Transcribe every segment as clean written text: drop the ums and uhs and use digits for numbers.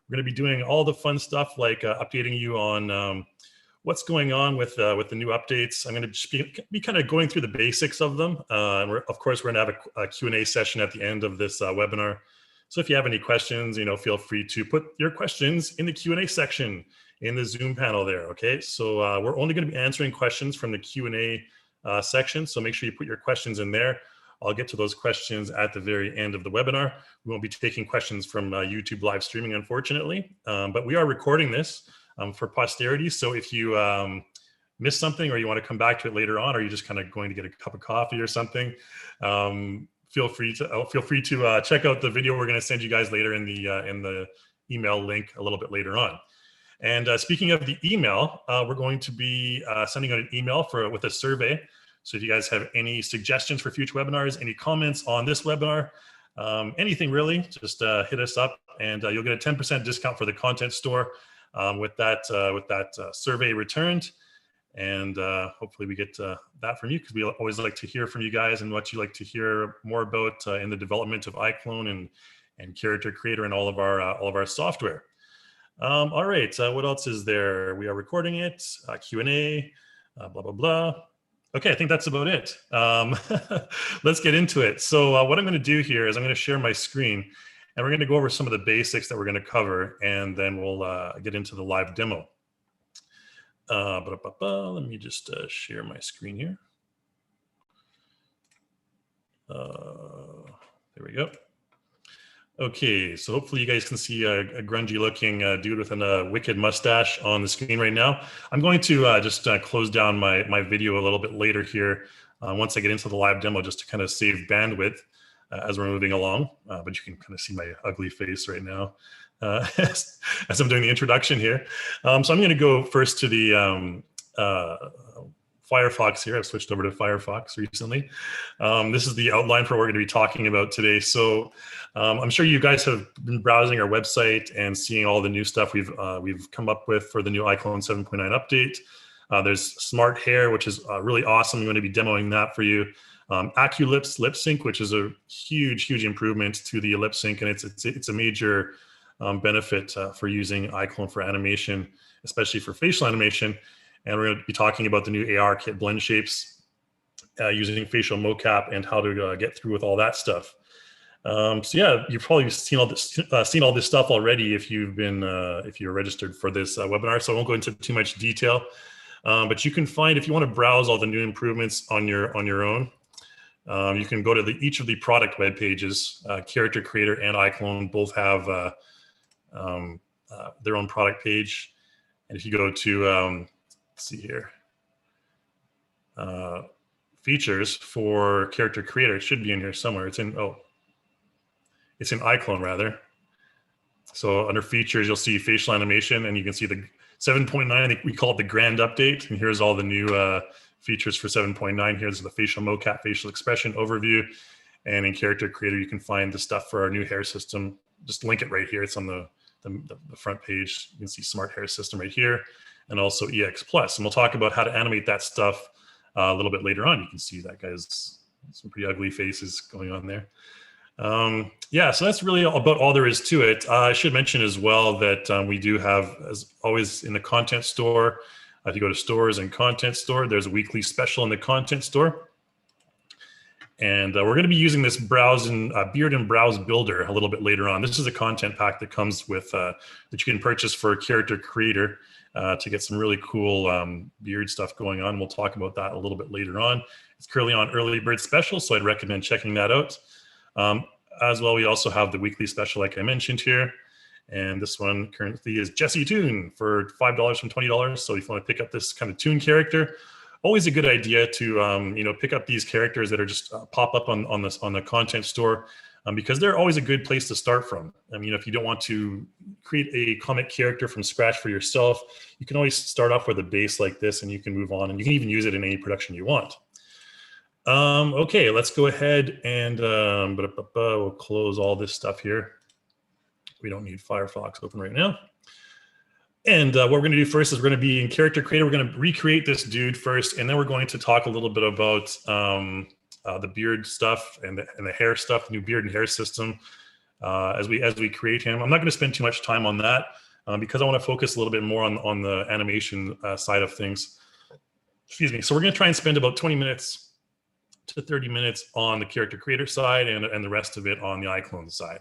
We're going to be doing all the fun stuff like updating you on what's going on with the new updates. I'm going to just be kind of going through the basics of them. And of course, we're going to have a Q&A session at the end of this webinar. So if you have any questions, feel free to put your questions in the Q&A section in the Zoom panel there, okay? So we're only going to be answering questions from the Q&A section, so make sure you put your questions in there. I'll get to those questions at the very end of the webinar. We won't be taking questions from YouTube live streaming, unfortunately, but we are recording this for posterity. So if you miss something or you want to come back to it later on, or you're just kind of going to get a cup of coffee or something, feel free to check out the video we're going to send you guys later in the email link a little bit later on. And speaking of the email, we're going to be sending out an email with a survey. So if you guys have any suggestions for future webinars, any comments on this webinar, anything really, just hit us up, and you'll get a 10% discount for the content store with that survey returned. And hopefully we get that from you, because we always like to hear from you guys and what you like to hear more about in the development of iClone and Character Creator and all of our software. All right, what else is there? We are recording it, Q&A, blah, blah, blah. Okay, I think that's about it. Let's get into it. So what I'm going to do here is I'm going to share my screen, and we're going to go over some of the basics that we're going to cover, and then we'll get into the live demo. Let me just share my screen here. There we go. Okay, so hopefully you guys can see a grungy looking dude with a wicked mustache on the screen right now. I'm going to just close down my video a little bit later here once I get into the live demo, just to kind of save bandwidth as we're moving along. But you can kind of see my ugly face right now as I'm doing the introduction here. So I'm going to go first to the Firefox here. I've switched over to Firefox recently. This is the outline for what we're going to be talking about today. So I'm sure you guys have been browsing our website and seeing all the new stuff we've come up with for the new iClone 7.9 update. There's Smart Hair, which is really awesome. I'm going to be demoing that for you. LipSync, which is a huge improvement to the LipSync, and it's a major benefit for using iClone for animation, especially for facial animation. And we're going to be talking about the new ARKit blend shapes using facial mocap and how to get through with all that stuff. So yeah, you've probably seen all this stuff already if you're registered for this webinar. So I won't go into too much detail, but you can find, if you want to browse all the new improvements on your own, you can go to each of the product web pages. Character Creator and iClone both have their own product page, and if you go to let's see here. Features for Character Creator. It should be in here somewhere. It's in iClone rather. So under features, you'll see facial animation, and you can see the 7.9. I think we call it the grand update. And here's all the new features for 7.9. Here's the facial mocap, facial expression overview. And in Character Creator, you can find the stuff for our new hair system. Just link it right here. It's on the front page. You can see Smart Hair System right here, and also EX Plus. And we'll talk about how to animate that stuff a little bit later on. You can see that guy's some pretty ugly faces going on there. Yeah, so that's really about all there is to it. I should mention as well that we do have, as always, in the content store, if you go to stores and content store, there's a weekly special in the content store. And we're going to be using this beard and browse builder a little bit later on. This is a content pack that comes with that you can purchase for Character Creator to get some really cool beard stuff going on. We'll talk about that a little bit later on. It's currently on early bird special, so I'd recommend checking that out. As well, we also have the weekly special, like I mentioned here. And this one currently is Jesse Toon for $5 from $20. So if you want to pick up this kind of Toon character, always a good idea to pick up these characters that are just pop up on the content store, because they're always a good place to start from. I mean, if you don't want to create a comic character from scratch for yourself, you can always start off with a base like this, and you can move on, and you can even use it in any production you want. Okay, let's go ahead and we'll close all this stuff here. We don't need Firefox open right now. And what we're going to do first is we're going to be in Character Creator. We're going to recreate this dude first, and then we're going to talk a little bit about the beard stuff and the hair stuff, new beard and hair system. as we create him. I'm not going to spend too much time on that because I want to focus a little bit more on the animation side of things. Excuse me. So we're going to try and spend about 20 minutes to 30 minutes on the character creator side and the rest of it on the iClone side.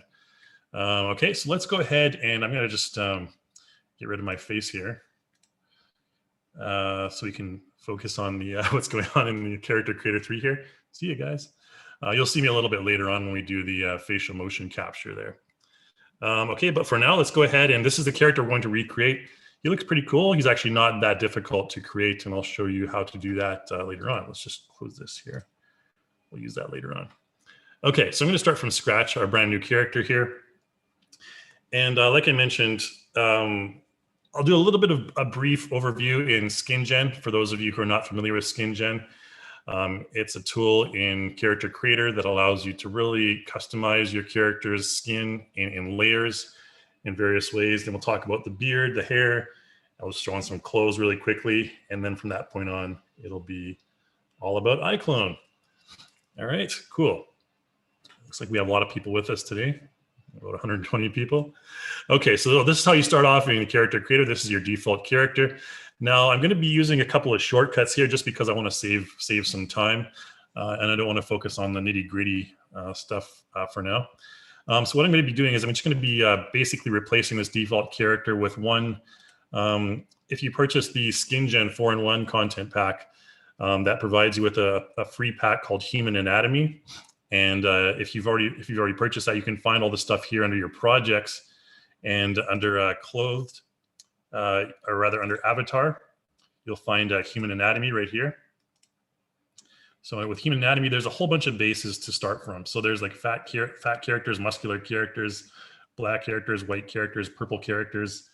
Okay, so let's go ahead and I'm going to just get rid of my face here so we can focus on the what's going on in the Character Creator 3 here. See you guys. You'll see me a little bit later on when we do the facial motion capture there. Okay, but for now, let's go ahead and this is the character we're going to recreate. He looks pretty cool. He's actually not that difficult to create, and I'll show you how to do that later on. Let's just close this here. We'll use that later on. Okay, so I'm going to start from scratch, our brand new character here. And like I mentioned, I'll do a little bit of a brief overview in SkinGen for those of you who are not familiar with SkinGen. It's a tool in Character Creator that allows you to really customize your character's skin in layers in various ways. Then we'll talk about the beard, the hair. I'll just throw on some clothes really quickly. And then from that point on, it'll be all about iClone. All right, cool. Looks like we have a lot of people with us today. About 120 people. Okay, so this is how you start off in the Character Creator. This is your default character. Now I'm going to be using a couple of shortcuts here just because I want to save some time, and I don't want to focus on the nitty-gritty stuff for now. So what I'm going to be doing is I'm just going to be basically replacing this default character with one. If you purchase the SkinGen 4-in-1 content pack, that provides you with a free pack called Human Anatomy. And if you've already purchased that, you can find all the stuff here under your projects and under clothed, or rather under avatar, you'll find Human Anatomy right here. So with Human Anatomy, there's a whole bunch of bases to start from. So there's like fat characters, muscular characters, black characters, white characters, purple characters.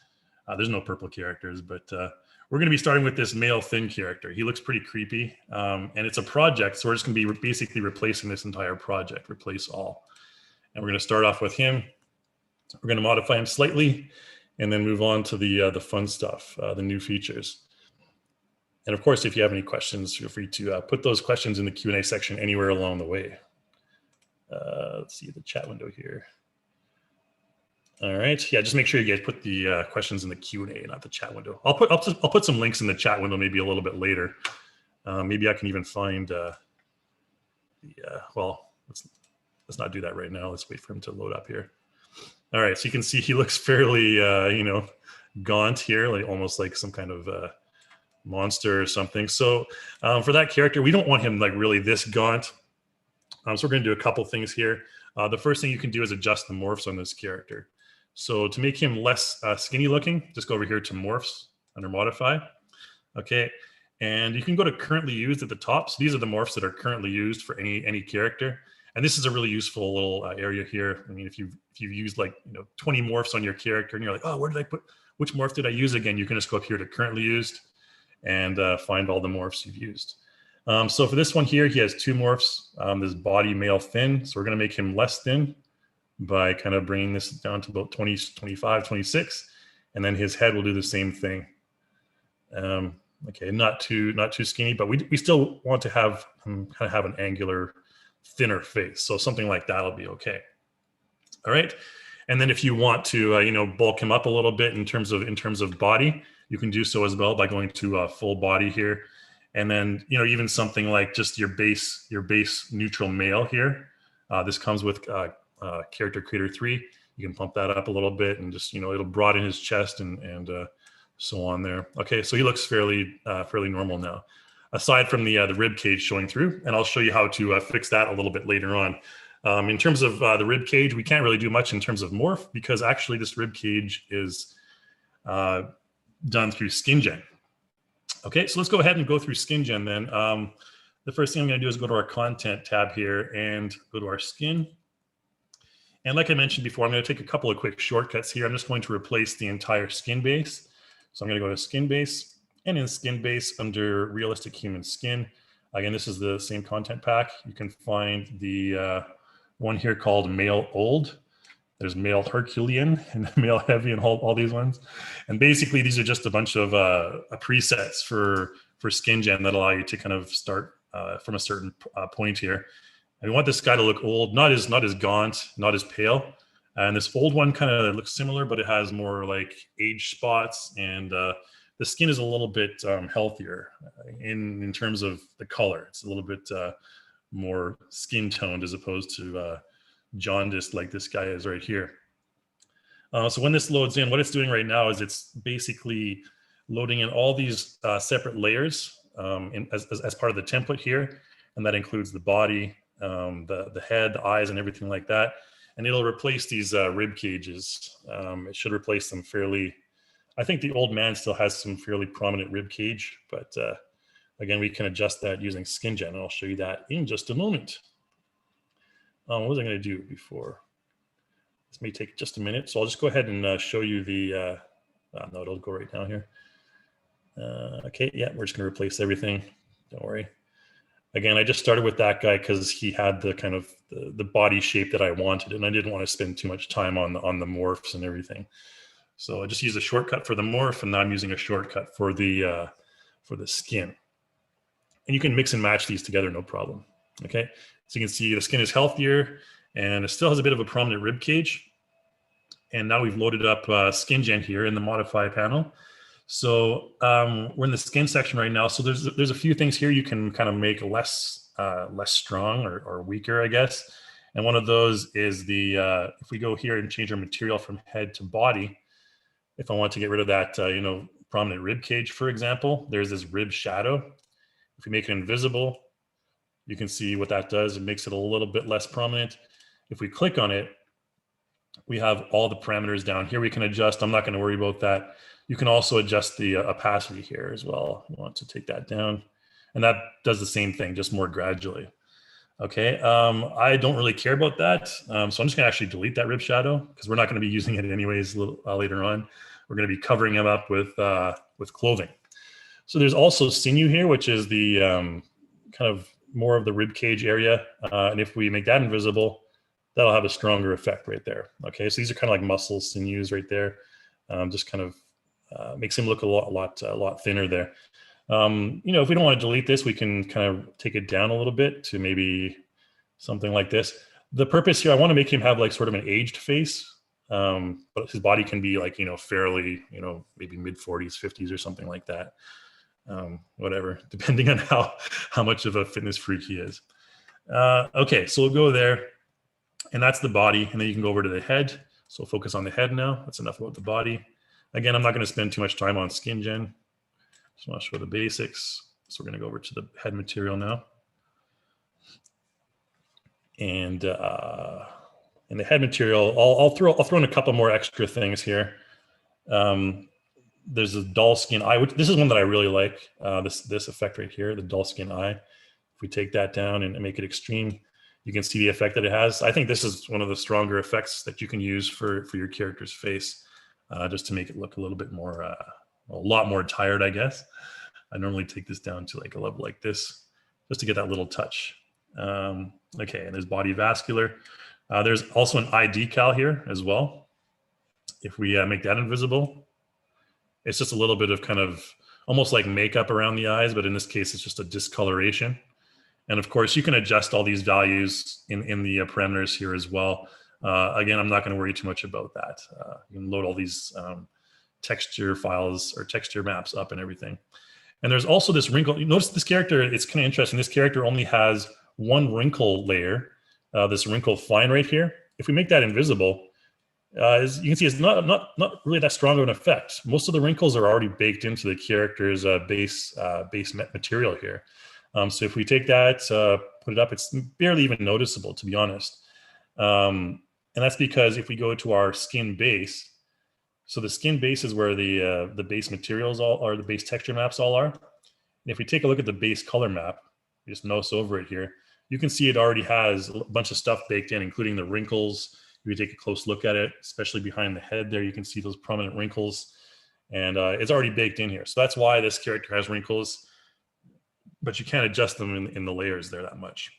There's no purple characters, but we're going to be starting with this male thin character. He looks pretty creepy, and it's a project, so we're just going to be basically replacing this entire project, replace all. And we're going to start off with him. We're going to modify him slightly, and then move on to the fun stuff, the new features. And of course, if you have any questions, feel free to put those questions in the Q&A section anywhere along the way. Let's see the chat window here. All right, yeah, just make sure you guys put the questions in the Q&A, not the chat window. I'll put some links in the chat window maybe a little bit later. Maybe I can even find well, let's not do that right now. Let's wait for him to load up here. All right, so you can see he looks fairly gaunt here, like almost like some kind of monster or something. So for that character, we don't want him like really this gaunt. So we're going to do a couple things here. The first thing you can do is adjust the morphs on this character. So to make him less skinny looking, just go over here to morphs under modify. Okay, and you can go to currently used at the top. So these are the morphs that are currently used for any character. And this is a really useful little area here. I mean, if you've used like 20 morphs on your character and you're like, oh, where did I put, which morph did I use again? You can just go up here to currently used and find all the morphs you've used. So for this one here, he has two morphs. This body male thin. So we're going to make him less thin by kind of bringing this down to about 20, 25, 26. And then his head will do the same thing. Okay, not too skinny, but we still want to have him kind of have an angular, thinner face. So something like that will be okay. All right. And then if you want to, bulk him up a little bit in terms of body, you can do so as well by going to full body here. And then, even something like just your base neutral male here. This comes with Character Creator 3. You can pump that up a little bit and just, it'll broaden his chest and so on there. Okay, so he looks fairly normal now, aside from the rib cage showing through. And I'll show you how to fix that a little bit later on. In terms of the rib cage, we can't really do much in terms of morph because actually this rib cage is done through SkinGen. Okay, so let's go ahead and go through SkinGen then. The first thing I'm going to do is go to our content tab here and go to our skin. And like I mentioned before, I'm going to take a couple of quick shortcuts here. I'm just going to replace the entire skin base. So I'm going to go to skin base, and in skin base under realistic human skin. Again, this is the same content pack. You can find the one here called male old. There's male Herculean and male heavy and all these ones. And basically these are just a bunch of presets for SkinGen that allow you to kind of start from a certain point here. And we want this guy to look old, not as gaunt, not as pale. And this old one kind of looks similar, but it has more like age spots, and the skin is a little bit healthier in terms of the color. It's a little bit more skin toned as opposed to jaundiced like this guy is right here. So when this loads in, what it's doing right now is it's basically loading in all these separate layers as part of the template here. And that includes the body, the head, the eyes, and everything like that. And it'll replace these rib cages. It should replace them fairly. I think the old man still has some fairly prominent rib cage, but again, we can adjust that using SkinGen, and I'll show you that in just a moment. What was I going to do before? This may take just a minute, so I'll just go ahead and show you the, no, it'll go right now here. Okay, yeah, we're just going to replace everything. Don't worry. Again, I just started with that guy because he had the kind of the body shape that I wanted, and I didn't want to spend too much time on the morphs and everything. So I just used a shortcut for the morph, and now I'm using a shortcut for the skin. And you can mix and match these together, no problem. Okay, so you can see the skin is healthier, and it still has a bit of a prominent rib cage. And now we've loaded up SkinGen here in the modify panel. So we're in the skin section right now. So there's a few things here you can kind of make less strong or weaker, I guess. And one of those is if we go here and change our material from head to body, if I want to get rid of that, prominent rib cage, for example, there's this rib shadow. If we make it invisible, you can see what that does. It makes it a little bit less prominent. If we click on it, we have all the parameters down here we can adjust. I'm not going to worry about that. You can also adjust the opacity here as well. You want to take that down, and that does the same thing, just more gradually. Okay, I don't really care about that, so I'm just going to actually delete that rib shadow because we're not going to be using it anyways later on. We're going to be covering them up with clothing. So there's also sinew here, which is the kind of more of the rib cage area, and if we make that invisible, that'll have a stronger effect right there. Okay, so these are kind of like muscles, sinews right there. Just kind of makes him look a lot thinner there. If we don't want to delete this, we can kind of take it down a little bit to maybe something like this. The purpose here, I want to make him have like sort of an aged face, but his body can be like, fairly, maybe mid 40s, 50s or something like that. Whatever, depending on how much of a fitness freak he is. Okay, so we'll go there, and that's the body, and then you can go over to the head. So focus on the head now. That's enough about the body. Again, I'm not going to spend too much time on SkinGen. Just want to show the basics. So we're going to go over to the head material now. And in the head material, I'll throw in a couple more extra things here. There's a dull skin eye, which this is one that I really like. This effect right here, the dull skin eye. If we take that down and make it extreme, you can see the effect that it has. I think this is one of the stronger effects that you can use for your character's face, just to make it look a little bit more, a lot more tired, I guess. I normally take this down to like a level like this, just to get that little touch. Okay, and there's body vascular. There's also an eye decal here as well. If we make that invisible, it's just a little bit of kind of almost like makeup around the eyes, but in this case, it's just a discoloration. And of course, you can adjust all these values in the parameters here as well. Again, I'm not going to worry too much about that. You can load all these texture files or texture maps up and everything. And there's also this wrinkle. You notice this character, it's kind of interesting. This character only has one wrinkle layer, this wrinkle fine right here. If we make that invisible, as you can see, it's not really that strong of an effect. Most of the wrinkles are already baked into the character's base material here. So if we take that, put it up, it's barely even noticeable, to be honest. And that's because if we go to our skin base, so the skin base is where the base materials all are, the base texture maps all are. And if we take a look at the base color map, just mouse over it here, you can see it already has a bunch of stuff baked in, including the wrinkles. If you take a close look at it, especially behind the head there, you can see those prominent wrinkles, and it's already baked in here. So that's why this character has wrinkles, but you can't adjust them in the layers there that much.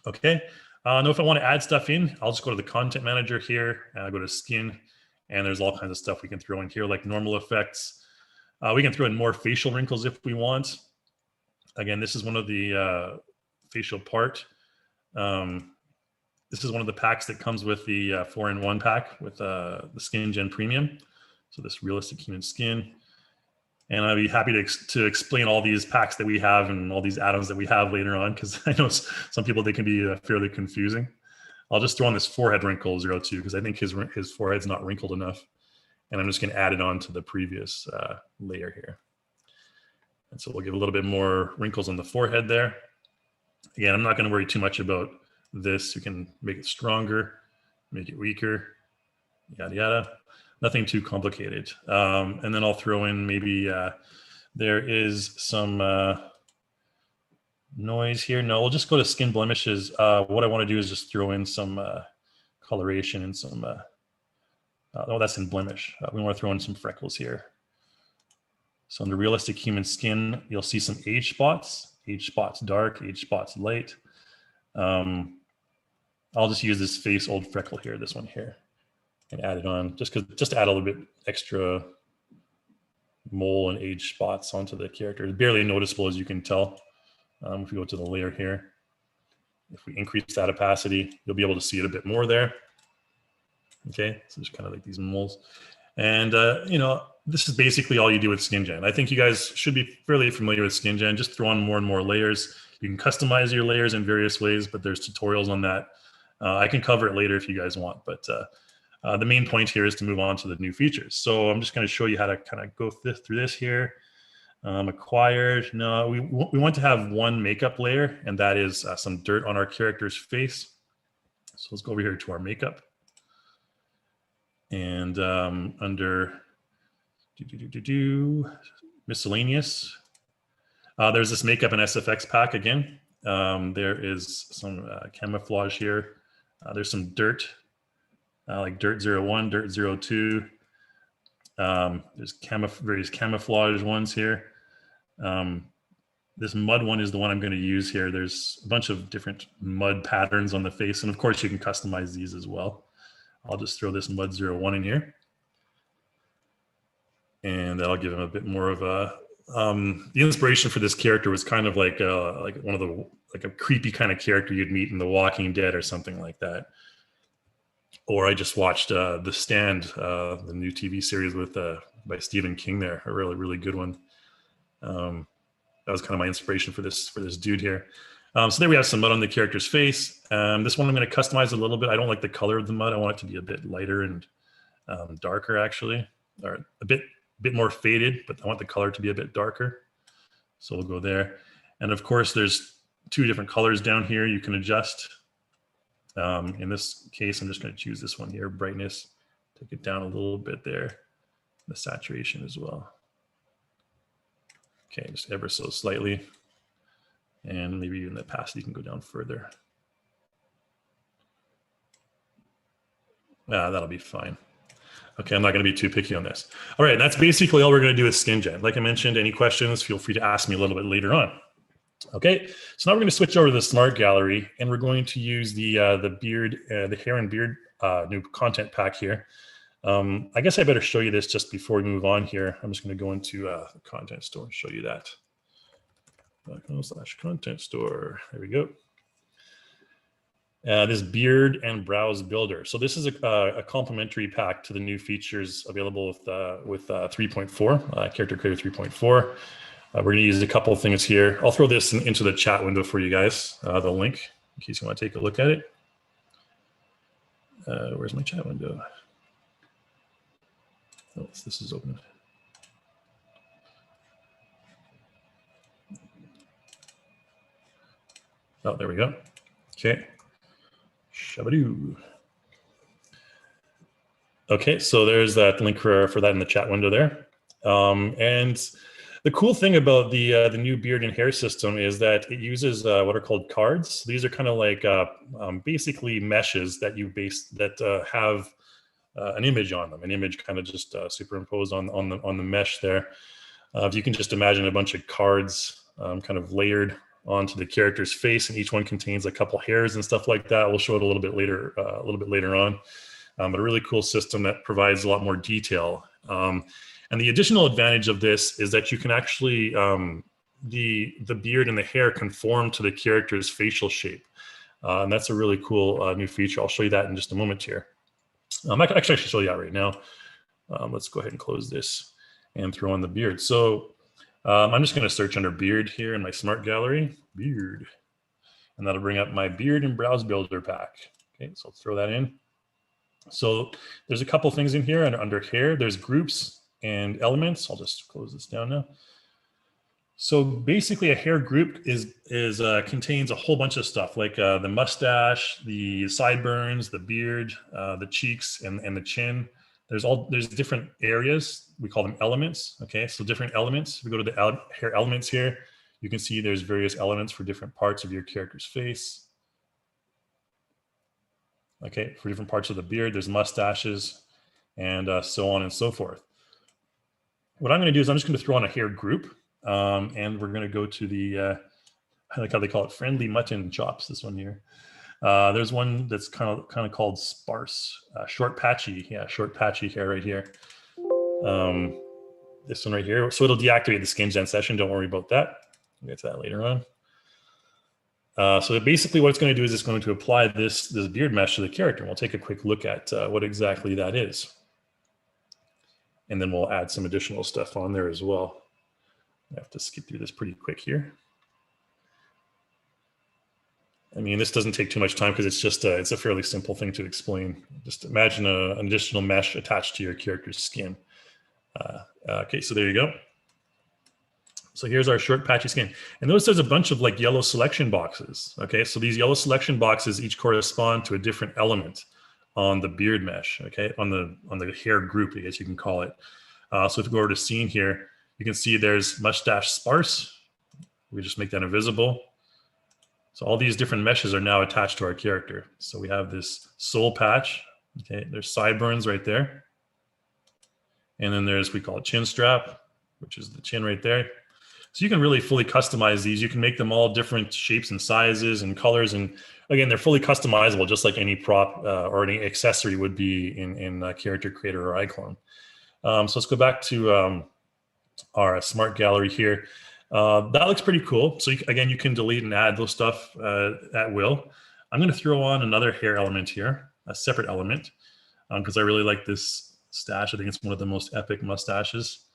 Okay, now if I want to add stuff in, I'll just go to the content manager here, and I'll go to skin, and there's all kinds of stuff we can throw in here, like normal effects. We can throw in more facial wrinkles if we want. Again, this is one of the facial part. This is one of the packs that comes with the 4-in-1 pack with the Skin Gen Premium. So this realistic human skin. And I'd be happy to explain all these packs that we have and all these add-ons that we have later on, because I know some people, they can be fairly confusing. I'll just throw on this forehead wrinkle 02 because I think his forehead's not wrinkled enough. And I'm just going to add it on to the previous layer here. And so we'll give a little bit more wrinkles on the forehead there. Again, I'm not going to worry too much about this. You can make it stronger, make it weaker, yada, yada. Nothing too complicated. And then I'll throw in maybe there is some noise here. No, we'll just go to skin blemishes. What I want to do is just throw in some coloration and some, oh, that's in blemish. We want to throw in some freckles here. So in the realistic human skin, you'll see some age spots dark, age spots light. I'll just use this face old freckle here, this one here, and add it on just to add a little bit extra mole and age spots onto the character. It's barely noticeable, as you can tell. If we go to the layer here, if we increase that opacity, you'll be able to see it a bit more there. Okay, so there's kind of like these moles. And, you know, this is basically all you do with Skin Gen. I think you guys should be fairly familiar with Skin Gen. Just throw on more and more layers. You can customize your layers in various ways, but there's tutorials on that. I can cover it later if you guys want, but the main point here is to move on to the new features. So I'm just going to show you how to kind of go through this here. Acquired. No, we want to have one makeup layer, and that is some dirt on our character's face. So let's go over here to our makeup. And under miscellaneous, there's this makeup and SFX pack again. There is some camouflage here. There's some dirt, like dirt 01, dirt 02. There's various camouflage ones here. This mud one is the one I'm going to use here. There's a bunch of different mud patterns on the face, and of course you can customize these as well. I'll just throw this mud 01 in here, and that'll give him a bit more of a. The inspiration for this character was kind of like one of the a creepy kind of character you'd meet in The Walking Dead or something like that. Or I just watched The Stand, the new TV series with by Stephen King there, a really good one. That was kind of my inspiration for this dude here. So there we have some mud on the character's face. This one I'm going to customize a little bit. I don't like the color of the mud. I want it to be a bit lighter and darker, actually, or a bit more faded, but I want the color to be a bit darker. So we'll go there. And of course, there's two different colors down here you can adjust. In this case, I'm just going to choose this one here, brightness, take it down a little bit there, the saturation as well. Okay, just ever so slightly. And maybe even the opacity can go down further. That'll be fine. Okay, I'm not going to be too picky on this. All right, that's basically all we're going to do with Skin Gen. Like I mentioned, any questions, feel free to ask me a little bit later on. Okay, so now we're going to switch over to the Smart Gallery, and we're going to use the hair and beard new content pack here. I guess I better show you this just before we move on here. I'm just going to go into the content store and show you that. /content store. There we go. This beard and brows builder. So this is a complementary pack to the new features available with 3.4, Character Creator 3.4. We're going to use a couple of things here. I'll throw this into the chat window for you guys, the link, in case you want to take a look at it. Where's my chat window? Oh, this is open. Oh, there we go. Okay. Shabadoo. Okay, so there's that link for that in the chat window there. And the cool thing about the new beard and hair system is that it uses what are called cards. These are kind of like basically meshes that have an image on them. An image kind of just superimposed on the mesh there. If you can just imagine a bunch of cards kind of layered onto the character's face, and each one contains a couple hairs and stuff like that. We'll show it a little bit later on. But a really cool system that provides a lot more detail. And the additional advantage of this is that you can actually, the beard and the hair conform to the character's facial shape. And that's a really cool new feature. I'll show you that in just a moment here. Actually, I should show you that right now. Let's go ahead and close this and throw in the beard. So I'm just going to search under beard here in my smart gallery, beard, and that'll bring up my beard and browse builder pack. Okay, so I'll throw that in. So there's a couple things in here, and under hair, there's groups and elements. I'll just close this down now. So basically, a hair group contains a whole bunch of stuff, like the mustache, the sideburns, the beard, the cheeks, and the chin. There's different areas. We call them elements. Okay, so different elements. If we go to the hair elements here, you can see there's various elements for different parts of your character's face. Okay, for different parts of the beard, there's mustaches, and so on and so forth. What I'm going to do is I'm just going to throw on a hair group, and we're going to go to the, I like how they call it, friendly mutton chops. This one here. There's one that's kind of called sparse, short patchy. Yeah, short patchy hair right here. This one right here. So it'll deactivate the skin gen session. Don't worry about that. We'll get to that later on. So basically what it's going to do is it's going to apply this beard mesh to the character. We'll take a quick look at what exactly that is. And then we'll add some additional stuff on there as well. I have to skip through this pretty quick here. I mean, this doesn't take too much time because it's a fairly simple thing to explain. Just imagine an additional mesh attached to your character's skin. Okay, so there you go. So here's our short patchy skin. And notice there's a bunch of like yellow selection boxes. Okay, so these yellow selection boxes each correspond to a different element on the beard mesh, okay, on the hair group, I guess you can call it. So if we go over to scene here, you can see there's mustache sparse. We just make that invisible. So all these different meshes are now attached to our character. So we have this soul patch, okay, there's sideburns right there. And then there's, we call it chin strap, which is the chin right there. So you can really fully customize these. You can make them all different shapes and sizes and colors. And again, they're fully customizable, just like any prop or any accessory would be in Character Creator or iClone. So let's go back to our smart gallery here. That looks pretty cool. So again, you can delete and add those stuff at will. I'm going to throw on another hair element here, a separate element, because I really like this stash. I think it's one of the most epic mustaches.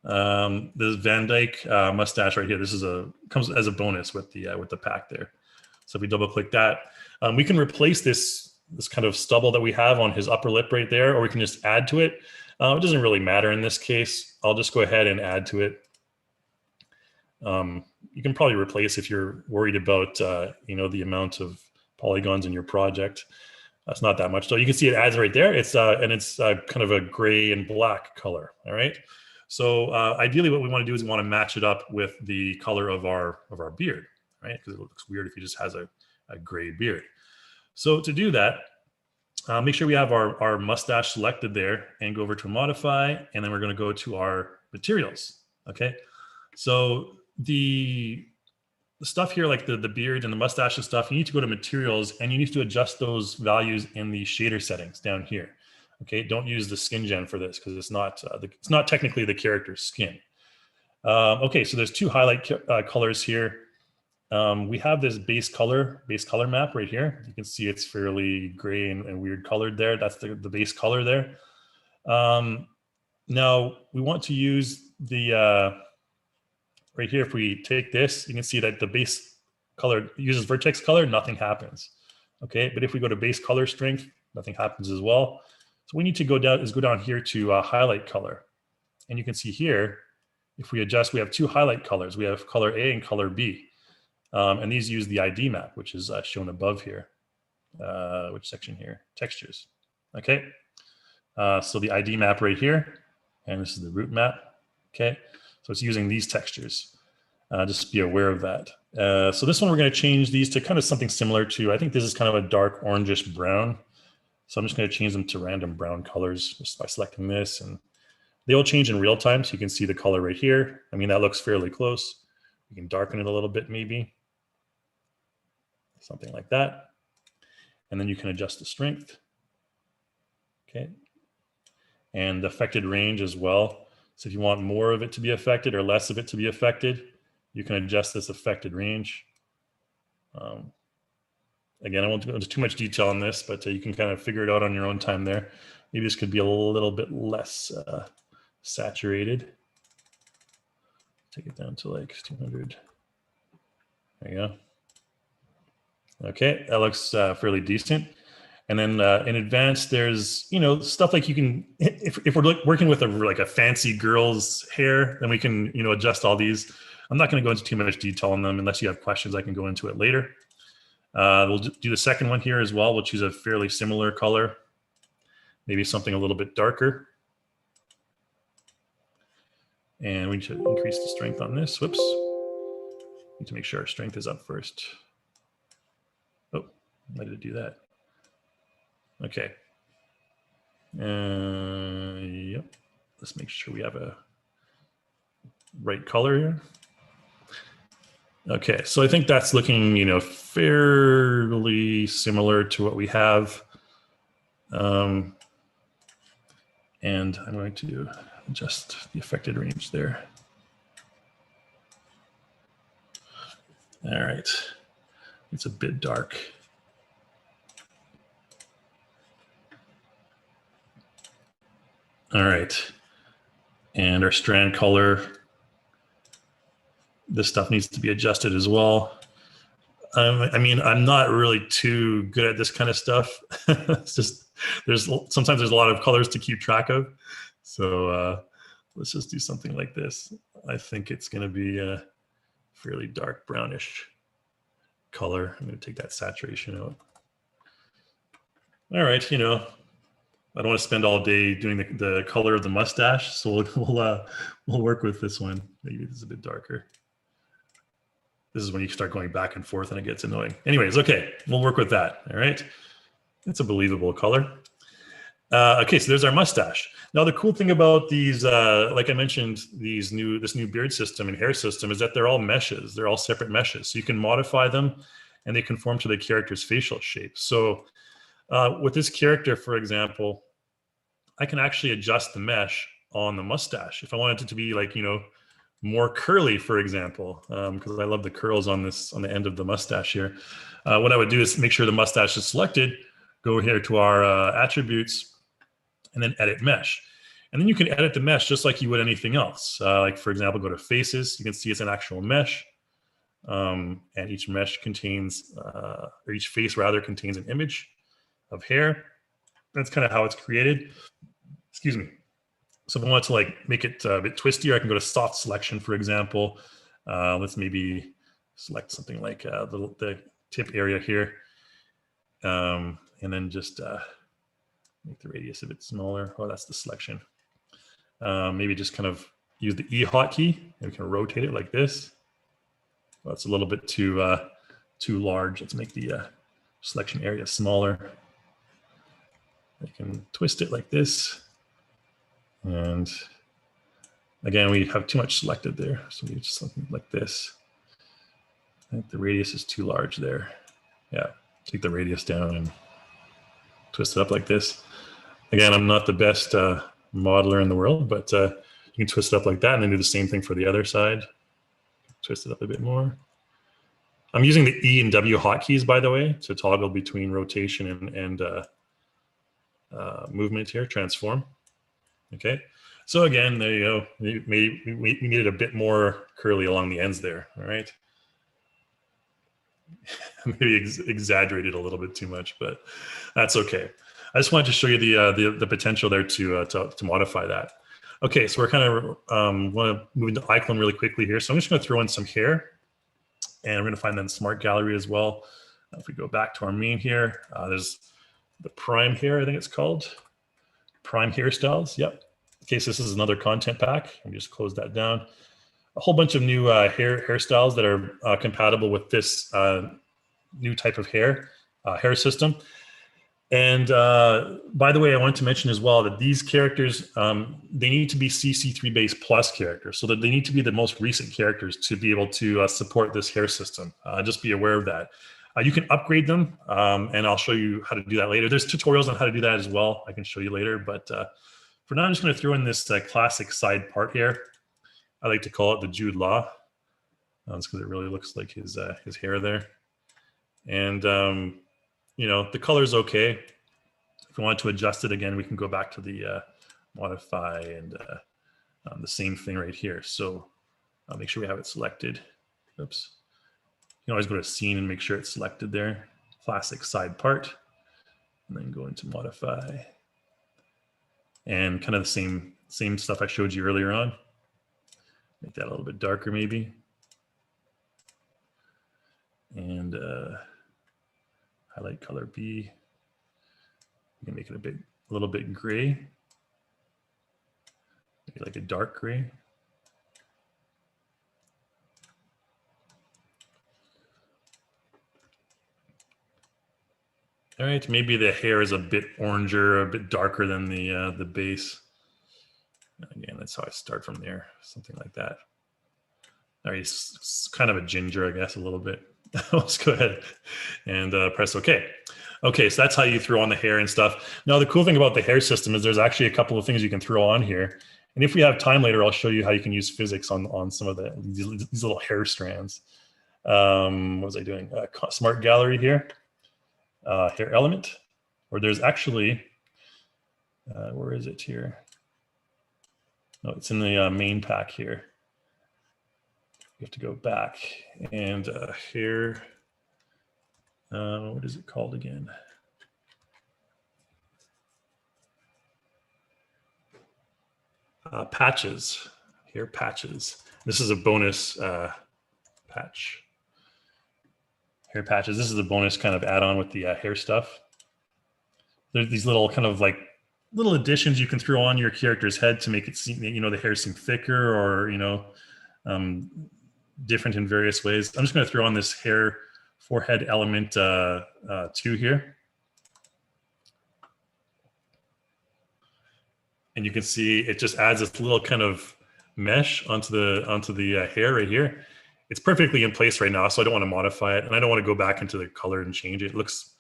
This Van Dyke mustache right here. This is comes as a bonus with the pack there. So if we double click that, we can replace this kind of stubble that we have on his upper lip right there, or we can just add to it. It doesn't really matter in this case. I'll just go ahead and add to it. You can probably replace if you're worried about the amount of polygons in your project. That's not that much. So you can see it adds right there. It's kind of a gray and black color. All right. So ideally, what we want to do is we want to match it up with the color of our beard, right? Because it looks weird if he just has a gray beard. So to do that, make sure we have our mustache selected there, and go over to modify, and then we're going to go to our materials. Okay. So the stuff here, like the beard and the mustache and stuff, you need to go to materials, and you need to adjust those values in the shader settings down here. Okay, don't use the skin gen for this because it's not technically the character's skin. Okay, so there's two highlight colors here. We have this base color map right here. You can see it's fairly gray and weird colored there. That's the base color there. Now we want to use the right here. If we take this, you can see that the base color uses vertex color, nothing happens. Okay, but if we go to base color strength, nothing happens as well. So we need to go down here to highlight color. And you can see here, if we adjust, we have two highlight colors. We have color A and color B. And these use the ID map, which is shown above here. Which section here? Textures. Okay. So the ID map right here, and this is the root map. Okay. So it's using these textures. Just be aware of that. So this one, we're going to change these to kind of something similar to, I think this is kind of a dark orangish brown. So I'm just going to change them to random brown colors just by selecting this, and they will change in real time. So you can see the color right here. I mean, that looks fairly close. We can darken it a little bit, maybe. Something like that. And then you can adjust the strength. Okay. And the affected range as well. So if you want more of it to be affected or less of it to be affected, you can adjust this affected range. Again, I won't go into too much detail on this, but you can kind of figure it out on your own time there. Maybe this could be a little bit less saturated. Take it down to like 200. There you go. Okay, that looks fairly decent. And then in advanced, there's, you know, stuff like you can, if we're working with like a fancy girl's hair, then we can, you know, adjust all these. I'm not going to go into too much detail on them unless you have questions. I can go into it later. We'll do the second one here as well. We'll choose a fairly similar color, maybe something a little bit darker. And we should increase the strength on this. Whoops. Need to make sure our strength is up first. Oh, why did it do that? Okay. Yep. Let's make sure we have a right color here. Okay, so I think that's looking, you know, fairly similar to what we have. And I'm going to adjust the affected range there. All right, it's a bit dark. All right, and our strand color, this stuff needs to be adjusted as well. I mean, I'm not really too good at this kind of stuff. It's just, sometimes there's a lot of colors to keep track of. So let's just do something like this. I think it's going to be a fairly dark brownish color. I'm going to take that saturation out. All right, you know, I don't want to spend all day doing the color of the mustache, so we'll work with this one. Maybe this is a bit darker. This is when you start going back and forth and it gets annoying. Anyways, okay, we'll work with that. All right, it's a believable color. Okay, so there's our mustache. Now the cool thing about these, like I mentioned, this new beard system and hair system is that they're all meshes. They're all separate meshes, so you can modify them, and they conform to the character's facial shape. So with this character, for example, I can actually adjust the mesh on the mustache if I wanted it to be like, you know, more curly, for example, because I love the curls on the end of the mustache here. What I would do is make sure the mustache is selected, go here to our attributes, and then edit mesh. And then you can edit the mesh just like you would anything else. Like, for example, go to faces. You can see it's an actual mesh. And each mesh contains, or each face rather, contains an image of hair. That's kind of how it's created. Excuse me. So if I want to like make it a bit twistier, I can go to soft selection, for example. Let's maybe select something like the tip area here. And then just make the radius a bit smaller. Oh, that's the selection. Maybe just kind of use the E hotkey, and we can rotate it like this. Well, that's a little bit too large. Let's make the selection area smaller. I can twist it like this. And again, we have too much selected there. So we just something like this. I think the radius is too large there. Yeah, take the radius down and twist it up like this. Again, I'm not the best modeler in the world, but you can twist it up like that and then do the same thing for the other side. Twist it up a bit more. I'm using the E and W hotkeys, by the way, to toggle between rotation and movement here, transform. Okay, so again, there you go. We made it a bit more curly along the ends there. All right, maybe exaggerated a little bit too much, but that's okay. I just wanted to show you the potential there to modify that. Okay, so we're kind of want to move into iClone really quickly here. So I'm just going to throw in some hair, and we're going to find that in Smart Gallery as well. If we go back to our main here, there's the Prime hair, I think it's called. Prime hairstyles, yep. Okay, so this is another content pack. Let me just close that down. A whole bunch of new hairstyles that are compatible with this new type of hair system. And by the way, I wanted to mention as well that these characters, they need to be CC3 base plus characters, so that they need to be the most recent characters to be able to support this hair system. Just be aware of that. You can upgrade them, and I'll show you how to do that later. There's tutorials on how to do that as well. I can show you later, but for now, I'm just going to throw in this classic side part here. I like to call it the Jude Law. That's because it really looks like his hair there. And you know, the color's okay. If we want to adjust it again, we can go back to the modify and the same thing right here. So I'll make sure we have it selected. Oops. You can always go to scene and make sure it's selected there. Classic side part. And then go into modify. And kind of the same stuff I showed you earlier on. Make that a little bit darker maybe. And highlight color B. You can make it a little bit gray. Maybe like a dark gray. All right, maybe the hair is a bit oranger, a bit darker than the base. Again, that's how I start from there, something like that. All right, it's kind of a ginger, I guess, a little bit. Let's go ahead and press OK. Okay, so that's how you throw on the hair and stuff. Now, the cool thing about the hair system is there's actually a couple of things you can throw on here. And if we have time later, I'll show you how you can use physics on some of these little hair strands. What was I doing? Smart Gallery here, hair element, where there's actually, where is it here? No, it's in the main pack here. You have to go back and hair, what is it called again? Patches, hair patches. This is a bonus patch. Hair patches. This is a bonus kind of add-on with the hair stuff. There's these little kind of like little additions you can throw on your character's head to make it seem, you know, the hair seem thicker or, you know, different in various ways. I'm just going to throw on this hair forehead element 2 here. And you can see it just adds this little kind of mesh onto the hair right here. It's perfectly in place right now, so I don't want to modify it, and I don't want to go back into the color and change it. It looks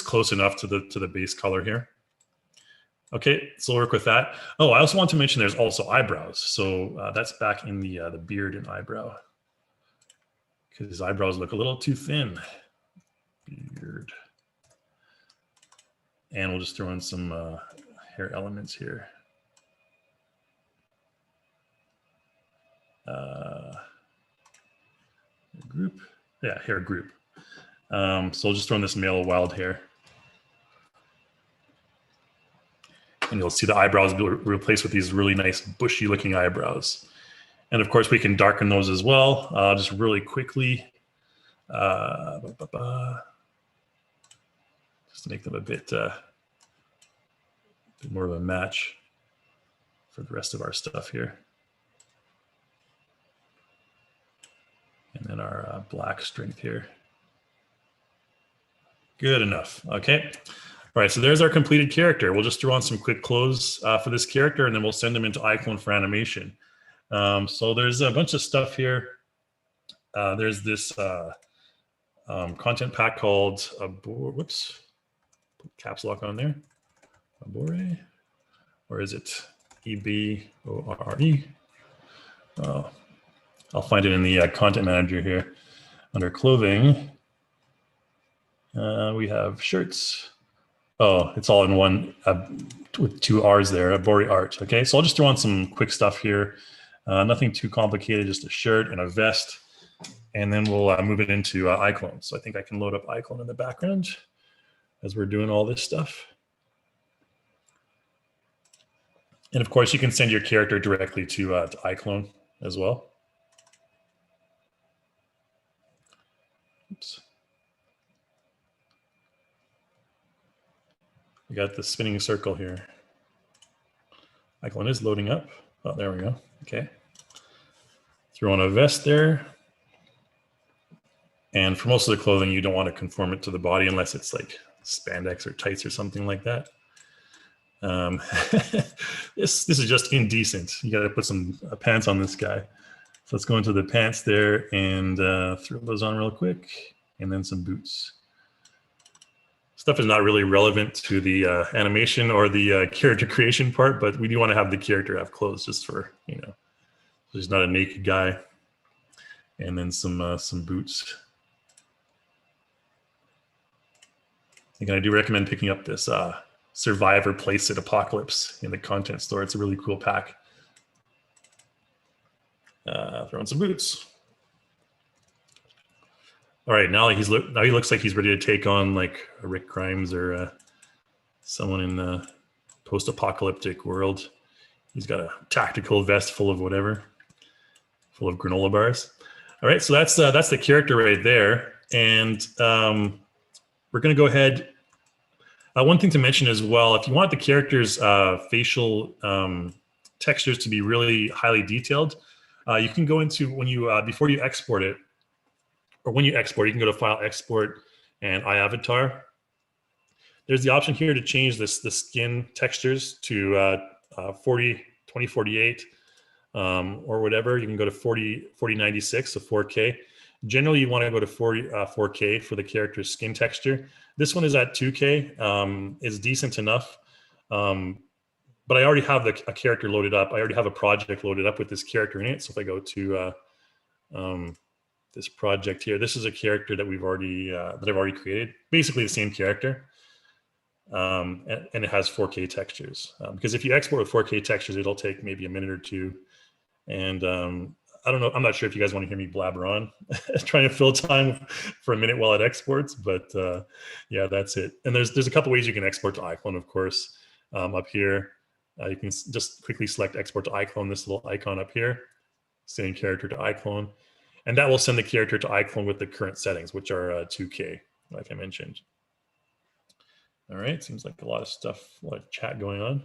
close enough to the base color here. Okay, so we'll work with that. Oh, I also want to mention there's also eyebrows. So that's back in the beard and eyebrow, because his eyebrows look a little too thin. Beard. And we'll just throw in some hair elements here. Group, yeah, hair group. So I'll just throw in this male wild hair. And you'll see the eyebrows be replaced with these really nice bushy looking eyebrows. And of course we can darken those as well, just really quickly. Just to make them a bit more of a match for the rest of our stuff here. And then our black strength here. Good enough. Okay. All right. So there's our completed character. We'll just throw on some quick clothes for this character, and then we'll send them into iClone for animation. So there's a bunch of stuff here. There's this content pack called whoops, put caps lock on there. Abore. Or is it EBORRE? Oh. I'll find it in the content manager here. Under clothing, we have shirts. Oh, it's all in one with 2 R's there, Abore Art. Okay, so I'll just throw on some quick stuff here. Nothing too complicated, just a shirt and a vest. And then we'll move it into iClone. So I think I can load up iClone in the background as we're doing all this stuff. And of course, you can send your character directly to iClone as well. Oops. We got the spinning circle here. iClone is loading up. Oh, there we go. Okay. Throw on a vest there. And for most of the clothing, you don't want to conform it to the body unless it's like spandex or tights or something like that. This is just indecent. You got to put some pants on this guy. So let's go into the pants there and throw those on real quick, and then some boots. Stuff is not really relevant to the animation or the character creation part, but we do want to have the character have clothes just for, you know, so he's not a naked guy. And then some boots. Again, I do recommend picking up this Survivor Place It Apocalypse in the content store. It's a really cool pack. Throw in some boots. All right, now he looks like he's ready to take on like a Rick Grimes or someone in the post-apocalyptic world. He's got a tactical vest full of whatever, full of granola bars. All right, so that's the character right there, and we're going to go ahead. One thing to mention as well, if you want the character's facial textures to be really highly detailed, you can go into when you before you export it, or when you export, you can go to File, Export, and iAvatar. There's the option here to change the skin textures to 2048 or whatever. You can go to 4096, so 4K. Generally, you want to go to 4K for the character's skin texture. This one is at 2K. It's decent enough. But I already have a character loaded up. I already have a project loaded up with this character in it. So if I go to this project here, this is a character that I've already created. Basically the same character. And it has 4K textures. Because if you export with 4K textures, it'll take maybe a minute or two. And I don't know, I'm not sure if you guys want to hear me blabber on trying to fill time for a minute while it exports, but yeah, that's it. And there's a couple ways you can export to iClone, of course. Up here, you can just quickly select export to iClone, this little icon up here, sending character to iClone. And that will send the character to iClone with the current settings, which are 2K, like I mentioned. All right, seems like a lot of stuff, a lot of chat going on.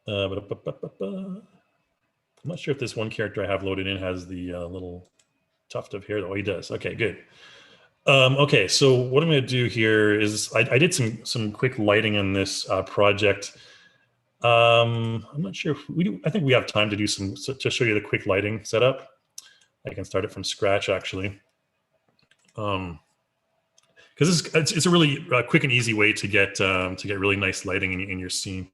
I'm not sure if this one character I have loaded in has the little tuft of hair. Oh, he does. Okay, good. Okay, so what I'm going to do here is I did some quick lighting on this project. I'm not sure if we do. I think we have time to do to show you the quick lighting setup. I can start it from scratch actually, because it's a really quick and easy way to get really nice lighting in your scene.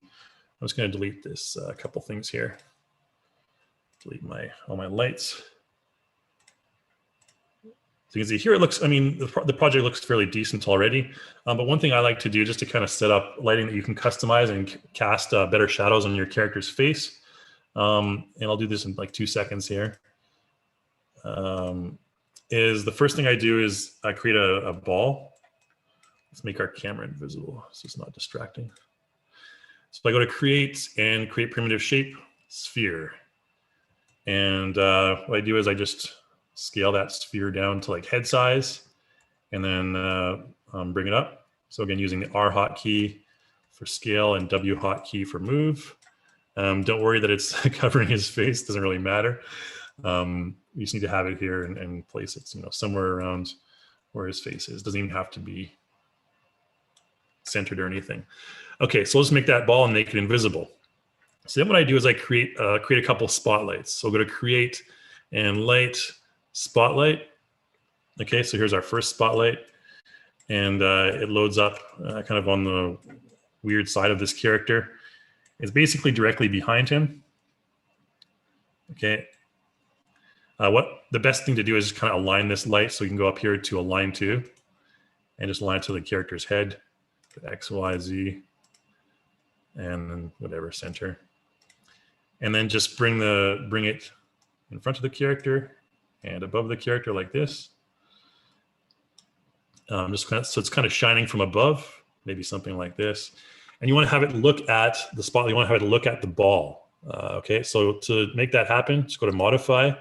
I'm just going to delete this couple things here. Delete all my lights. So you can see here it looks, I mean, the project looks fairly decent already. But one thing I like to do just to kind of set up lighting that you can customize and cast better shadows on your character's face. And I'll do this in like 2 seconds here. Is the first thing I do is I create a ball. Let's make our camera invisible so it's not distracting. So I go to create and create primitive shape sphere. And what I do is I just scale that sphere down to like head size and then bring it up. So again, using the R hotkey for scale and W hotkey for move. Don't worry that it's covering his face, doesn't really matter. You just need to have it here and place it, somewhere around where his face is. Doesn't even have to be centered or anything. Okay, so let's make that ball and make it invisible. So then what I do is I create a couple spotlights. So I'll go to create and light spotlight. Okay, so here's our first spotlight. And it loads up kind of on the weird side of this character. It's basically directly behind him. Okay. What the best thing to do is just kind of align this light. So you can go up here to align to and just align to the character's head. X, Y, Z, and then whatever, center. And then just bring it in front of the character and above the character like this. So it's kind of shining from above, maybe something like this. And you want to have it look at the spotlight. You want to have it look at the ball. Okay, so to make that happen, just go to Modify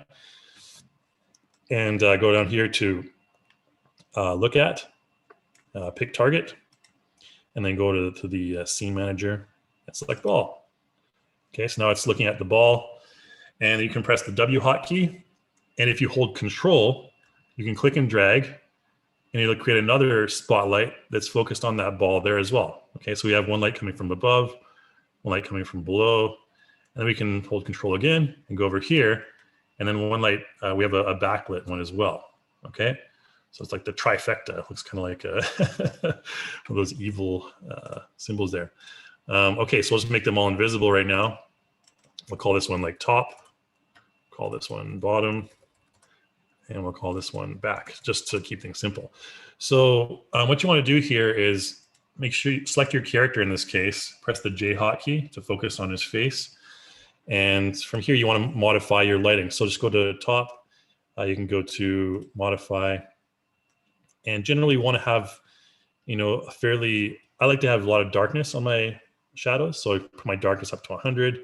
and go down here to Look At, pick Target, and then go to the Scene Manager and select Ball. Okay, so now it's looking at the ball, and you can press the W hotkey, and if you hold Control, you can click and drag, and it'll create another spotlight that's focused on that ball there as well. Okay, so we have one light coming from above, one light coming from below, and then we can hold Control again and go over here, and then one light, we have a backlit one as well. Okay, so it's like the trifecta. It looks kind of like one of those evil symbols there. Okay, so let's make them all invisible right now. We'll call this one like top, call this one bottom, and we'll call this one back, just to keep things simple. So what you want to do here is make sure you select your character in this case, press the J hotkey to focus on his face. And from here, you want to modify your lighting. So just go to the top. You can go to modify. And generally, you want to have, a fairly, I like to have a lot of darkness on my shadows. So I put my darkness up to 100.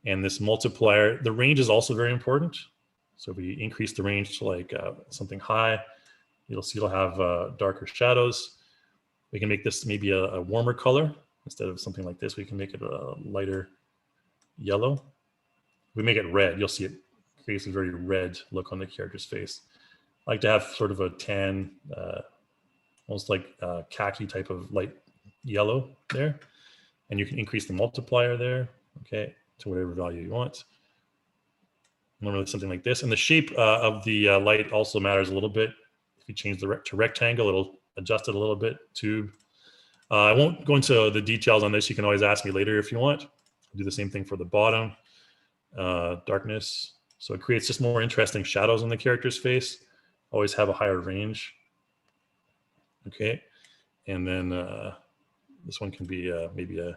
And this multiplier, the range is also very important. So if we increase the range to like something high, you'll see it'll have darker shadows. We can make this maybe a warmer color. Instead of something like this, we can make it a lighter yellow. If we make it red, you'll see it creates a very red look on the character's face. I like to have sort of a tan, almost like khaki type of light yellow there. And you can increase the multiplier there, okay, to whatever value you want. Normally something like this. And the shape of the light also matters a little bit. If you change the to rectangle, it'll adjust it a little bit. Tube. I won't go into the details on this. You can always ask me later if you want. I'll do the same thing for the bottom. Darkness. So it creates just more interesting shadows on the character's face. Always have a higher range. Okay. And then this one can be maybe a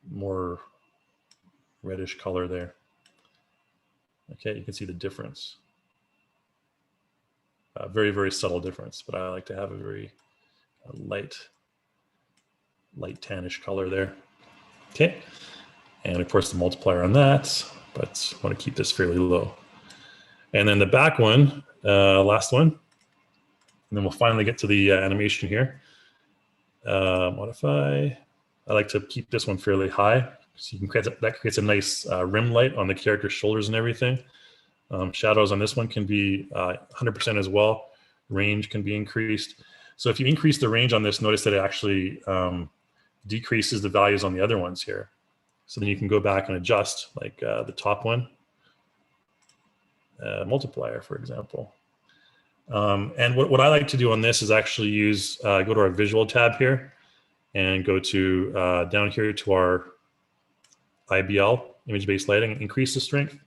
more reddish color there. Okay, you can see the difference. Very, very subtle difference, but I like to have a very light tannish color there. Okay, and of course the multiplier on that, but I want to keep this fairly low. And then the back one, last one, and then we'll finally get to the animation here. Modify. I like to keep this one fairly high, so you can create that creates a nice rim light on the character's shoulders and everything. Shadows on this one can be 100% as well. Range can be increased. So if you increase the range on this, notice that it actually decreases the values on the other ones here. So then you can go back and adjust, like the top one, multiplier, for example. And what I like to do on this is actually use, go to our visual tab here and go to down here to our IBL, image-based lighting, and increase the strength.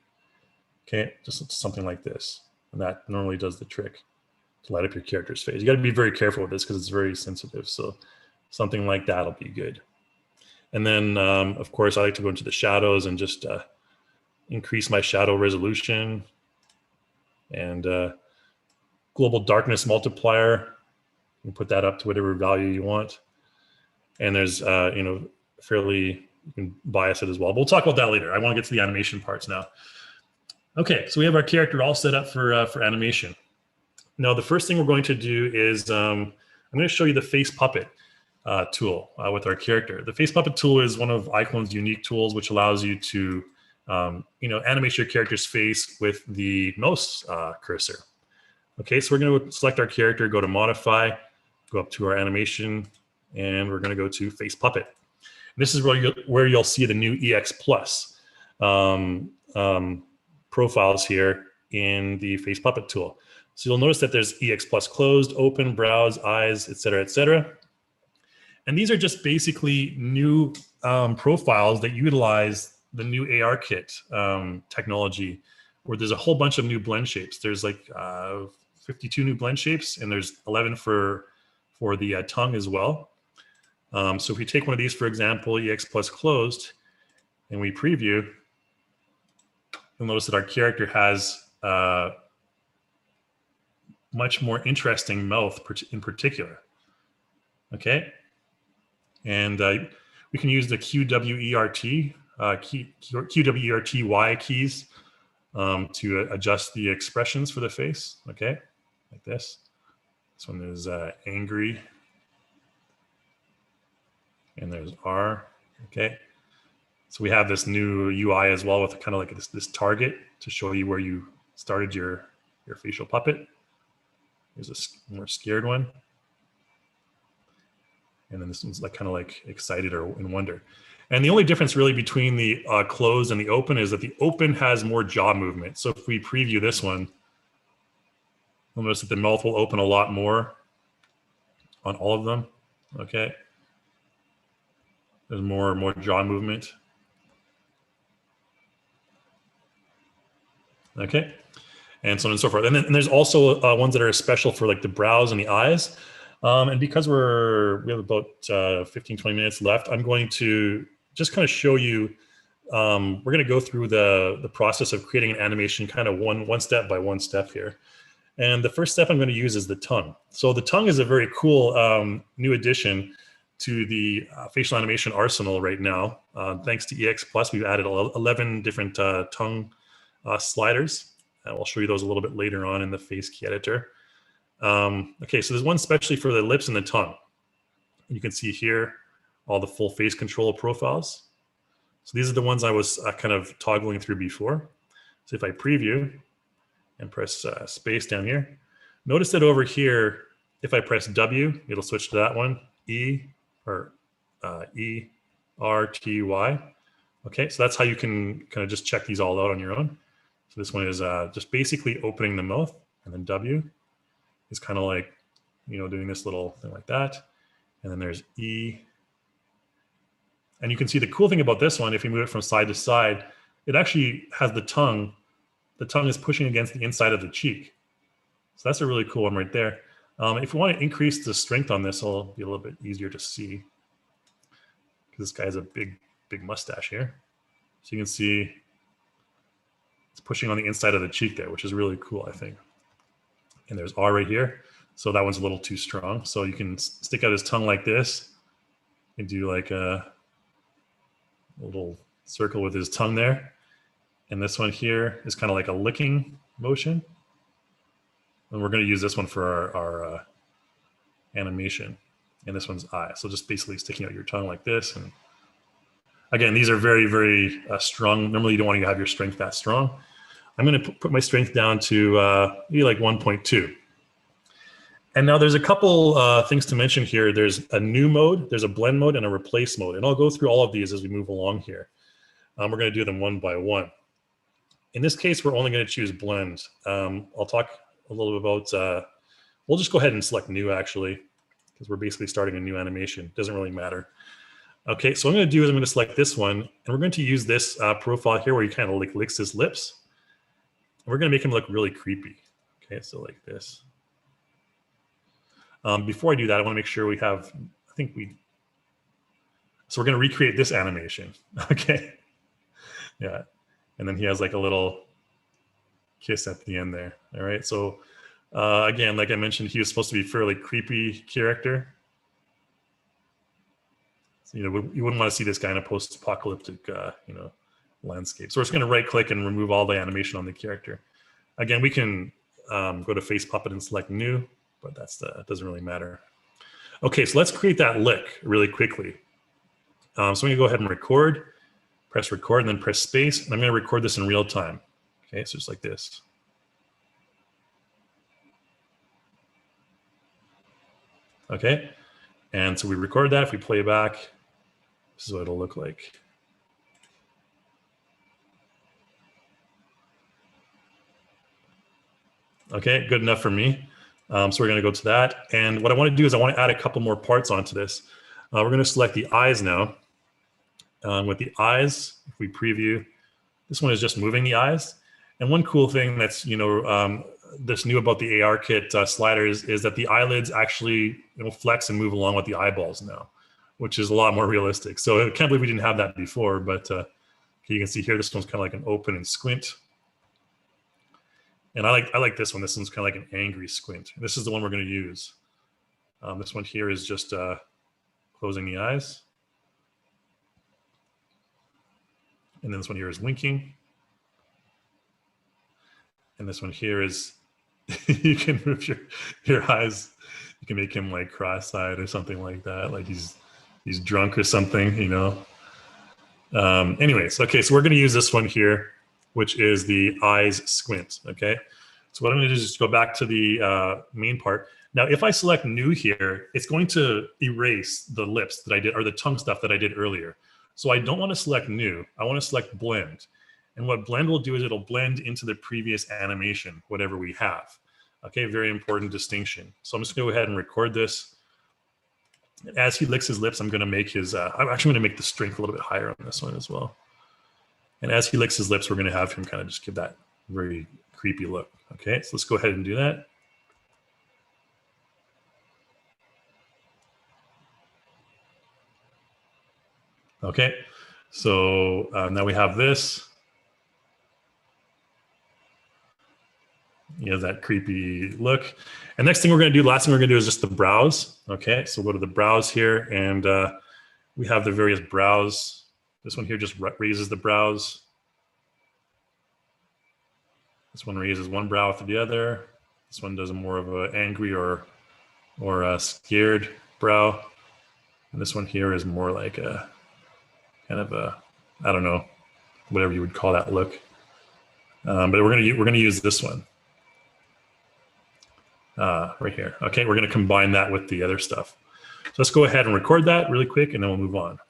Okay, just something like this. And that normally does the trick to light up your character's face. You got to be very careful with this because it's very sensitive. So something like that'll be good. And then, of course, I like to go into the shadows and just increase my shadow resolution and global darkness multiplier. You can put that up to whatever value you want. And there's, fairly, you can bias it as well. But we'll talk about that later. I want to get to the animation parts now. Okay, so we have our character all set up for animation. Now, the first thing we're going to do is I'm going to show you the face puppet tool with our character. The face puppet tool is one of iClone's unique tools, which allows you to, animate your character's face with the mouse cursor. Okay, so we're going to select our character, go to modify, go up to our animation, and we're going to go to face puppet. And this is where you'll see the new EX Plus profiles here in the face puppet tool. So you'll notice that there's EX Plus closed, open, browse, eyes, etc., etc. And these are just basically new profiles that utilize the new ARKit technology, where there's a whole bunch of new blend shapes. There's like 52 new blend shapes, and there's 11 for the tongue as well. So if we take one of these, for example, EX Plus closed, and we preview, you'll notice that our character has much more interesting mouth in particular. Okay, and we can use the QWERTY keys to adjust the expressions for the face. Okay, like this. This one is angry, and there's R. Okay. So we have this new UI as well with kind of like this target to show you where you started your facial puppet. Here's a more scared one. And then this one's like kind of like excited or in wonder. And the only difference really between the closed and the open is that the open has more jaw movement. So if we preview this one, you'll notice that the mouth will open a lot more on all of them. Okay. There's more jaw movement. Okay, and so on and so forth. And then there's also ones that are special for like the brows and the eyes. And because we have about 15, 20 minutes left, I'm going to just kind of show you, we're going to go through the process of creating an animation kind of one step by one step here. And the first step I'm going to use is the tongue. So the tongue is a very cool new addition to the facial animation arsenal right now. Thanks to EX Plus, we've added 11 different tongue sliders. I'll show you those a little bit later on in the face key editor. Okay, so there's one especially for the lips and the tongue. You can see here all the full face control profiles. So these are the ones I was kind of toggling through before. So if I preview and press space down here, notice that over here, if I press W, it'll switch to that one, E or E, R, T, Y. Okay, so that's how you can kind of just check these all out on your own. So this one is just basically opening the mouth, and then W is kind of like, you know, doing this little thing like that. And then there's E. And you can see the cool thing about this one, if you move it from side to side, it actually has the tongue is pushing against the inside of the cheek. So that's a really cool one right there. If we want to increase the strength on this, it'll be a little bit easier to see, because this guy has a big mustache here. So you can see it's pushing on the inside of the cheek there, which is really cool, I think. And there's R right here. So that one's a little too strong. So you can stick out his tongue like this and do like a little circle with his tongue there. And this one here is kind of like a licking motion. And we're going to use this one for our animation. And this one's eye. So just basically sticking out your tongue like this. And again, these are very, very strong. Normally you don't want to have your strength that strong. I'm going to put my strength down to maybe like 1.2. And now there's a couple things to mention here. There's a new mode, there's a blend mode, and a replace mode. And I'll go through all of these as we move along here. We're going to do them one by one. In this case, we're only going to choose blend. I'll talk a little bit about, we'll just go ahead and select new actually, because we're basically starting a new animation. Doesn't really matter. Okay, so what I'm going to do is I'm going to select this one, and we're going to use this profile here where he kind of like licks his lips. And we're going to make him look really creepy. Okay, so like this. Before I do that, I want to make sure we have, so we're going to recreate this animation. Okay. Yeah. And then he has like a little kiss at the end there. All right. So again, like I mentioned, he was supposed to be a fairly creepy character. So, you know, you wouldn't want to see this guy in a post-apocalyptic, you know, landscape. So we're just going to right click and remove all the animation on the character. Again, we can go to Face Puppet and select new, but that doesn't really matter. Okay, so let's create that lick really quickly. So I'm going to go ahead and press record, and then press space, and I'm going to record this in real time. Okay, so just like this. Okay, and so we record that. If we play back, this is what it'll look like. Okay, good enough for me. So we're going to go to that. And what I want to do is I want to add a couple more parts onto this. We're going to select the eyes now. With the eyes, if we preview, this one is just moving the eyes. And one cool thing that's, you know, that's new about the ARKit sliders is that the eyelids actually, you know, flex and move along with the eyeballs now, which is a lot more realistic. So I can't believe we didn't have that before, but you can see here, this one's kind of like an open and squint. And I like this one. This one's kind of like an angry squint. This is the one we're going to use. This one here is just closing the eyes. And then this one here is winking. And this one here is, you can move your eyes. You can make him like cross-eyed or something like that. Like he's drunk or something, you know. Anyways, okay, so we're going to use this one here, which is the eyes squint, okay? So what I'm going to do is just go back to the main part. Now, if I select new here, it's going to erase the lips that I did, or the tongue stuff that I did earlier. So I don't want to select new. I want to select blend. And what blend will do is it'll blend into the previous animation, whatever we have. Okay, very important distinction. So I'm just going to go ahead and record this. As he licks his lips, I'm going to make his, I'm actually going to make the strength a little bit higher on this one as well. And as he licks his lips, we're going to have him kind of just give that very creepy look. Okay, so let's go ahead and do that. Okay, so now we have this. You know, that creepy look. And next thing we're going to do, last thing we're going to do is just the browse. Okay, so we'll go to the browse here, and we have the various browse. This one here just raises the browse. This one raises one brow after the other. This one does a more of an angry or a scared brow. And this one here is more like a kind of a, I don't know, whatever you would call that look. But we're gonna use this one right here. Okay, we're gonna combine that with the other stuff. So let's go ahead and record that really quick, and then we'll move on.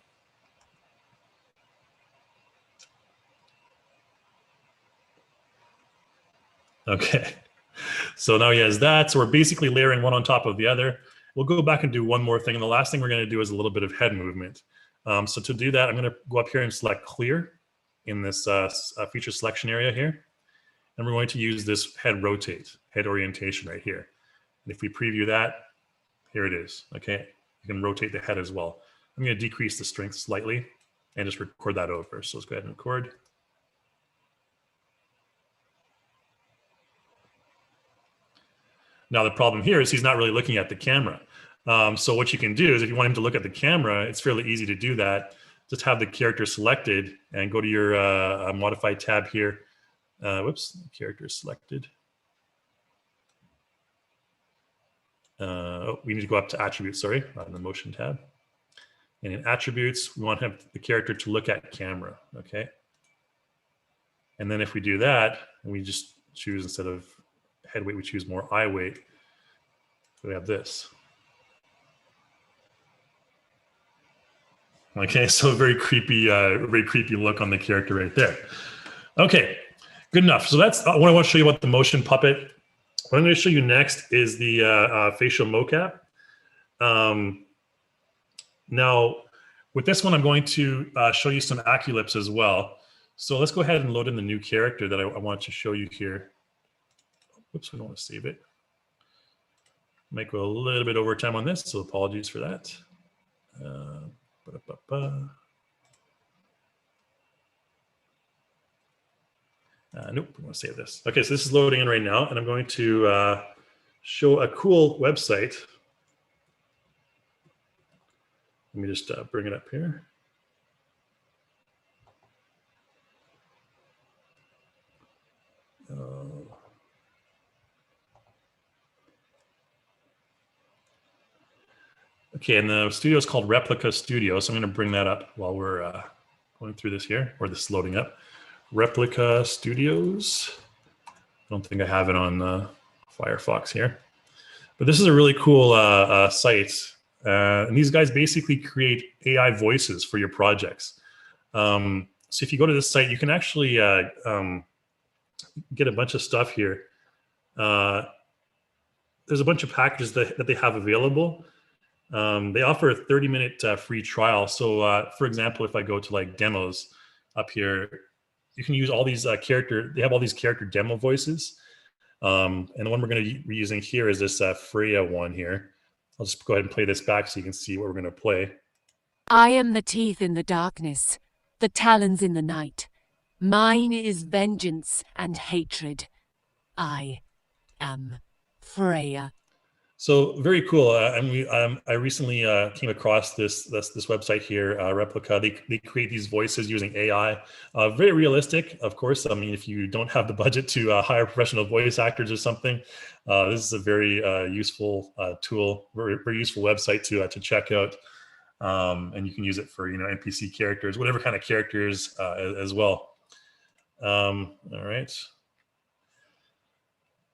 Okay, so now he has that. So we're basically layering one on top of the other. We'll go back and do one more thing. And the last thing we're going to do is a little bit of head movement. So to do that, I'm going to go up here and select clear in this feature selection area here. And we're going to use this head rotate, head orientation right here. And if we preview that, here it is. Okay, you can rotate the head as well. I'm going to decrease the strength slightly and just record that over. So let's go ahead and record. Now the problem here is he's not really looking at the camera. So what you can do is if you want him to look at the camera, it's fairly easy to do that. Just have the character selected and go to your modify tab here. Whoops, character selected. Oh, we need to go up to attributes, sorry, not in the motion tab. And in attributes, we want to have the character to look at camera, okay? And then if we do that, and we just choose instead of head weight, we choose more eye weight. So we have this. Okay, so a very creepy look on the character right there. Okay, good enough. So that's what I want to show you about the motion puppet. What I'm going to show you next is the facial mocap. Now, with this one, I'm going to show you some ARKit as well. So let's go ahead and load in the new character that I want to show you here. Whoops, we don't want to save it. Might go a little bit over time on this, so apologies for that. Nope, we want to save this. Okay, so this is loading in right now, and I'm going to show a cool website. Let me just bring it up here. Okay, and the studio is called Replica Studio, so I'm going to bring that up while we're going through this here, or this is loading up. Replica Studios. I don't think I have it on Firefox here. But this is a really cool site. And these guys basically create AI voices for your projects. So if you go to this site, you can actually get a bunch of stuff here. There's a bunch of packages that they have available. They offer a 30-minute free trial. So for example, if I go to like demos up here, you can use all these they have all these character demo voices. And the one we're going to be using here is this Freya one here. I'll just go ahead and play this back so you can see what we're going to play. I am the teeth in the darkness, the talons in the night. Mine is vengeance and hatred. I am Freya. So very cool. I recently came across this website here, Replica. They create these voices using AI. Very realistic, of course. I mean, if you don't have the budget to hire professional voice actors or something, this is a very useful tool, very useful website to check out. And you can use it for NPC characters, whatever kind of characters as well. All right.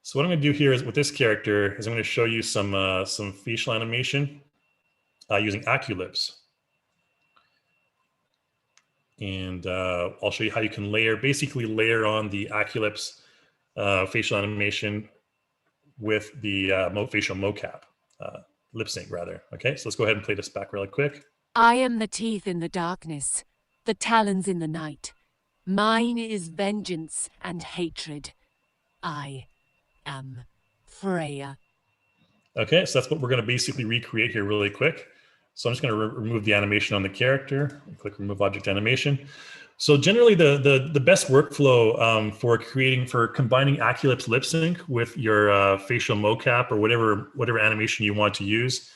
So what I'm going to do here is with this character is I'm going to show you some facial animation using ARKit. And I'll show you how you can basically layer on the ARKit facial animation with the facial mocap, LipSync rather. Okay, so let's go ahead and play this back really quick. I am the teeth in the darkness, the talons in the night. Mine is vengeance and hatred. I am Freya. Okay, so that's what we're going to basically recreate here really quick. So I'm just going to remove the animation on the character. Click Remove Object Animation. So generally, the best workflow for combining ARKit LipSync with your facial mocap or whatever animation you want to use,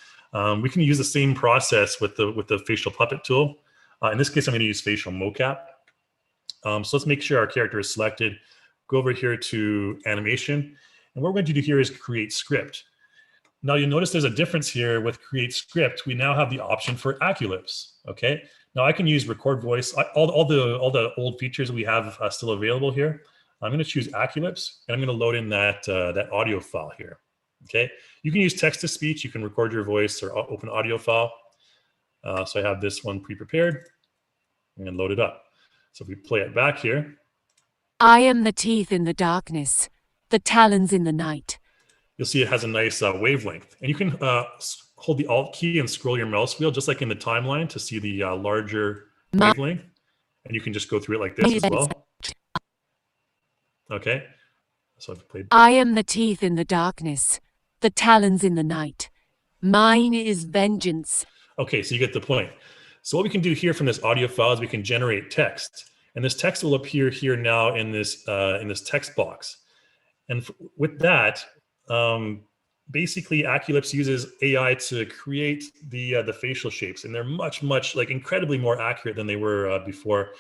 we can use the same process with the facial puppet tool. In this case, I'm going to use facial mocap. So let's make sure our character is selected. Go over here to animation, and what we're going to do here is create script. Now you'll notice there's a difference here with create script. We now have the option for ARKit. Okay. Now I can use record voice. All the old features we have still available here. I'm going to choose ARKit, and I'm going to load in that audio file here. Okay. You can use text to speech. You can record your voice or open audio file. So I have this one pre-prepared and load it up. So if we play it back here. I am the teeth in the darkness, the talons in the night. You'll see it has a nice wavelength. And you can hold the Alt key and scroll your mouse wheel, just like in the timeline, to see the larger wavelength. And you can just go through it like this as well. Okay. So I've played. I am the teeth in the darkness, the talons in the night. Mine is vengeance. Okay, so you get the point. So what we can do here from this audio file is we can generate text. And this text will appear here now in this text box. And with that, basically ARKit uses AI to create the facial shapes, and they're much like incredibly more accurate than they were before.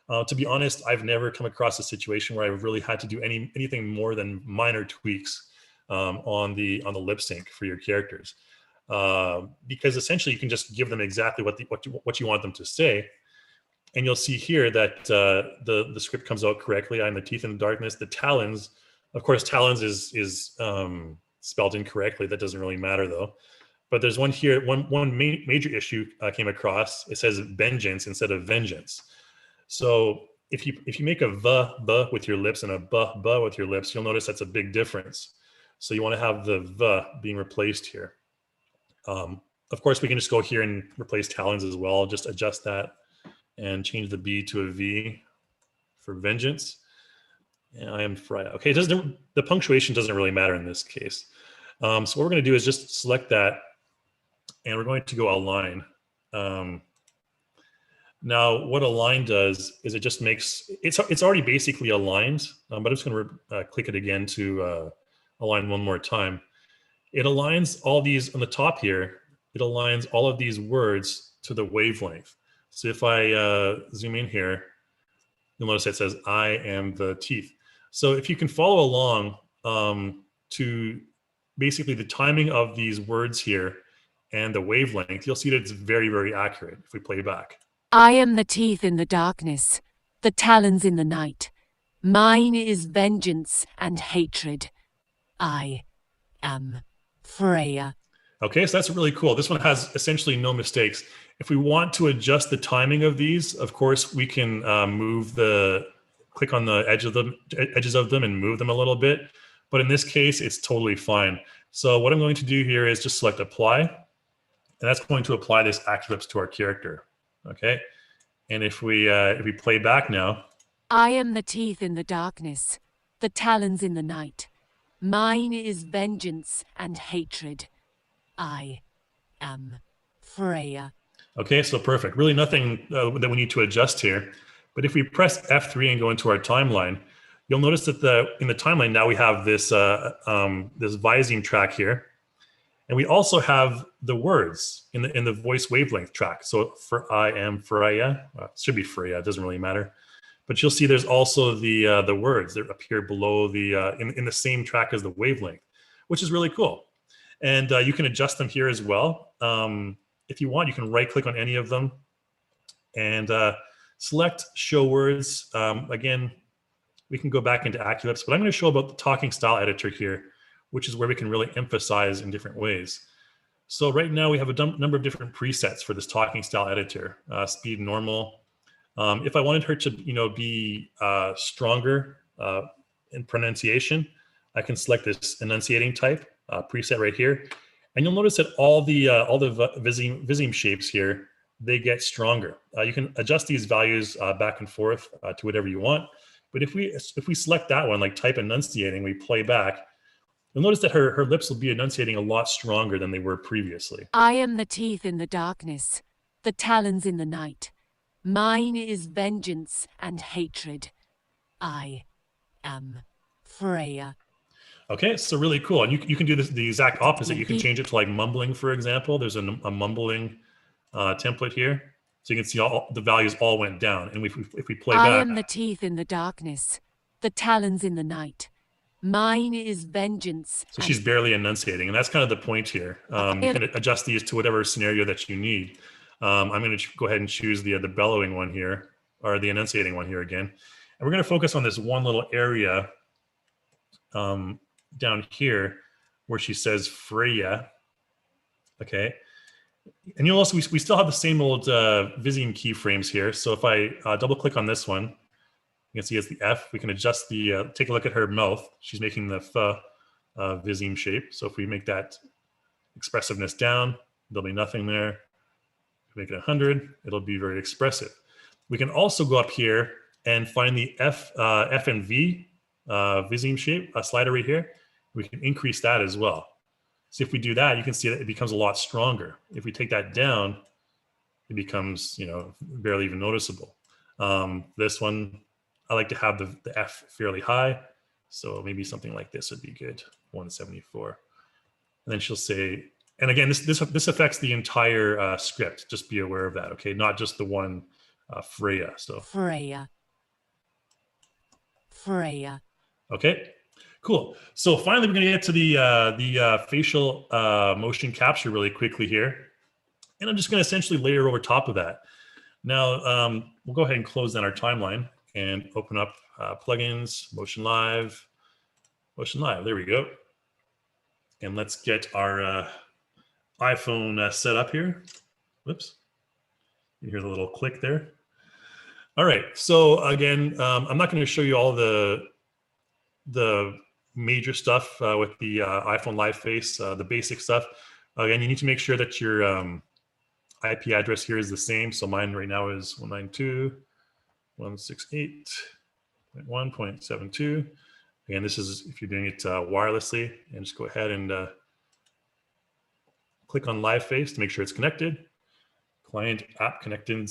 To be honest, I've never come across a situation where I've really had to do anything more than minor tweaks on the lip sync for your characters, because essentially you can just give them exactly what you want them to say, and you'll see here that the script comes out correctly. I'm the teeth in the darkness, the talons. Of course, talons is spelled incorrectly. That doesn't really matter though. But there's one here, one major issue came across. It says vengeance instead of vengeance. So if you make a v with your lips and a b with your lips, you'll notice that's a big difference. So you want to have the v being replaced here. Of course, we can just go here and replace talons as well. Just adjust that and change the b to a v for vengeance. And I am Freya. Okay, the punctuation doesn't really matter in this case. So what we're going to do is just select that, and we're going to go align. Now, what align does is it just makes it's already basically aligned, but I'm just going to click it again to align one more time. It aligns all these on the top here. It aligns all of these words to the wavelength. So if I zoom in here, you'll notice it says I am the teeth. So if you can follow along to basically the timing of these words here and the wavelength, you'll see that it's very accurate if we play back. I am the teeth in the darkness, the talons in the night. Mine is vengeance and hatred. I am Freya. Okay, so that's really cool. This one has essentially no mistakes. If we want to adjust the timing of these, of course, we can click on the edges of them and move them a little bit. But in this case, it's totally fine. So what I'm going to do here is just select apply, and that's going to apply this ARKit to our character. Okay, and if we play back now. I am the teeth in the darkness, the talons in the night. Mine is vengeance and hatred. I am Freya. Okay, so perfect. Really nothing that we need to adjust here. But if we press F3 and go into our timeline, you'll notice that in the timeline now we have this this visine track here, and we also have the words in the voice wavelength track. So for I am Freya, it should be Freya. It doesn't really matter, but you'll see there's also the words that appear below the in the same track as the wavelength, which is really cool. And you can adjust them here as well. If you want, you can right-click on any of them and select Show Words. Again, we can go back into ARKit, but I'm going to show about the Talking Style Editor here, which is where we can really emphasize in different ways. So right now we have a number of different presets for this Talking Style Editor. Speed normal. If I wanted her to be stronger in pronunciation, I can select this enunciating type preset right here. And you'll notice that all the viseme shapes here they get stronger. You can adjust these values back and forth to whatever you want. But if we select that one, like type enunciating, we play back, you'll notice that her lips will be enunciating a lot stronger than they were previously. I am the teeth in the darkness, the talons in the night. Mine is vengeance and hatred. I am Freya. Okay, so really cool. And you can do this the exact opposite. You can change it to like mumbling, for example. There's a mumbling template here. So you can see all the values all went down. And if we play back. I am the teeth in the darkness, the talons in the night. Mine is vengeance. So she's barely enunciating. And that's kind of the point here. You can adjust these to whatever scenario that you need. I'm going to go ahead and choose the bellowing one here, or the enunciating one here again. And we're going to focus on this one little area down here where she says Freya. Okay. And you'll also, we still have the same old Visium keyframes here. So if I double click on this one, you can see it's the F. We can adjust the, take a look at her mouth. She's making the Visium shape. So if we make that expressiveness down, there'll be nothing there. Make it 100, it'll be very expressive. We can also go up here and find the F and V Visium shape, a slider right here. We can increase that as well. So if we do that, you can see that it becomes a lot stronger. If we take that down, it becomes, you know, barely even noticeable. This one, I like to have the F fairly high. So maybe something like this would be good, 174. And then she'll say, and again, this affects the entire script. Just be aware of that, okay? Not just the one Freya. So Freya. Freya. Okay, cool. So finally, we're going to get to the facial motion capture really quickly here, and I'm just going to essentially layer over top of that. Now we'll go ahead and close down our timeline and open up plugins, Motion Live. There we go. And let's get our iPhone set up here. Whoops. You hear the little click there. All right. So again, I'm not going to show you all the major stuff with the iPhone Live Face, the basic stuff. Again, you need to make sure that your IP address here is the same. So mine right now is 192.168.1.72. Again, this is if you're doing it wirelessly, and just go ahead and click on Live Face to make sure it's connected. Client app connection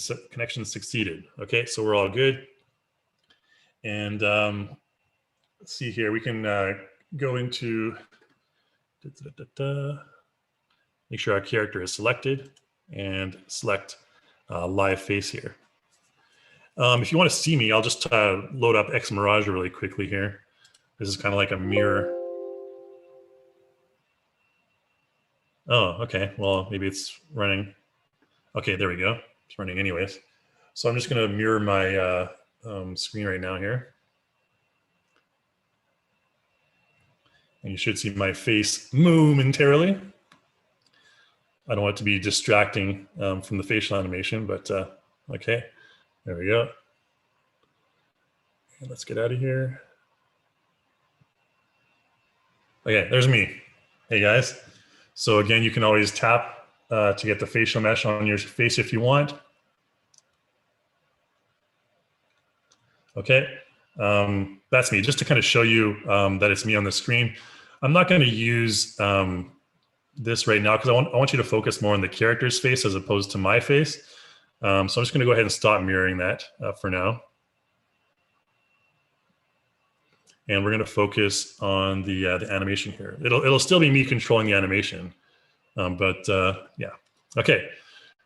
succeeded. Okay, so we're all good. And let's see here. We can go into make sure our character is selected and select Live Face here. If you want to see me, I'll just load up Xmirage really quickly here. This is kind of like a mirror. Oh, okay. Well, maybe it's running. Okay, there we go. It's running anyways. So I'm just going to mirror my screen right now here. And you should see my face momentarily. I don't want it to be distracting from the facial animation, but okay, there we go. And let's get out of here. Okay, there's me. Hey guys. So again, you can always tap to get the facial mesh on your face if you want. Okay, that's me, just to kind of show you that it's me on the screen. I'm not going to use this right now because I want you to focus more on the character's face as opposed to my face. So I'm just going to go ahead and stop mirroring that for now. And we're going to focus on the animation here. It'll still be me controlling the animation, but yeah. Okay,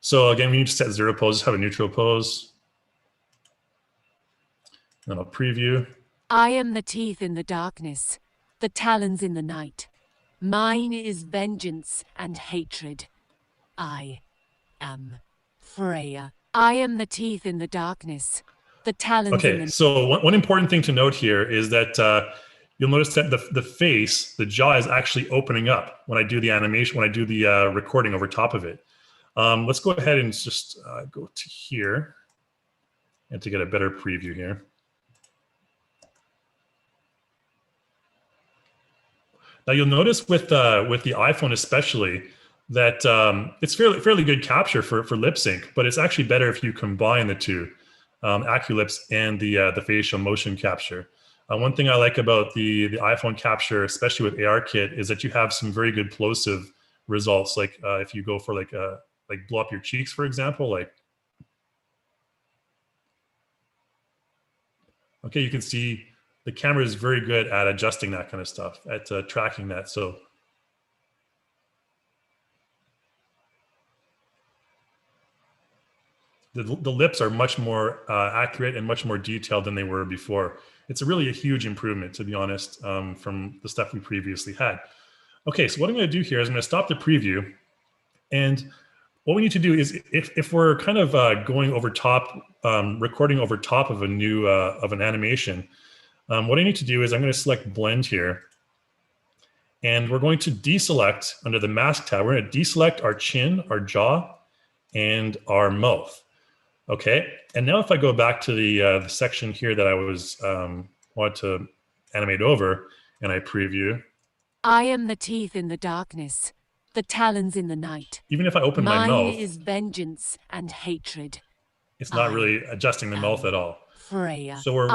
so again, we need to set 0 pose, just have a neutral pose. And I'll preview. I am the teeth in the darkness, the talons in the night. Mine is vengeance and hatred. I am Freya. I am the teeth in the darkness, the talons in the night. Okay, so one important thing to note here is that you'll notice that the face, the jaw is actually opening up when I do the animation, when I do the recording over top of it. Let's go ahead and just go to here and to get a better preview here. Now you'll notice with the iPhone especially, that it's fairly good capture for LipSync, but it's actually better if you combine the two, AccuLips and the facial motion capture. One thing I like about the iPhone capture, especially with ARKit, is that you have some very good plosive results. Like if you go for like blow up your cheeks, for example, like, okay, you can see the camera is very good at adjusting that kind of stuff, at tracking that. So the lips are much more accurate and much more detailed than they were before. It's really a huge improvement, to be honest, from the stuff we previously had. Okay, so what I'm going to do here is I'm going to stop the preview. And what we need to do is, if we're kind of going over top, recording over top of a new of an animation, what I need to do is I'm going to select blend here. And we're going to deselect under the mask tab. We're going to deselect our chin, our jaw, and our mouth. Okay, and now if I go back to the section here that I was wanted to animate over, and I preview. I am the teeth in the darkness, the talons in the night. Even if I open my mouth, mine is vengeance and hatred. It's not really adjusting the mouth at all. Freya. So we're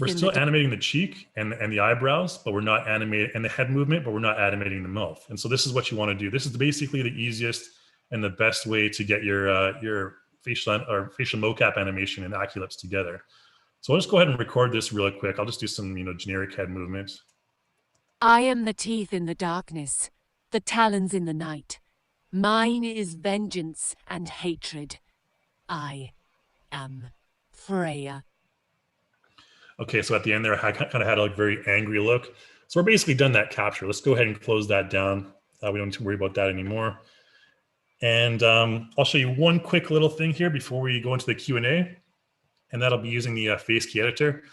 still animating the cheek and the eyebrows, but we're not animating, and the head movement, but we're not animating the mouth. And so this is what you want to do. This is basically the easiest and the best way to get your facial mocap animation and AccuLips together. So I'll just go ahead and record this really quick. I'll just do some generic head movements. I am the teeth in the darkness, the talons in the night. Mine is vengeance and hatred. I am Freya. Okay, so at the end there, I kind of had a very angry look. So we're basically done that capture. Let's go ahead and close that down. We don't need to worry about that anymore. And I'll show you one quick little thing here before we go into the Q&A, and that'll be using the face key editor.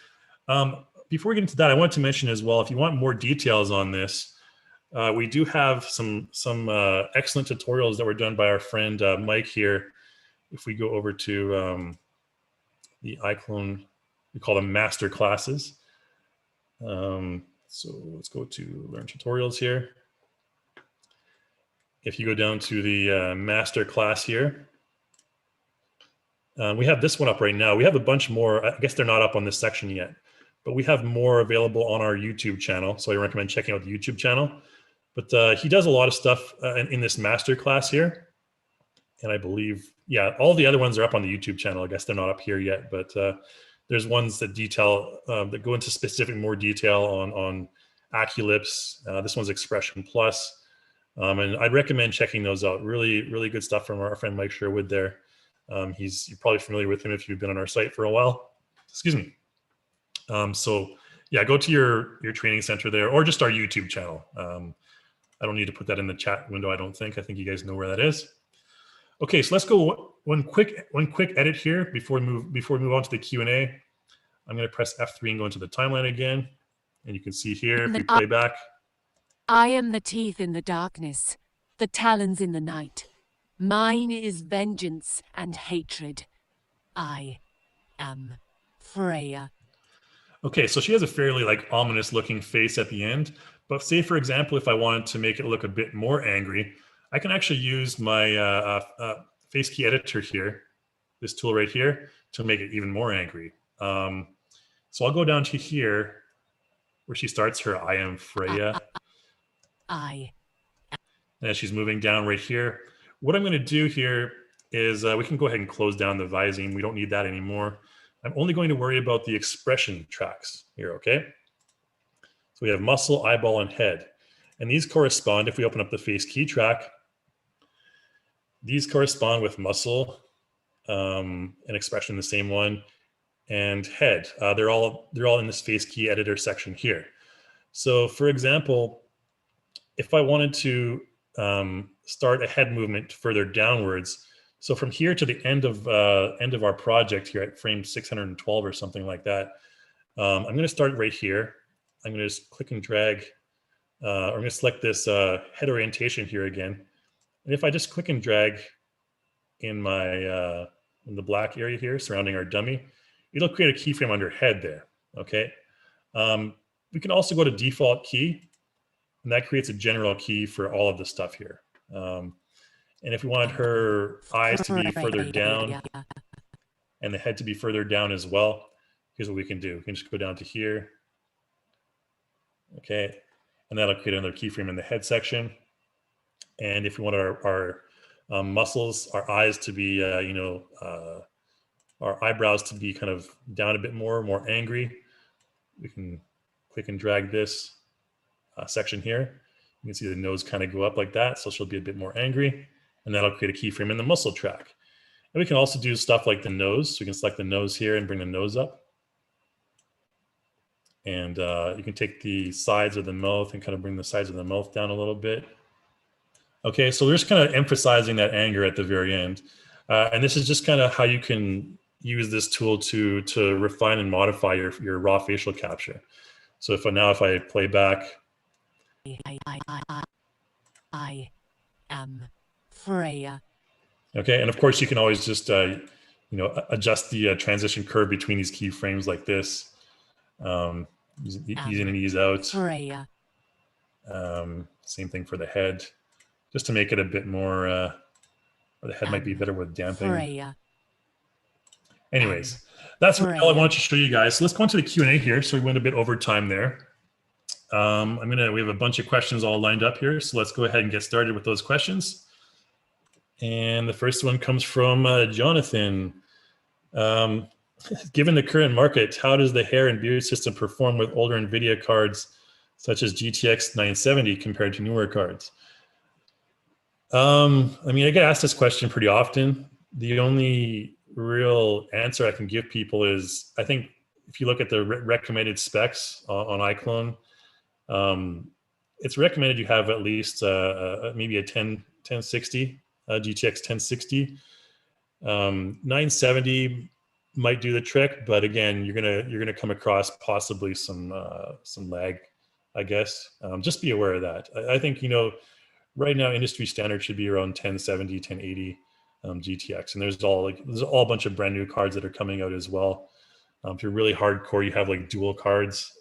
Before we get into that, I want to mention as well, if you want more details on this, we do have some excellent tutorials that were done by our friend Mike here. If we go over to the iClone, we call them master classes. So let's go to learn tutorials here. If you go down to the master class here, we have this one up right now. We have a bunch more. I guess they're not up on this section yet, but we have more available on our YouTube channel. So I recommend checking out the YouTube channel. But he does a lot of stuff in this master class here. And I believe, yeah, all the other ones are up on the YouTube channel. I guess they're not up here yet, but there's ones that detail, that go into specific more detail on AccuLips. This one's Expression Plus. And I'd recommend checking those out. Really, really good stuff from our friend Mike Sherwood there. You're probably familiar with him if you've been on our site for a while. Excuse me. So yeah, go to your training center there, or just our YouTube channel. I don't need to put that in the chat window, I don't think. I think you guys know where that is. Okay, so let's go one quick edit here before we move on to the Q&A. I'm going to press F3 and go into the timeline again. And you can see here, if we play back. I am the teeth in the darkness, the talons in the night. Mine is vengeance and hatred. I am Freya. Okay, so she has a fairly ominous looking face at the end. But say, for example, if I wanted to make it look a bit more angry, I can actually use my face key editor here, this tool right here, to make it even more angry. So I'll go down to here where she starts her I am Freya. And she's moving down right here. What I'm going to do here is we can go ahead and close down the Visine. We don't need that anymore. I'm only going to worry about the expression tracks here, okay? So we have muscle, eyeball, and head. And these correspond, if we open up the face key track, these correspond with muscle, and expression, the same one, and head. They're all in this face key editor section here. So for example, if I wanted to start a head movement further downwards, so from here to the end of our project here at frame 612 or something like that, I'm going to start right here. I'm going to just click and drag. I'm going to select this head orientation here again. And if I just click and drag in my in the black area here surrounding our dummy, it'll create a keyframe under head there. Okay. We can also go to default key, and that creates a general key for all of the stuff here. And if we wanted her eyes to be further down and the head to be further down as well, here's what we can do. We can just go down to here. Okay. And that'll create another keyframe in the head section. And if we want our muscles, our eyes to be, our eyebrows to be kind of down a bit more angry, we can click and drag this section here. You can see the nose kind of go up like that. So she'll be a bit more angry. And that'll create a keyframe in the muscle track. And we can also do stuff like the nose. So we can select the nose here and bring the nose up. And you can take the sides of the mouth and kind of bring the sides of the mouth down a little bit. Okay, so we're just kind of emphasizing that anger at the very end. And this is just kind of how you can use this tool to refine and modify your raw facial capture. So if I play back. I am Freya. Okay, and of course you can always just adjust the transition curve between these keyframes like this. Ease in and ease out. Freya. Same thing for the head, just to make it a bit more. Or the head might be better with damping. Freya. Anyways, that's really all I wanted to show you guys. So let's go into the Q&A here. So we went a bit over time there. We have a bunch of questions all lined up here. So let's go ahead and get started with those questions. And the first one comes from Jonathan. Given the current market, how does the hair and beard system perform with older NVIDIA cards, such as GTX 970 compared to newer cards? I get asked this question pretty often. The only real answer I can give people is, I think if you look at the recommended specs on iClone, it's recommended you have at least maybe a 1060, GTX 1060. 970 might do the trick, but again, you're gonna come across possibly some lag, I guess. Just be aware of that. I think right now industry standard should be around 1070, 1080 GTX, and there's all a bunch of brand new cards that are coming out as well. If you're really hardcore, you have like dual cards.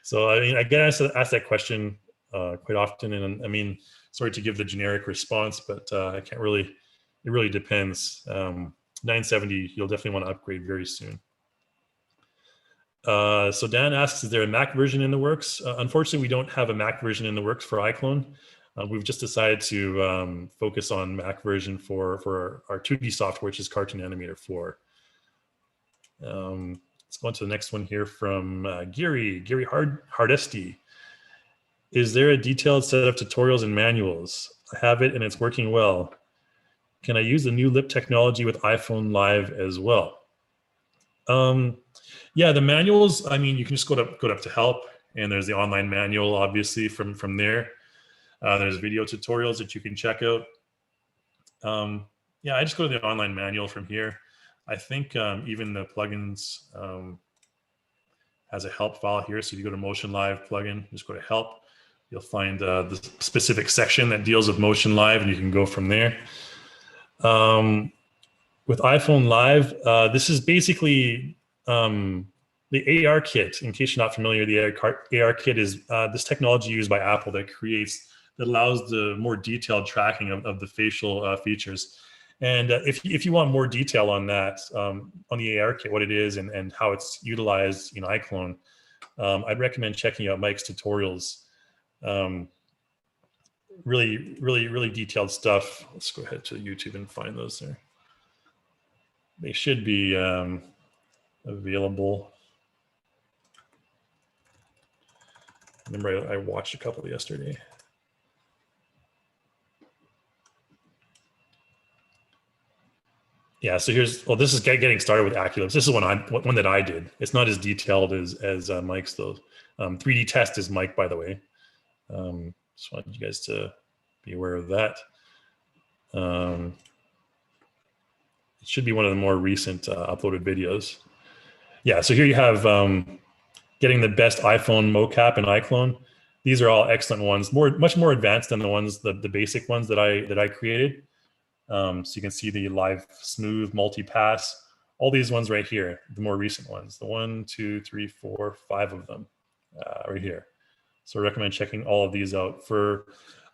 So I get asked that question quite often, and sorry to give the generic response, but I can't really. It really depends. 970, you'll definitely want to upgrade very soon. So Dan asks, is there a Mac version in the works? Unfortunately, we don't have a Mac version in the works for iClone. We've just decided to focus on Mac version for our 2D software, which is Cartoon Animator 4. Let's go on to the next one here from Gary Hardesty. Is there a detailed set of tutorials and manuals? I have it and it's working well. Can I use the new lip technology with iPhone Live as well? Yeah, the manuals, you can just go up to help, and there's the online manual, obviously, from there. There's video tutorials that you can check out. Yeah, I just go to the online manual from here. I think even the plugins has a help file here. So if you go to Motion Live plugin, just go to help. You'll find the specific section that deals with Motion Live, and you can go from there. With iPhone Live, this is basically the ARKit. In case you're not familiar, the ARKit is this technology used by Apple that allows the more detailed tracking of the facial features. And if you want more detail on that, on the ARKit, what it is and how it's utilized in iClone, I'd recommend checking out Mike's tutorials. Really detailed stuff. Let's go ahead to YouTube and find those there. They should be available. Remember, I watched a couple yesterday. Yeah, so this is getting started with AccuLips. This is one that I did. It's not as detailed as Mike's though. 3D test is Mike, by the way. Just wanted you guys to be aware of that. It should be one of the more recent uploaded videos. Yeah, so here you have getting the best iPhone mocap and iClone. These are all excellent ones, much more advanced than the basic ones that I created. So you can see the live smooth multi-pass, all these ones right here, the more recent ones, the 1, 2, 3, 4, 5 of them right here. So I recommend checking all of these out. For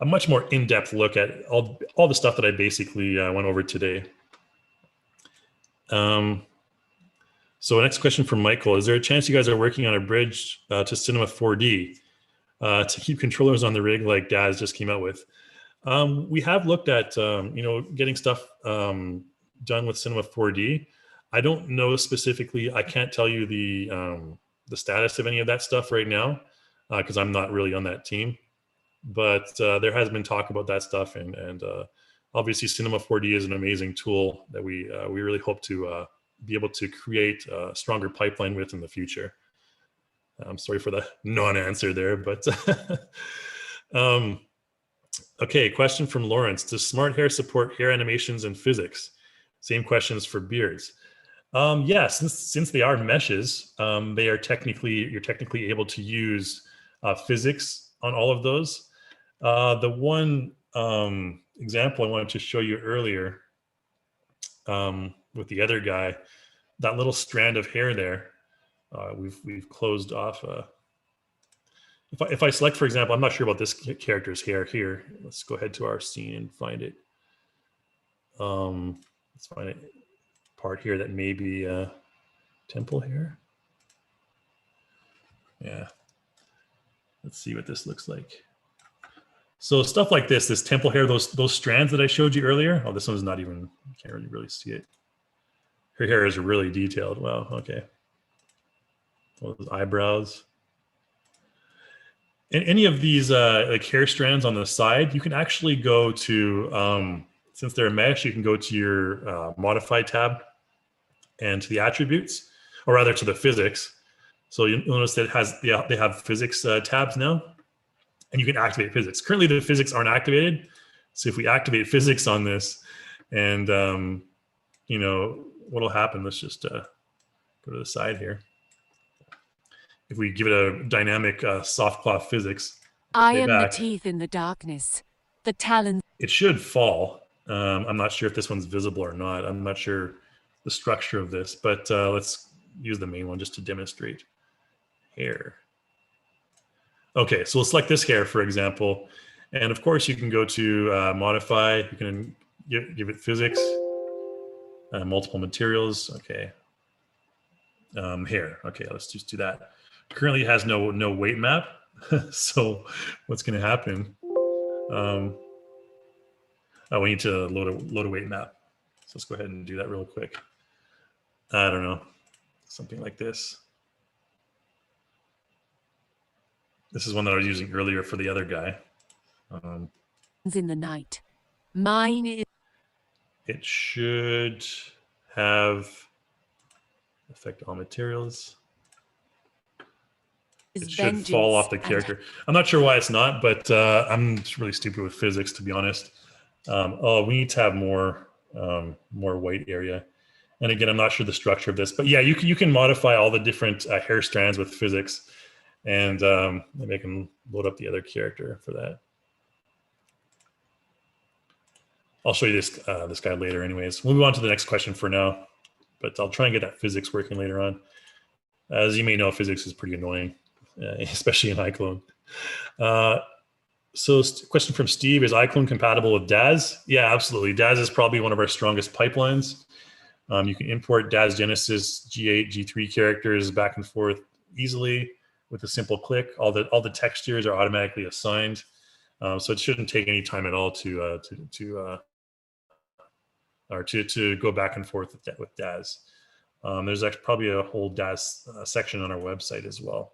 a much more in-depth look at all the stuff that I basically went over today. So next question from Michael: is there a chance you guys are working on a bridge to Cinema 4D to keep controllers on the rig like Daz just came out with? We have looked at getting stuff done with Cinema 4D. I don't know specifically. I can't tell you the status of any of that stuff right now because I'm not really on that team. But there has been talk about that stuff, and obviously Cinema 4D is an amazing tool that we really hope to be able to create a stronger pipeline with in the future. I'm sorry for the non-answer there, but okay, question from Lawrence: does smart hair support hair animations and physics? Same questions for beards. Yeah, since they are meshes, they are you're technically able to use physics on all of those. The one example I wanted to show you earlier with the other guy, that little strand of hair there, we've closed off. If I select, for example, I'm not sure about this character's hair here. Let's go ahead to our scene and find it. Let's find a part here that may be temple hair. Yeah. Let's see what this looks like. So stuff like this temple hair, those strands that I showed you earlier. Oh, this one's not even, you can't really see it. Her hair is really detailed. Wow, okay. All those eyebrows. And any of these like hair strands on the side, you can actually go to, since they're a mesh, you can go to your modify tab and to the attributes, or rather to the physics. So you'll notice that they have physics tabs now, and you can activate physics. Currently the physics aren't activated. So if we activate physics on this, and what'll happen, let's just go to the side here. If we give it a dynamic soft cloth physics, I am the teeth in the darkness, the talons. It should fall. I'm not sure if this one's visible or not. I'm not sure the structure of this, but let's use the main one just to demonstrate. Hair. Okay, so we'll select this hair, for example. And of course, you can go to modify. You can give it physics, multiple materials. Okay. Hair. Okay, let's just do that. Currently it has no weight map. So what's going to happen? We need to load a weight map. So let's go ahead and do that real quick. I don't know, something like this. This is one that I was using earlier for the other guy. In the night, mine is. It should have affect all materials. It should fall off the character. I'm not sure why it's not, but I'm just really stupid with physics, to be honest. We need to have more white area. And again, I'm not sure the structure of this, but yeah, you can modify all the different hair strands with physics, and maybe I can load up the other character for that. I'll show you this guy later anyways. We'll move on to the next question for now, but I'll try and get that physics working later on. As you may know, physics is pretty annoying, especially in iClone. So question from Steve: is iClone compatible with Daz? Yeah, absolutely. Daz is probably one of our strongest pipelines. You can import Daz Genesis G8, G3 characters back and forth easily with a simple click. All the textures are automatically assigned, so it shouldn't take any time at all to go back and forth with Daz. There's actually probably a whole Daz section on our website as well.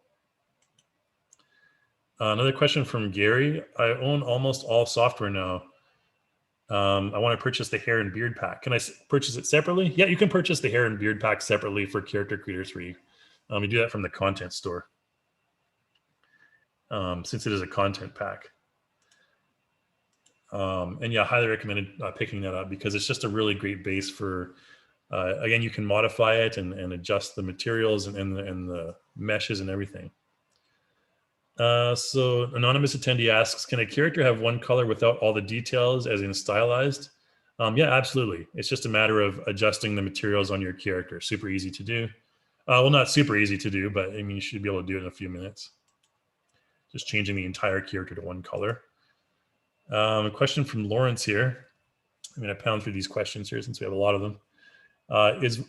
Another question from Gary: I own almost all software now. I want to purchase the hair and beard pack. Can I purchase it separately? Yeah, you can purchase the hair and beard pack separately for Character Creator 3. You do that from the content store, since it is a content pack. And yeah, highly recommended picking that up because it's just a really great base for, again, you can modify it and adjust the materials and the meshes and everything. So anonymous attendee asks, can a character have one color without all the details as in stylized? Yeah, absolutely. It's just a matter of adjusting the materials on your character. Super easy to do. Well, not super easy to do, but I mean, you should be able to do it in a few minutes. Just changing the entire character to one color. A question from Lawrence here. I'm going to pound through these questions here since we have a lot of them. Is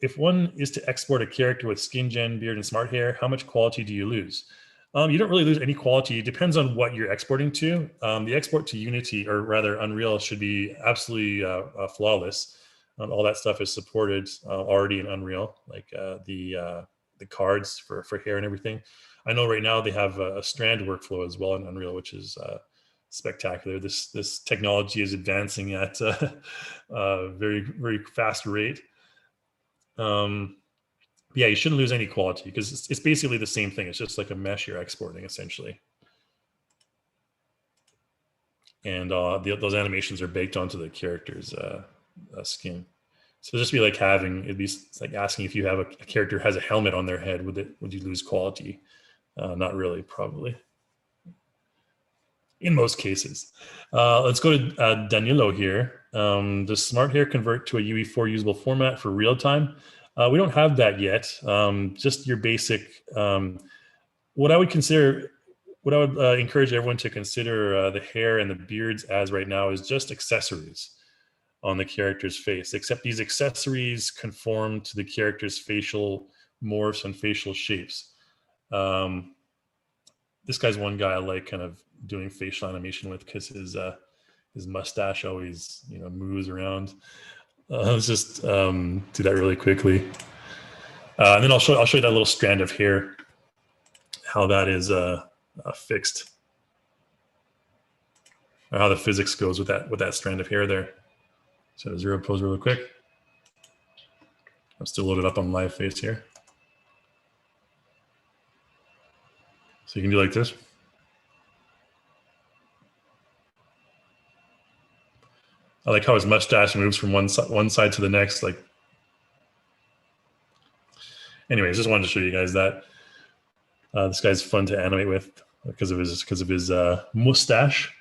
if one is to export a character with skin gen, beard, and smart hair, how much quality do you lose? You don't really lose any quality. It depends on what you're exporting to. The export to Unity, or rather Unreal, should be absolutely flawless. All that stuff is supported already in Unreal, like the cards for hair and everything. I know right now they have a strand workflow as well in Unreal, which is spectacular. This technology is advancing at a very fast rate. Yeah, you shouldn't lose any quality because it's basically the same thing. It's just like a mesh you're exporting essentially. And those animations are baked onto the character's skin. So just be like it's like asking if you have a character has a helmet on their head, would you lose quality? Not really, probably. In most cases. Let's go to Danilo here. Does Smart Hair convert to a UE4 usable format for real time? We don't have that yet. Just your basic. What I would encourage everyone to consider the hair and the beards as right now is just accessories on the character's face, except these accessories conform to the character's facial morphs and facial shapes. This guy's one guy I like kind of doing facial animation with because his mustache always moves around. Let's just do that really quickly, and then I'll show you that little strand of hair, how that is fixed, or how the physics goes with that strand of hair there. So zero pose really quick. I'm still loaded up on live face here. So you can do like this. I like how his mustache moves from one side to the next. Like, anyways, just wanted to show you guys that this guy's fun to animate with because of his mustache.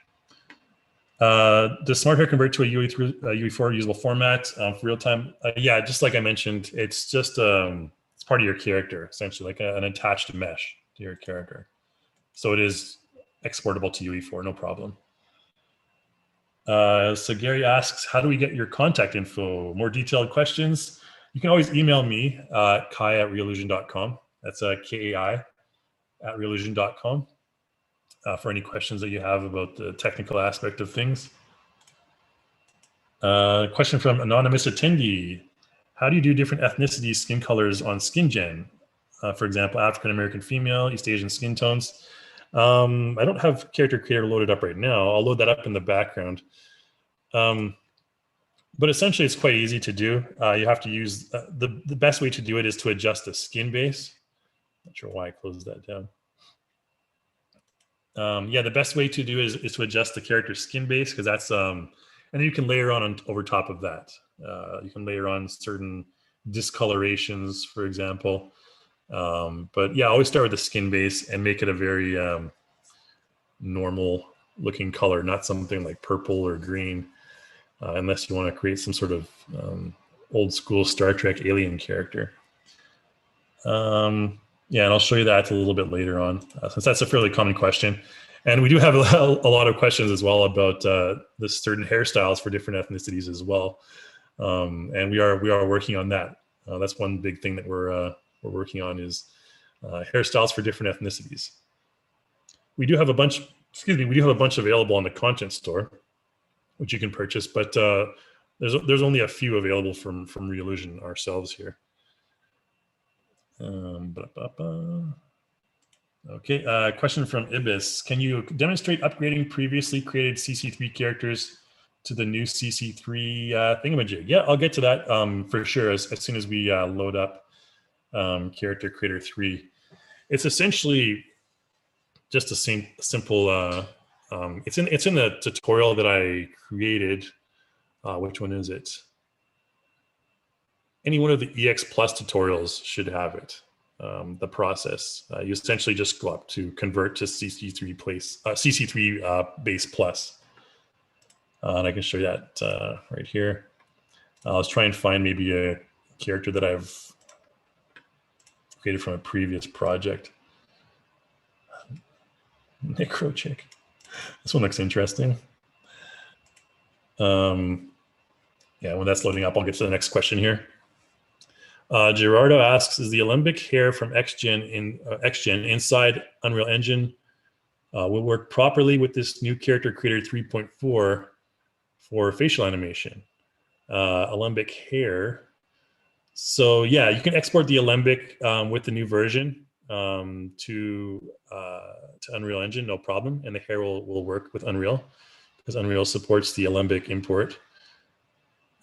Does Smart Hair convert to a UE4 usable format for real time? Yeah, just like I mentioned, it's just it's part of your character essentially, like an attached mesh to your character. So it is exportable to UE4, no problem. So Gary asks, how do we get your contact info? More detailed questions? You can always email me, kai@reallusion.com. That's KAI at reallusion.com for any questions that you have about the technical aspect of things. Question from anonymous attendee. How do you do different ethnicity skin colors on SkinGen? For example, African-American female, East Asian skin tones. I don't have Character Creator loaded up right now. I'll load that up in the background. But essentially, it's quite easy to do. You have to use the best way to do it is to adjust the skin base. Not sure why I closed that down. Yeah, the best way to do it is to adjust the character skin base because that's and then you can layer on over top of that. You can layer on certain discolorations, for example. But yeah, always start with the skin base and make it a very normal looking color, not something like purple or green, unless you want to create some sort of old school Star Trek alien character. Yeah, and I'll show you that a little bit later on, since that's a fairly common question. And we do have a lot of questions as well about the certain hairstyles for different ethnicities as well. And we are working on that. That's one big thing that we're working on is hairstyles for different ethnicities. We do have a bunch. Excuse me. We do have a bunch available on the content store, which you can purchase, but there's only a few available from Reallusion ourselves here. Okay, question from Ibis. Can you demonstrate upgrading previously created CC3 characters to the new CC3 thingamajig? Yeah, I'll get to that for sure as soon as we load up Character Creator 3. It's essentially just a simple, it's in the tutorial that I created. Which one is it? Any one of the EX Plus tutorials should have it. The process. You essentially just go up to convert to CC3 base plus. And I can show you that right here. Let's try and find maybe a character that I've created from a previous project. Necro chick. This one looks interesting. Yeah, when that's loading up, I'll get to the next question here. Gerardo asks, is the Alembic hair from XGen inside Unreal Engine will work properly with this new Character Creator 3.4 for facial animation? Alembic hair. So yeah, you can export the Alembic with the new version to Unreal Engine, no problem, and the hair will work with Unreal because Unreal supports the Alembic import.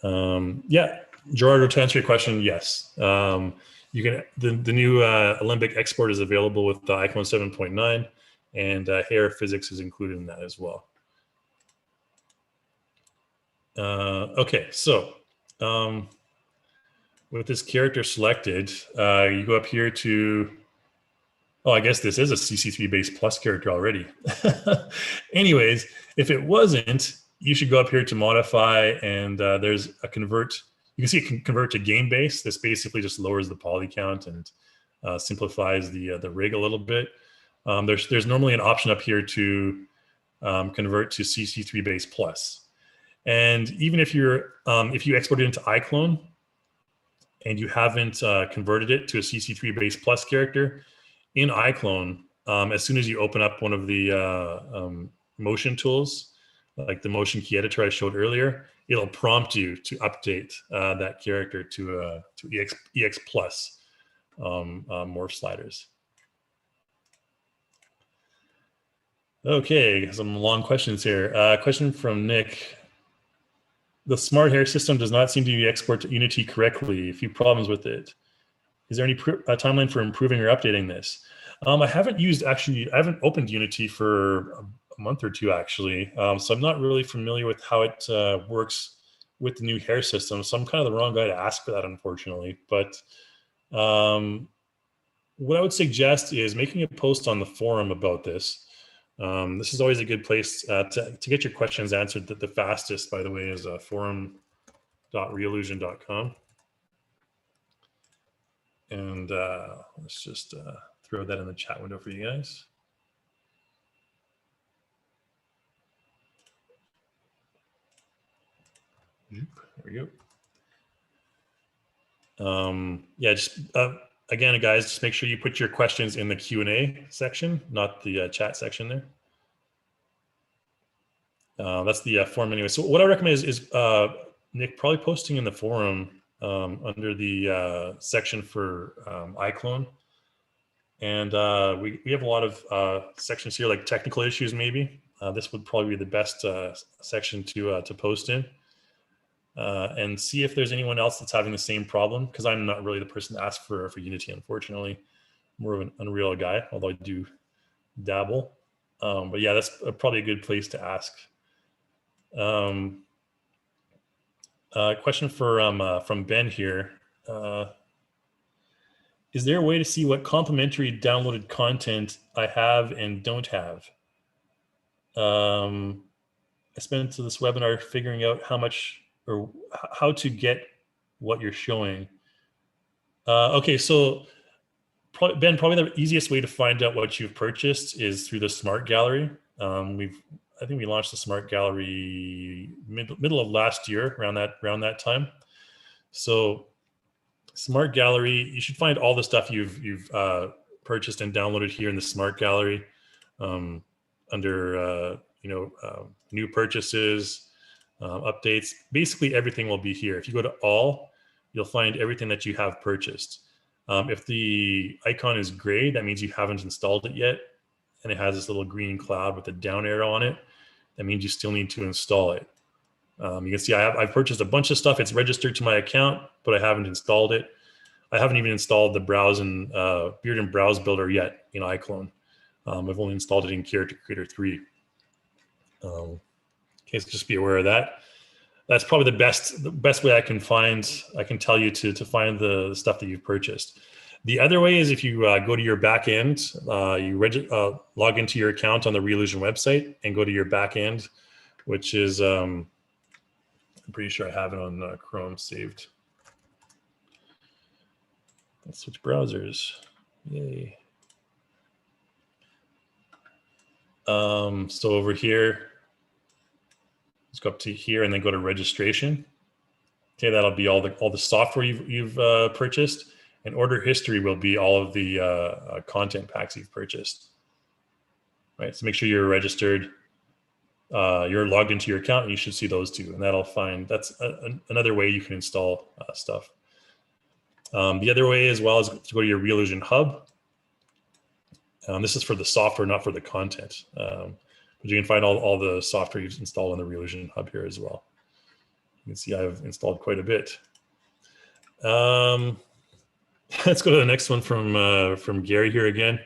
Yeah, Gerardo, to answer your question, yes. You can the new Alembic export is available with the iClone 7.9, and hair physics is included in that as well. Okay, so with this character selected, you go up here to, oh, I guess this is a CC3 base plus character already. Anyways, if it wasn't, you should go up here to modify, and there's a convert. You can see it can convert to game base. This basically just lowers the poly count and simplifies the rig a little bit. There's normally an option up here to convert to CC3 base plus. And even if you export it into iClone and you haven't converted it to a CC3 base plus character, in iClone, as soon as you open up one of the motion tools, like the motion key editor I showed earlier, it'll prompt you to update that character to EX plus morph sliders. Okay, some long questions here. Question from Nick. The smart hair system does not seem to be export to Unity correctly. A few problems with it. Is there any timeline for improving or updating this? I haven't opened Unity for a month or two actually, so I'm not really familiar with how it works with the new hair system. So I'm kind of the wrong guy to ask for that, unfortunately. But what I would suggest is making a post on the forum about this. This is always a good place to get your questions answered. The fastest, by the way, is forum.reallusion.com. And let's just throw that in the chat window for you guys. There we go. Yeah, just again, guys, just make sure you put your questions in the Q&A section, not the chat section there. That's the forum anyway. So what I recommend is Nick, probably posting in the forum under the section for iClone. And we have a lot of sections here, like technical issues maybe. This would probably be the best section to post in. And see if there's anyone else that's having the same problem, because I'm not really the person to ask for Unity, unfortunately. I'm more of an Unreal guy, although I do dabble. But yeah, that's probably a good place to ask. Question from Ben here. Is there a way to see what complementary downloaded content I have and don't have? I spent this webinar figuring out how much or how to get what you're showing. Okay, so Ben, probably the easiest way to find out what you've purchased is through the Smart Gallery. I think we launched the Smart Gallery middle of last year, around that time. So Smart Gallery, you should find all the stuff you've purchased and downloaded here in the Smart Gallery under new purchases, updates. Basically everything will be here. If you go to all, you'll find everything that you have purchased. If the icon is gray, that means you haven't installed it yet, and it has this little green cloud with a down arrow on it. That means you still need to install it. You can see I've purchased a bunch of stuff. It's registered to my account, but I haven't installed it. I haven't even installed the Beard and Browse Builder yet in iClone. I've only installed it in Character Creator 3. Okay, so just be aware of that. That's probably the best way I can tell you to find the stuff that you've purchased. The other way is if you go to your back end, you log into your account on the Reallusion website and go to your back end, which is, I'm pretty sure I have it on Chrome saved. Let's switch browsers. Yay. So over here, Let's go up to here and then go to registration. Okay, that'll be all the software you've purchased, and order history will be all of the content packs you've purchased. Right, so make sure you're registered. You're logged into your account, and you should see those two, and that's another way you can install stuff. The other way as well is to go to your Reallusion Hub. This is for the software, not for the content. But you can find all the software you've installed on the Reallusion Hub here as well. You can see I've installed quite a bit. Let's go to the next one from Gary here again.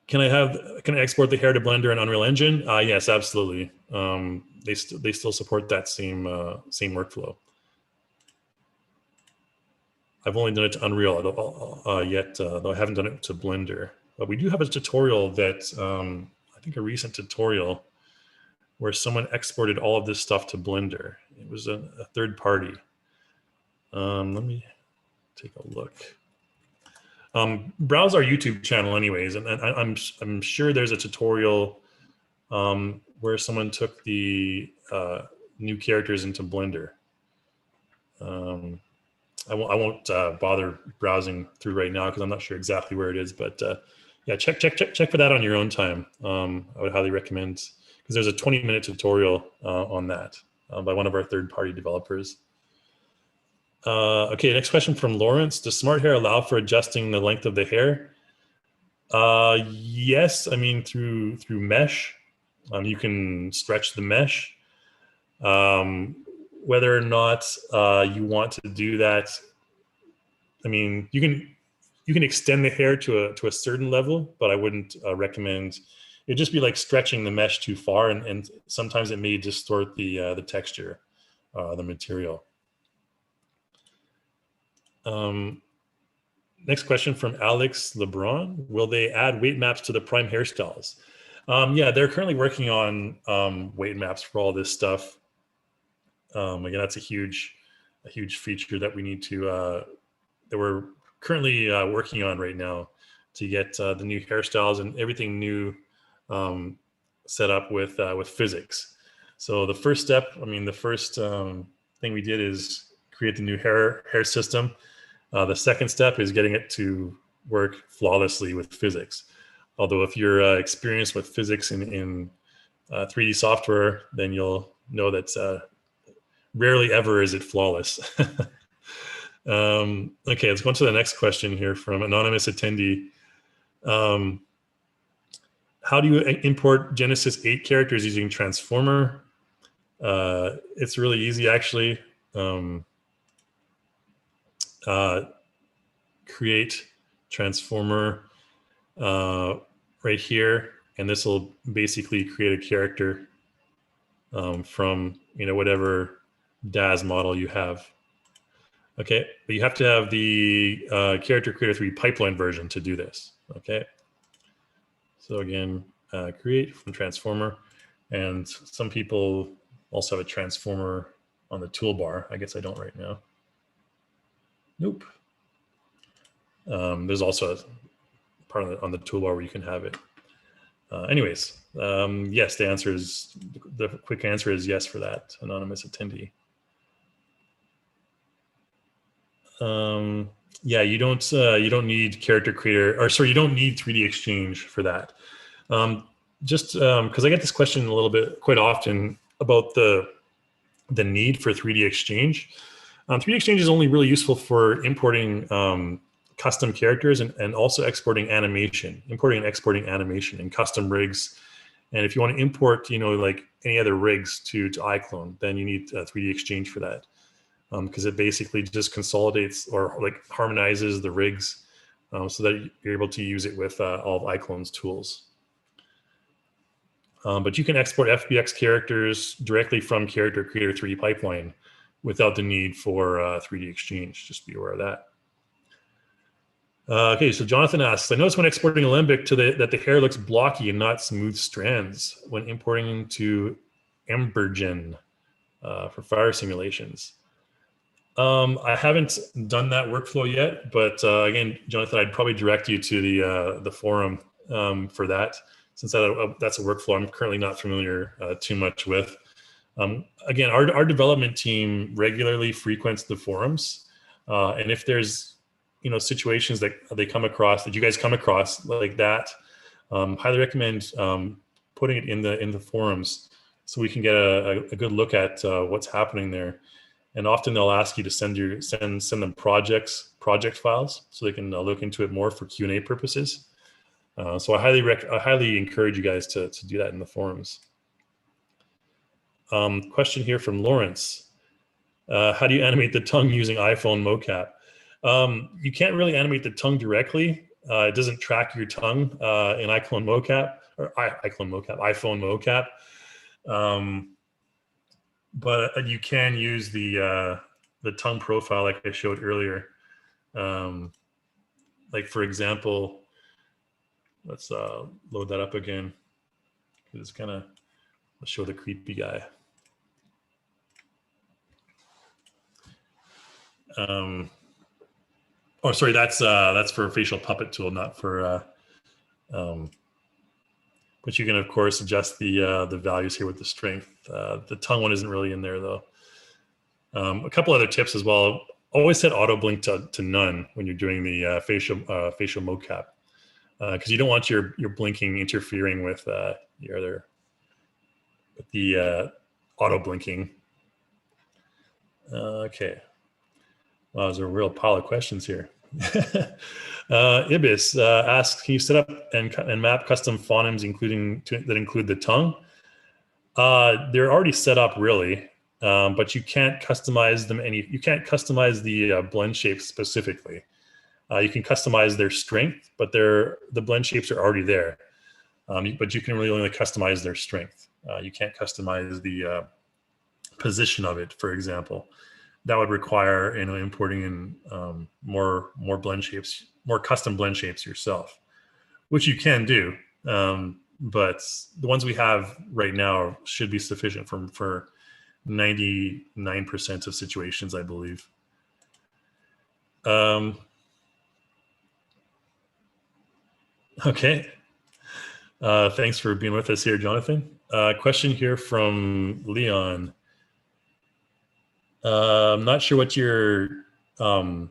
Can I export the hair to Blender and Unreal Engine? Yes, absolutely. They still support that same workflow. I've only done it to Unreal yet, though I haven't done it to Blender. But we do have a tutorial that I think a recent tutorial where someone exported all of this stuff to Blender. It was a third party. Let me take a look. Browse our YouTube channel anyways, and I'm sure there's a tutorial where someone took the new characters into Blender. I won't bother browsing through right now because I'm not sure exactly where it is, but yeah, check for that on your own time. I would highly recommend, because there's a 20-minute tutorial on that by one of our third-party developers. Okay, next question from Lawrence. Does Smart Hair allow for adjusting the length of the hair? Yes, I mean through mesh. You can stretch the mesh. Whether or not you want to do that, I mean, you can extend the hair to a certain level, but I wouldn't recommend. It'd just be like stretching the mesh too far, and sometimes it may distort the texture, the material. Next question from Alex LeBron. Will they add weight maps to the Prime hairstyles? Yeah, they're currently working on weight maps for all this stuff. Again, that's a huge feature that we need to that we're currently working on right now to get the new hairstyles and everything new set up with physics. So the first step, I mean, the first thing we did is create the new hair system. The second step is getting it to work flawlessly with physics. Although if you're experienced with physics in 3D software, then you'll know that rarely ever is it flawless. Okay, let's go on to the next question here from anonymous attendee. How do you import Genesis 8 characters using Transformer? It's really easy, actually. Create Transformer right here, and this will basically create a character from whatever DAZ model you have. Okay, but you have to have the Character Creator 3 pipeline version to do this. Okay, so again, create from Transformer, and some people also have a Transformer on the toolbar. I guess I don't right now. Nope. There's also a part on the toolbar where you can have it. Anyways, yes, the quick answer is yes for that anonymous attendee. Yeah, you don't need Character Creator, or sorry, you don't need 3D Exchange for that. Just because I get this question a little bit quite often about the need for 3D Exchange. 3D Exchange is only really useful for importing custom characters and also exporting animation, importing and exporting animation in custom rigs. And if you want to import, like any other rigs to iClone, then you need 3D Exchange for that. Because it basically just consolidates or like harmonizes the rigs so that you're able to use it with all of iClone's tools. But you can export FBX characters directly from Character Creator 3 pipeline without the need for 3D Exchange. Just be aware of that. Okay, so Jonathan asks, I noticed when exporting Alembic that the hair looks blocky and not smooth strands when importing into Embergen for fire simulations. I haven't done that workflow yet, but again, Jonathan, I'd probably direct you to the forum for that since that's a workflow I'm currently not familiar too much with. Again, our development team regularly frequents the forums, and if there's situations that they come across, that you guys come across like that, highly recommend putting it in the forums so we can get a good look at what's happening there. And often they'll ask you to send them project files so they can look into it more for Q&A purposes. So I highly encourage you guys to do that in the forums. Question here from Lawrence. How do you animate the tongue using iPhone Mocap? You can't really animate the tongue directly. It doesn't track your tongue in iClone Mocap, or iPhone Mocap. But you can use the tongue profile like I showed earlier. Like for example, let's load that up again. It's kind of, let's show the creepy guy. Oh, sorry, that's for facial puppet tool, not for. But you can of course adjust the values here with the strength. The tongue one isn't really in there though. A couple other tips as well. Always set auto blink to none when you're doing the facial mocap, because you don't want your blinking interfering with the auto blinking. Okay. Wow, there's a real pile of questions here. Ibis asks, can you set up and map custom phonemes that include the tongue? They're already set up really, but you can't customize them you can't customize the blend shapes specifically. You can customize their strength, but the blend shapes are already there. But you can really only customize their strength. You can't customize the position of it, for example. That would require importing in more blend shapes, more custom blend shapes yourself, which you can do. But the ones we have right now should be sufficient for 99% of situations, I believe. Okay. Thanks for being with us here, Jonathan. Question here from Leon. I'm not sure what your current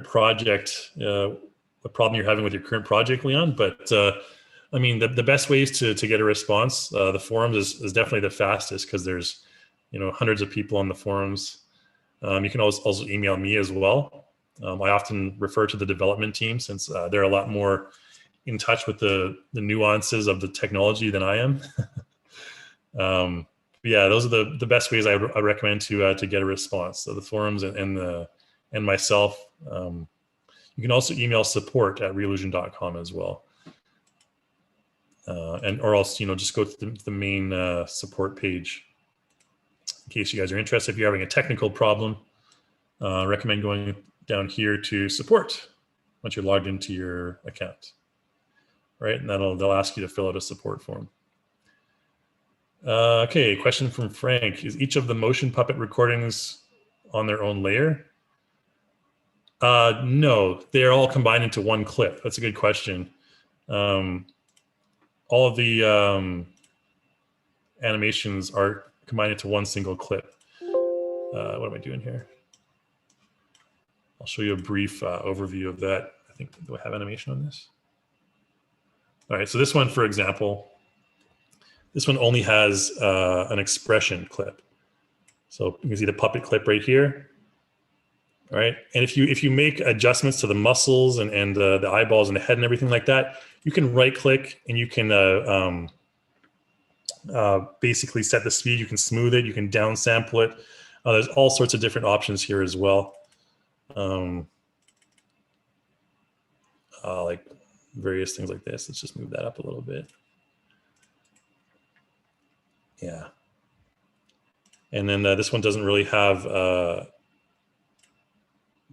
project, what problem you're having with your current project, Leon, but I mean, the best ways to get a response, the forums is definitely the fastest because there's, hundreds of people on the forums. You can also email me as well. I often refer to the development team since they're a lot more in touch with the nuances of the technology than I am. Yeah, those are the best ways I recommend to get a response. So the forums and myself. You can also email support@reallusion.com as well, or else just go to the main support page in case you guys are interested. If you're having a technical problem, I recommend going down here to support once you're logged into your account, right? And they'll ask you to fill out a support form. Okay, question from Frank. Is each of the motion puppet recordings on their own layer? No, they're all combined into one clip. That's a good question. All of the animations are combined into one single clip. What am I doing here? I'll show you a brief overview of that. I think, do I have animation on this? All right, so this one, for example, this one only has an expression clip. So you can see the puppet clip right here. All right, and if you make adjustments to the muscles and the eyeballs and the head and everything like that, you can right click and you can basically set the speed. You can smooth it. You can downsample it. There's all sorts of different options here as well. Like various things like this. Let's just move that up a little bit. Yeah. And then this one doesn't really have a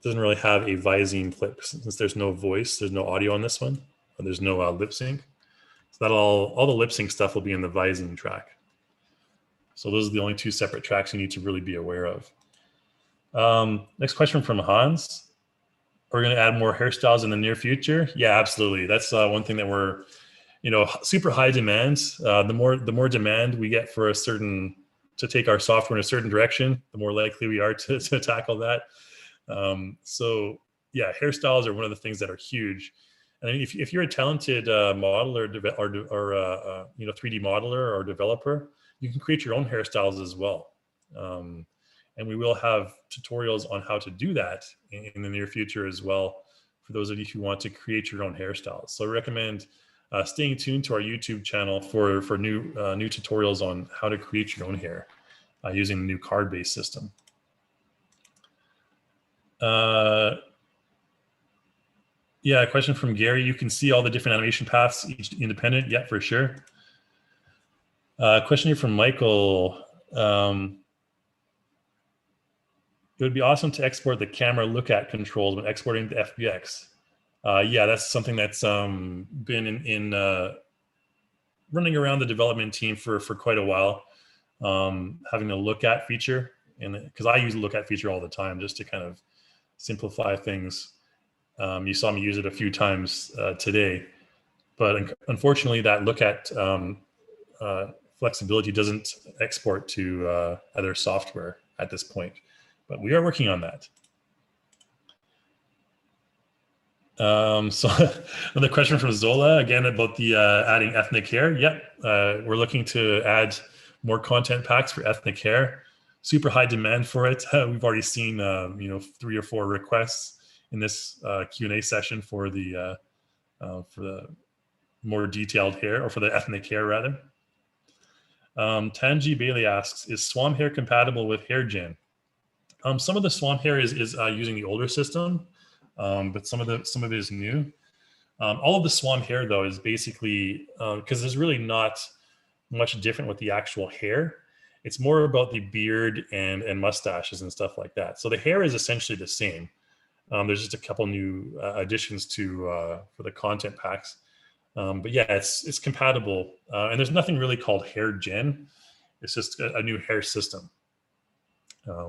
visine clip since there's no voice, there's no audio on this one, or there's no lip sync. So that all the lip sync stuff will be in the visine track. So those are the only two separate tracks you need to really be aware of. Next question from Hans. Are we going to add more hairstyles in the near future? Yeah, absolutely. That's one thing that we're super high demand. The more demand we get for to take our software in a certain direction, the more likely we are to tackle that. So yeah, hairstyles are one of the things that are huge. And if you're a talented modeler or 3D modeler or developer, you can create your own hairstyles as well. And we will have tutorials on how to do that in the near future as well, for those of you who want to create your own hairstyles. So I recommend staying tuned to our YouTube channel for new tutorials on how to create your own hair using the new card-based system. Yeah, a question from Gary. You can see all the different animation paths, each independent. Yeah, for sure. Question here from Michael. It would be awesome to export the camera look at controls when exporting the FBX. Yeah, that's something that's been running around the development team for quite a while. Having a look at feature, and because I use a look at feature all the time just to kind of simplify things. You saw me use it a few times today, but unfortunately that look at flexibility doesn't export to other software at this point, but we are working on that. So another question from Zola, again, about the adding ethnic hair. Yep, we're looking to add more content packs for ethnic hair. Super high demand for it. We've already seen 3 or 4 requests in this Q&A session for the more detailed hair, or for the ethnic hair rather. Tanji Bailey asks, is Swamp hair compatible with HairGen? Some of the Swamp hair is using the older system, but some of it is new. All of the Swamp hair though is basically because there's really not much different with the actual hair. It's more about the beard and mustaches and stuff like that. So the hair is essentially the same. There's just a couple new additions for the content packs. But yeah, it's compatible. And there's nothing really called HairGen. It's just a new hair system.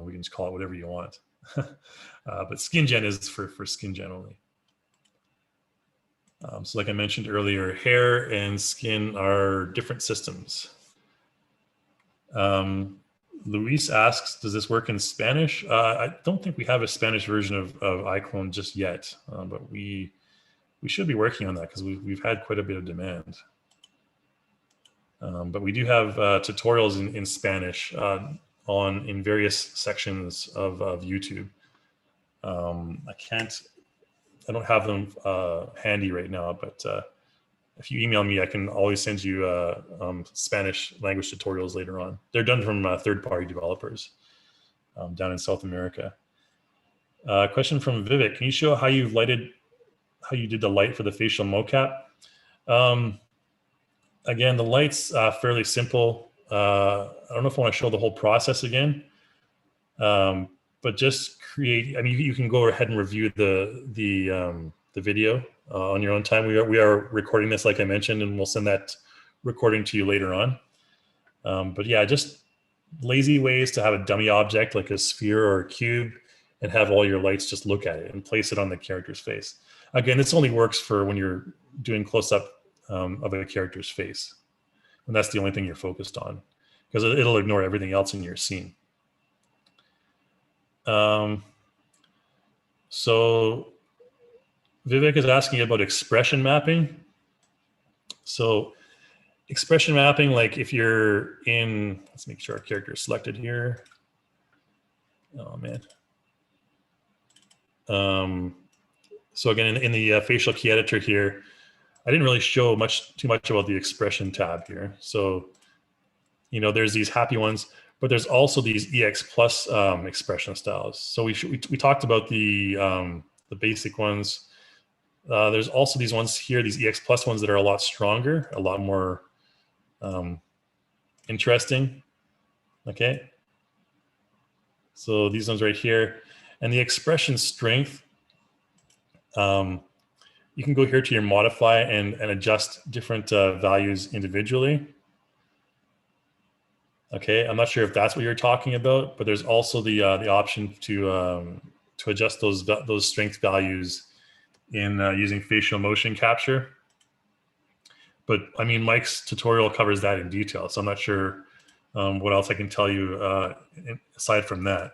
We can just call it whatever you want. But SkinGen is for SkinGen only. So like I mentioned earlier, hair and skin are different systems. Luis asks, does this work in Spanish? I don't think we have a Spanish version of iClone just yet, but we should be working on that because we've had quite a bit of demand. But we do have tutorials in Spanish in various sections of YouTube. I don't have them handy right now, but if you email me, I can always send you Spanish language tutorials later on. They're done from third-party developers down in South America. Question from Vivek: can you show how you did the light for the facial mocap? Again, the light's fairly simple. I don't know if I want to show the whole process again, but just create. I mean, you can go ahead and review the video on your own time. We are recording this, like I mentioned, and we'll send that recording to you later on. But yeah, just lazy ways to have a dummy object like a sphere or a cube and have all your lights just look at it and place it on the character's face. Again, this only works for when you're doing close-up of a character's face. And that's the only thing you're focused on, because it'll ignore everything else in your scene. So Vivek is asking about expression mapping. So expression mapping, like if you're in, let's make sure our character is selected here. Oh man. So again, in the facial key editor here, I didn't really show too much about the expression tab here. So, there's these happy ones, but there's also these EX plus expression styles. So we talked about the basic ones. There's also these ones here, these EX plus ones that are a lot stronger, a lot more interesting. Okay. So these ones right here, and the expression strength. You can go here to your modify and adjust different values individually. Okay, I'm not sure if that's what you're talking about, but there's also the option to adjust those strength values in using facial motion capture. but I mean, Mike's tutorial covers that in detail, so I'm not sure what else I can tell you aside from that.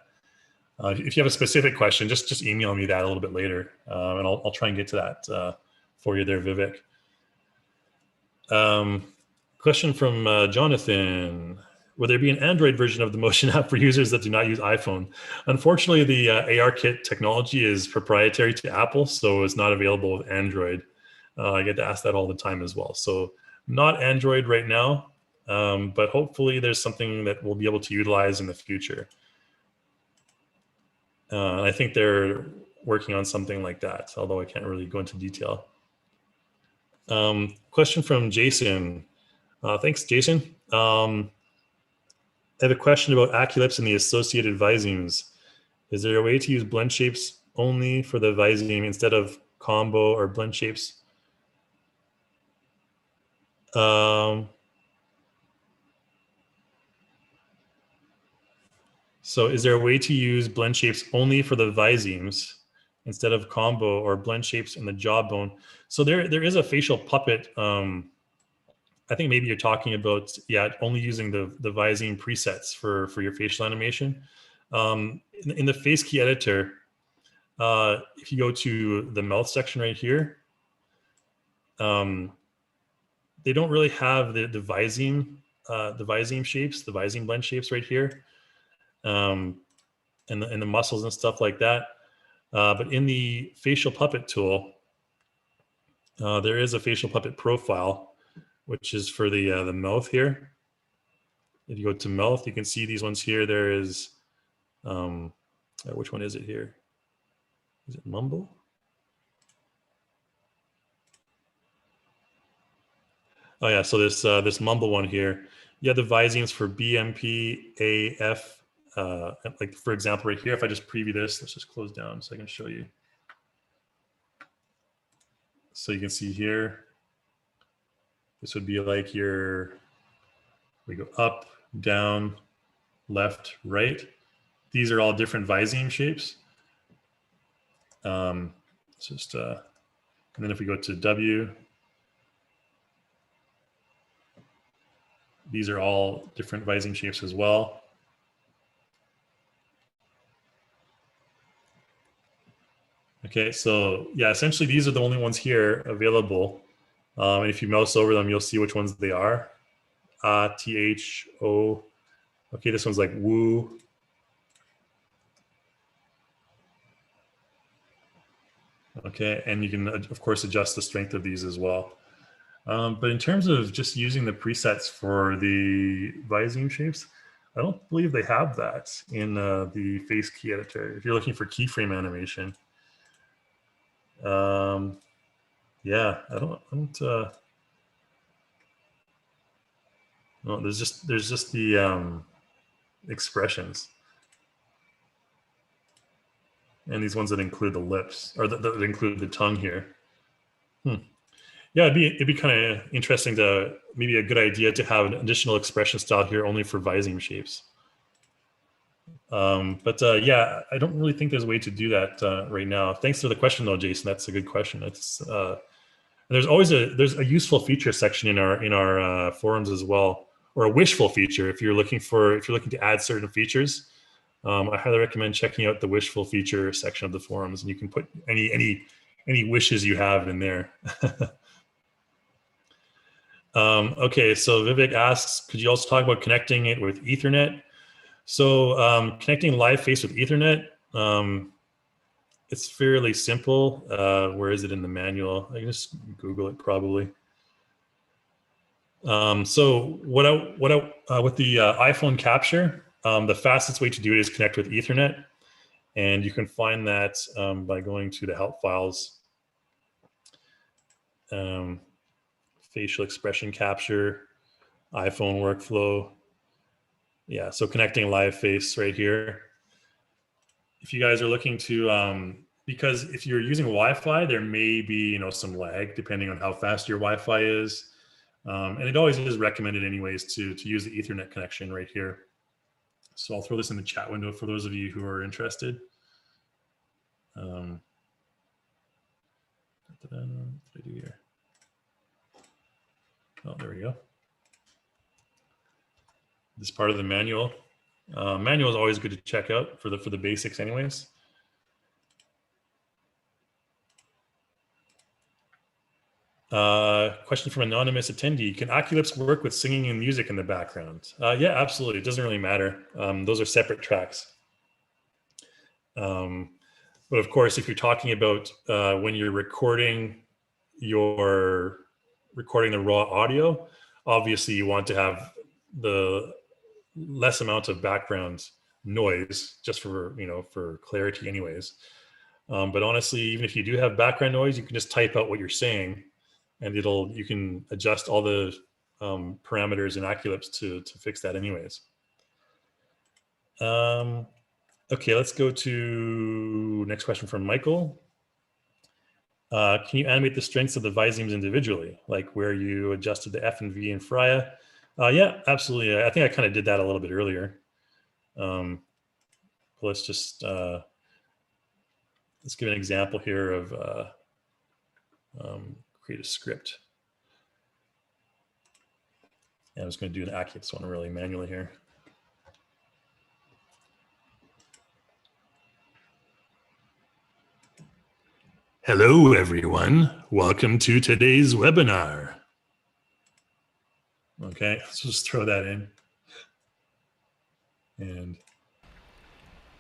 If you have a specific question, just email me that a little bit later, and I'll try and get to that for you there, Vivek. Question from Jonathan. Will there be an Android version of the Motion app for users that do not use iPhone? Unfortunately, the ARKit technology is proprietary to Apple, so it's not available with Android. I get to ask that all the time as well. So not Android right now, but hopefully there's something that we'll be able to utilize in the future. I think they're working on something like that, although I can't really go into detail. Question from Jason. Thanks, Jason. I have a question about AccuLips and the associated visemes. Is there a way to use blend shapes only for the viseme instead of combo or blend shapes? So is there a way to use blend shapes only for the visemes instead of combo or blend shapes in the jawbone? So there is a facial puppet. I think maybe you're talking about, yeah, only using the viseme presets for your facial animation. In the face key editor, if you go to the mouth section right here, they don't really have the viseme shapes, the viseme blend shapes right here, and the muscles and stuff like that. But in the facial puppet tool, there is a facial puppet profile, which is for the mouth here. If you go to mouth, you can see these ones here. There is, which one is it here? Is it Mumble? Oh yeah, so this Mumble one here. You have the visemes for BMP, AF. Like for example, right here, if I just preview this, let's just close down so I can show you. So you can see here, this would be like we go up, down, left, right. These are all different viseme shapes. And then if we go to W, these are all different viseme shapes as well. Okay, so yeah, essentially these are the only ones here available. And if you mouse over them, you'll see which ones they are. THO. Okay, this one's like woo. Okay, and you can, of course, adjust the strength of these as well. But in terms of just using the presets for the viseme shapes, I don't believe they have that in the face key editor. If you're looking for keyframe animation, yeah, I don't. No, there's just the expressions, and these ones that include the lips or that include the tongue here. Yeah, it'd be kind of interesting to, maybe a good idea to have an additional expression style here only for viseme shapes. But yeah, I don't really think there's a way to do that right now. Thanks for the question though, Jason. That's a good question. It's there's always a useful feature section in our forums as well, or a wishful feature if you're looking to add certain features. I highly recommend checking out the wishful feature section of the forums, and you can put any wishes you have in there. Okay, so Vivek asks, could you also talk about connecting it with Ethernet? So connecting live face with Ethernet, it's fairly simple. Where is it in the manual? I can just Google it probably. So with the iPhone capture, the fastest way to do it is connect with Ethernet. And you can find that by going to the help files. Facial expression capture, iPhone workflow. Yeah, so connecting live face right here. If you guys are looking to, because if you're using Wi-Fi, there may be some lag depending on how fast your Wi-Fi is. And it always is recommended anyways to use the Ethernet connection right here. So I'll throw this in the chat window for those of you who are interested. What did I do here? this part of the manual. Manual is always good to check out for the basics anyways. Question from anonymous attendee. Can Oculips work with singing and music in the background? Yeah, absolutely. It doesn't really matter. Those are separate tracks. But of course, if you're talking about when you're recording the raw audio, obviously you want to have the less amount of background noise just for clarity anyways. But honestly, even if you do have background noise, you can just type out what you're saying and you can adjust all the parameters in Oculips to fix that anyways. Okay, let's go to next question from Michael. Can you animate the strengths of the visemes individually, like where you adjusted the F and V in Freya? Yeah, absolutely. I think I kind of did that a little bit earlier. Let's just let's give an example here of create a script. And I'm just going to do an ARKit one really manually here. Hello, everyone. Welcome to today's webinar. Okay, let's just throw that in. And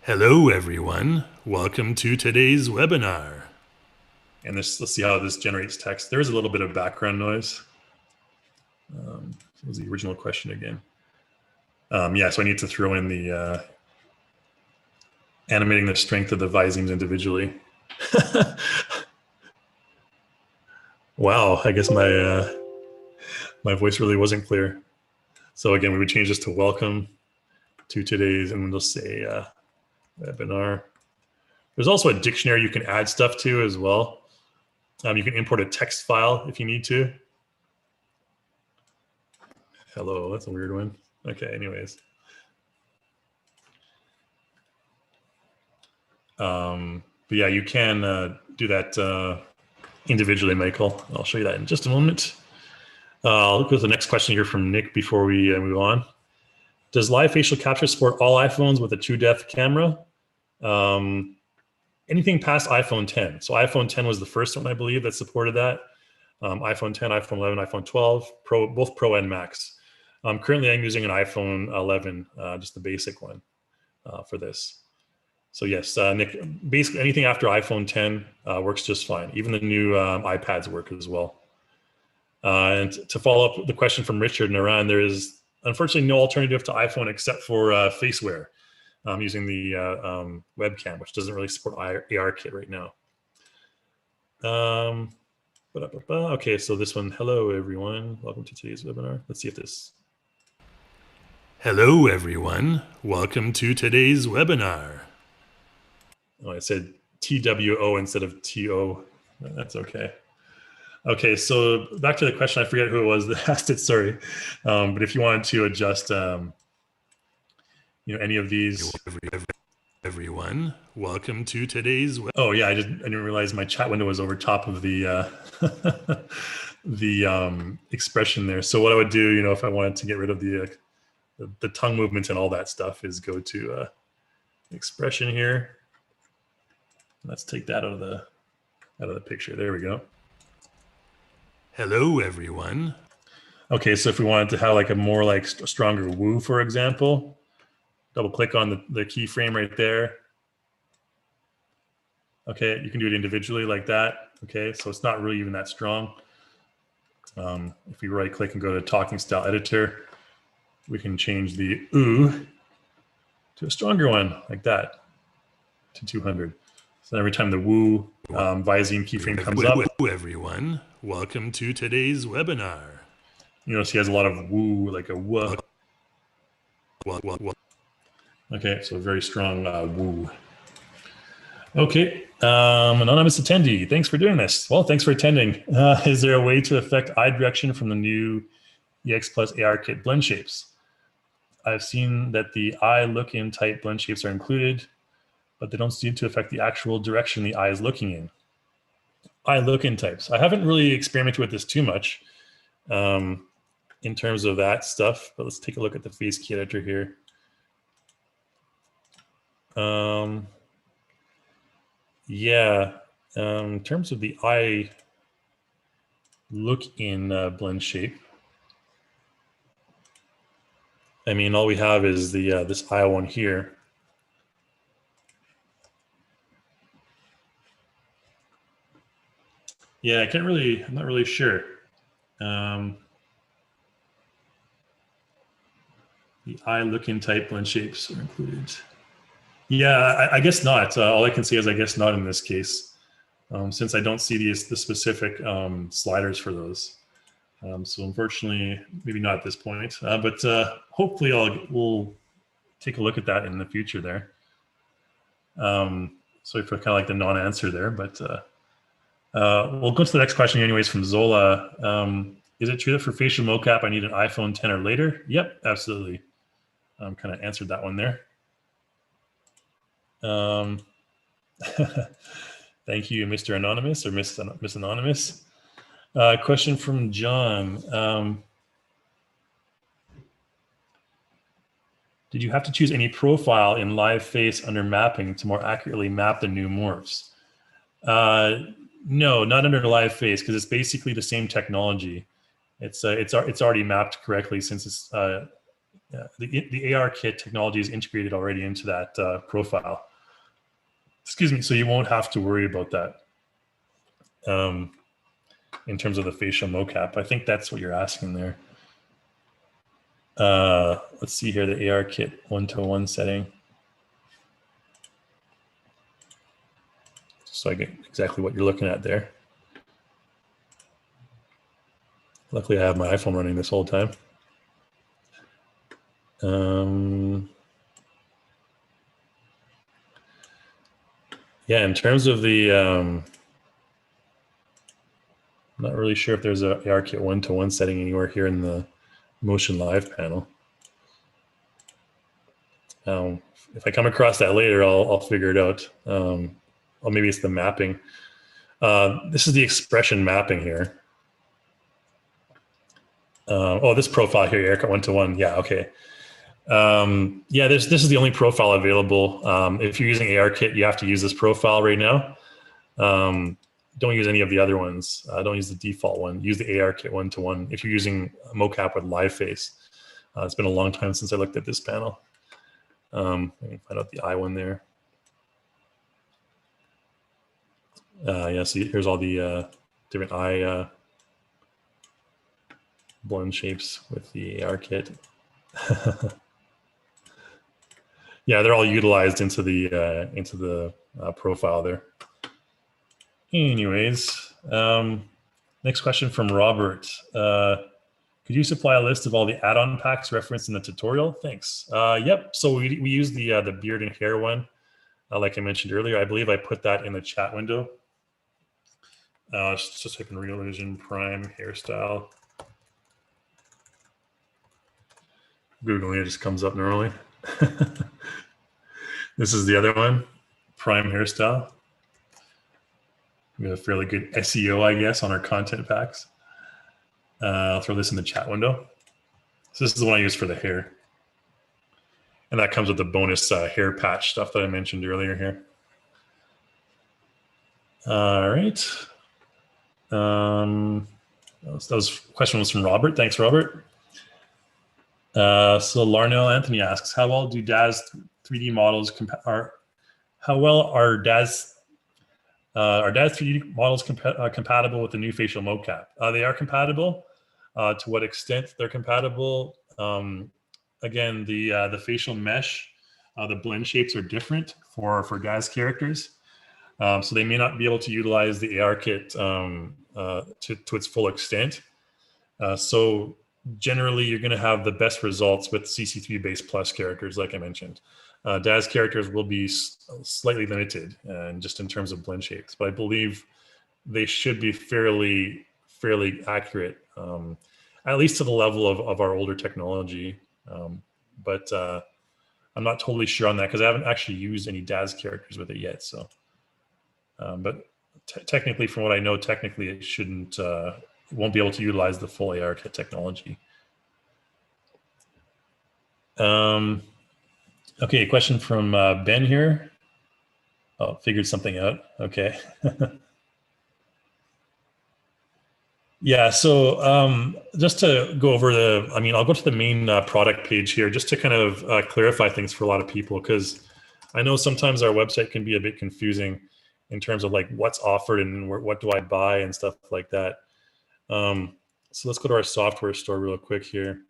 hello, everyone. Welcome to today's webinar. And let's see how this generates text. There is a little bit of background noise. What was the original question again? Yeah, so I need to throw in the animating the strength of the visemes individually. Wow, I guess my voice really wasn't clear. So again, we would change this to welcome to today's, and we'll say webinar. There's also a dictionary you can add stuff to as well. You can import a text file if you need to. Hello, that's a weird one. Okay, anyways. But yeah, you can do that individually, Michael. I'll show you that in just a moment. I'll look at the next question here from Nick before we move on. Does live facial capture support all iPhones with a true depth camera? Anything past iPhone 10. So iPhone 10 was the first one, I believe, that supported that. iPhone 10, iPhone 11, iPhone 12, Pro, both Pro and Max. Currently, I'm using an iPhone 11, just the basic one for this. So yes, Nick, basically anything after iPhone 10 works just fine. Even the new iPads work as well. And to follow up the question from Richard and Iran, there is unfortunately no alternative to iPhone except for FaceWare using the webcam, which doesn't really support ARKit right now. Okay, so this one, hello everyone. Welcome to today's webinar. Let's see if this. Hello everyone. Welcome to today's webinar. Oh, I said TWO instead of TO. That's okay. Okay, so back to the question. I forget who it was that asked it. Sorry, but if you wanted to adjust, any of these. Everyone, welcome to today's. Oh yeah, I didn't realize my chat window was over top of the the expression there. So what I would do, if I wanted to get rid of the tongue movements and all that stuff, is go to expression here. Let's take that out of the picture. There we go. Hello, everyone. Okay, so if we wanted to have like a more stronger woo, for example, double click on the keyframe right there. Okay, you can do it individually like that. Okay, so it's not really even that strong. If we right click and go to talking style editor, we can change the ooh to a stronger one like that, to 200. So every time the woo viseme keyframe comes up. Hello, everyone. Welcome to today's webinar. You notice he has a lot of woo, like a woo. Okay, so very strong woo. Okay, anonymous attendee, thanks for doing this. Well, thanks for attending. Is there a way to affect eye direction from the new EX Plus ARKit blend shapes? I've seen that the eye look-in type blend shapes are included, but they don't seem to affect the actual direction the eye is looking in. Eye look-in types. I haven't really experimented with this too much. in terms of that stuff. But let's take a look at the face key editor here. Yeah, in terms of the eye look in blend shape, I mean, all we have is the this eye one here. Yeah, I'm not really sure. The eye look in type blend shapes are included. Yeah, I guess not. All I can say is I guess not in this case, since I don't see the specific sliders for those. So unfortunately, maybe not at this point. But hopefully we'll take a look at that in the future there. Sorry for kind of like the non-answer there, but we'll go to the next question anyways from Zola. Is it true that for facial mocap, I need an iPhone 10 or later? Yep, absolutely. Kind of answered that one there. Thank you, Mr. Anonymous or Miss Anonymous. Question from John. Did you have to choose any profile in live face under mapping to more accurately map the new morphs? No, not under live face, because it's basically the same technology. It's already mapped correctly since it's the ARKit technology is integrated already into that profile. Excuse me, so you won't have to worry about that in terms of the facial mocap. I think that's what you're asking there. Let's see here, the ARKit 1-to-1 setting. So I get exactly what you're looking at there. Luckily, I have my iPhone running this whole time. Yeah, in terms of the, I'm not really sure if there's a ARKit 1-to-1 setting anywhere here in the Motion Live panel. If I come across that later, I'll figure it out. Or maybe it's the mapping. This is the expression mapping here. Oh, this profile here, ARKit 1-to-1. Yeah, okay. Yeah, this is the only profile available. If you're using ARKit, you have to use this profile right now. Don't use any of the other ones. Don't use the default one. Use the ARKit 1-to-1 if you're using mocap with live face. It's been a long time since I looked at this panel. Let me find out the eye one there. Yeah, see, here's all the different eye blend shapes with the ARKit. Yeah, they're all utilized into the profile there. Anyways, next question from Robert. Could you supply a list of all the add-on packs referenced in the tutorial? Thanks. Yep. So we use the beard and hair one, like I mentioned earlier. I believe I put that in the chat window. Just so I can Real Vision Prime hairstyle. Googling it just comes up normally. This is the other one, Prime hairstyle. We have a fairly good SEO, I guess, on our content packs. I'll throw this in the chat window. So this is the one I use for the hair. And that comes with the bonus hair patch stuff that I mentioned earlier here. All right. Question was from Robert. Thanks, Robert. So Larnell Anthony asks, how well do DAZ 3D models how well are DAZ 3D models compatible with the new facial mocap? They are compatible. To what extent they're compatible? Again, the facial mesh, the blend shapes are different for DAZ characters. So they may not be able to utilize the ARKit to its full extent. So generally, you're going to have the best results with CC3 based plus characters, like I mentioned. DAZ characters will be slightly limited, just in terms of blend shapes, but I believe they should be fairly accurate, at least to the level of our older technology. But I'm not totally sure on that because I haven't actually used any DAZ characters with it yet. So, but technically, from what I know, technically it shouldn't, it won't be able to utilize the full ARKit technology Okay, a question from Ben here. Oh, figured something out. Okay. Yeah, so just to go over I'll go to the main product page here just to kind of clarify things for a lot of people, because I know sometimes our website can be a bit confusing in terms of like what's offered and what do I buy and stuff like that. So let's go to our software store real quick here.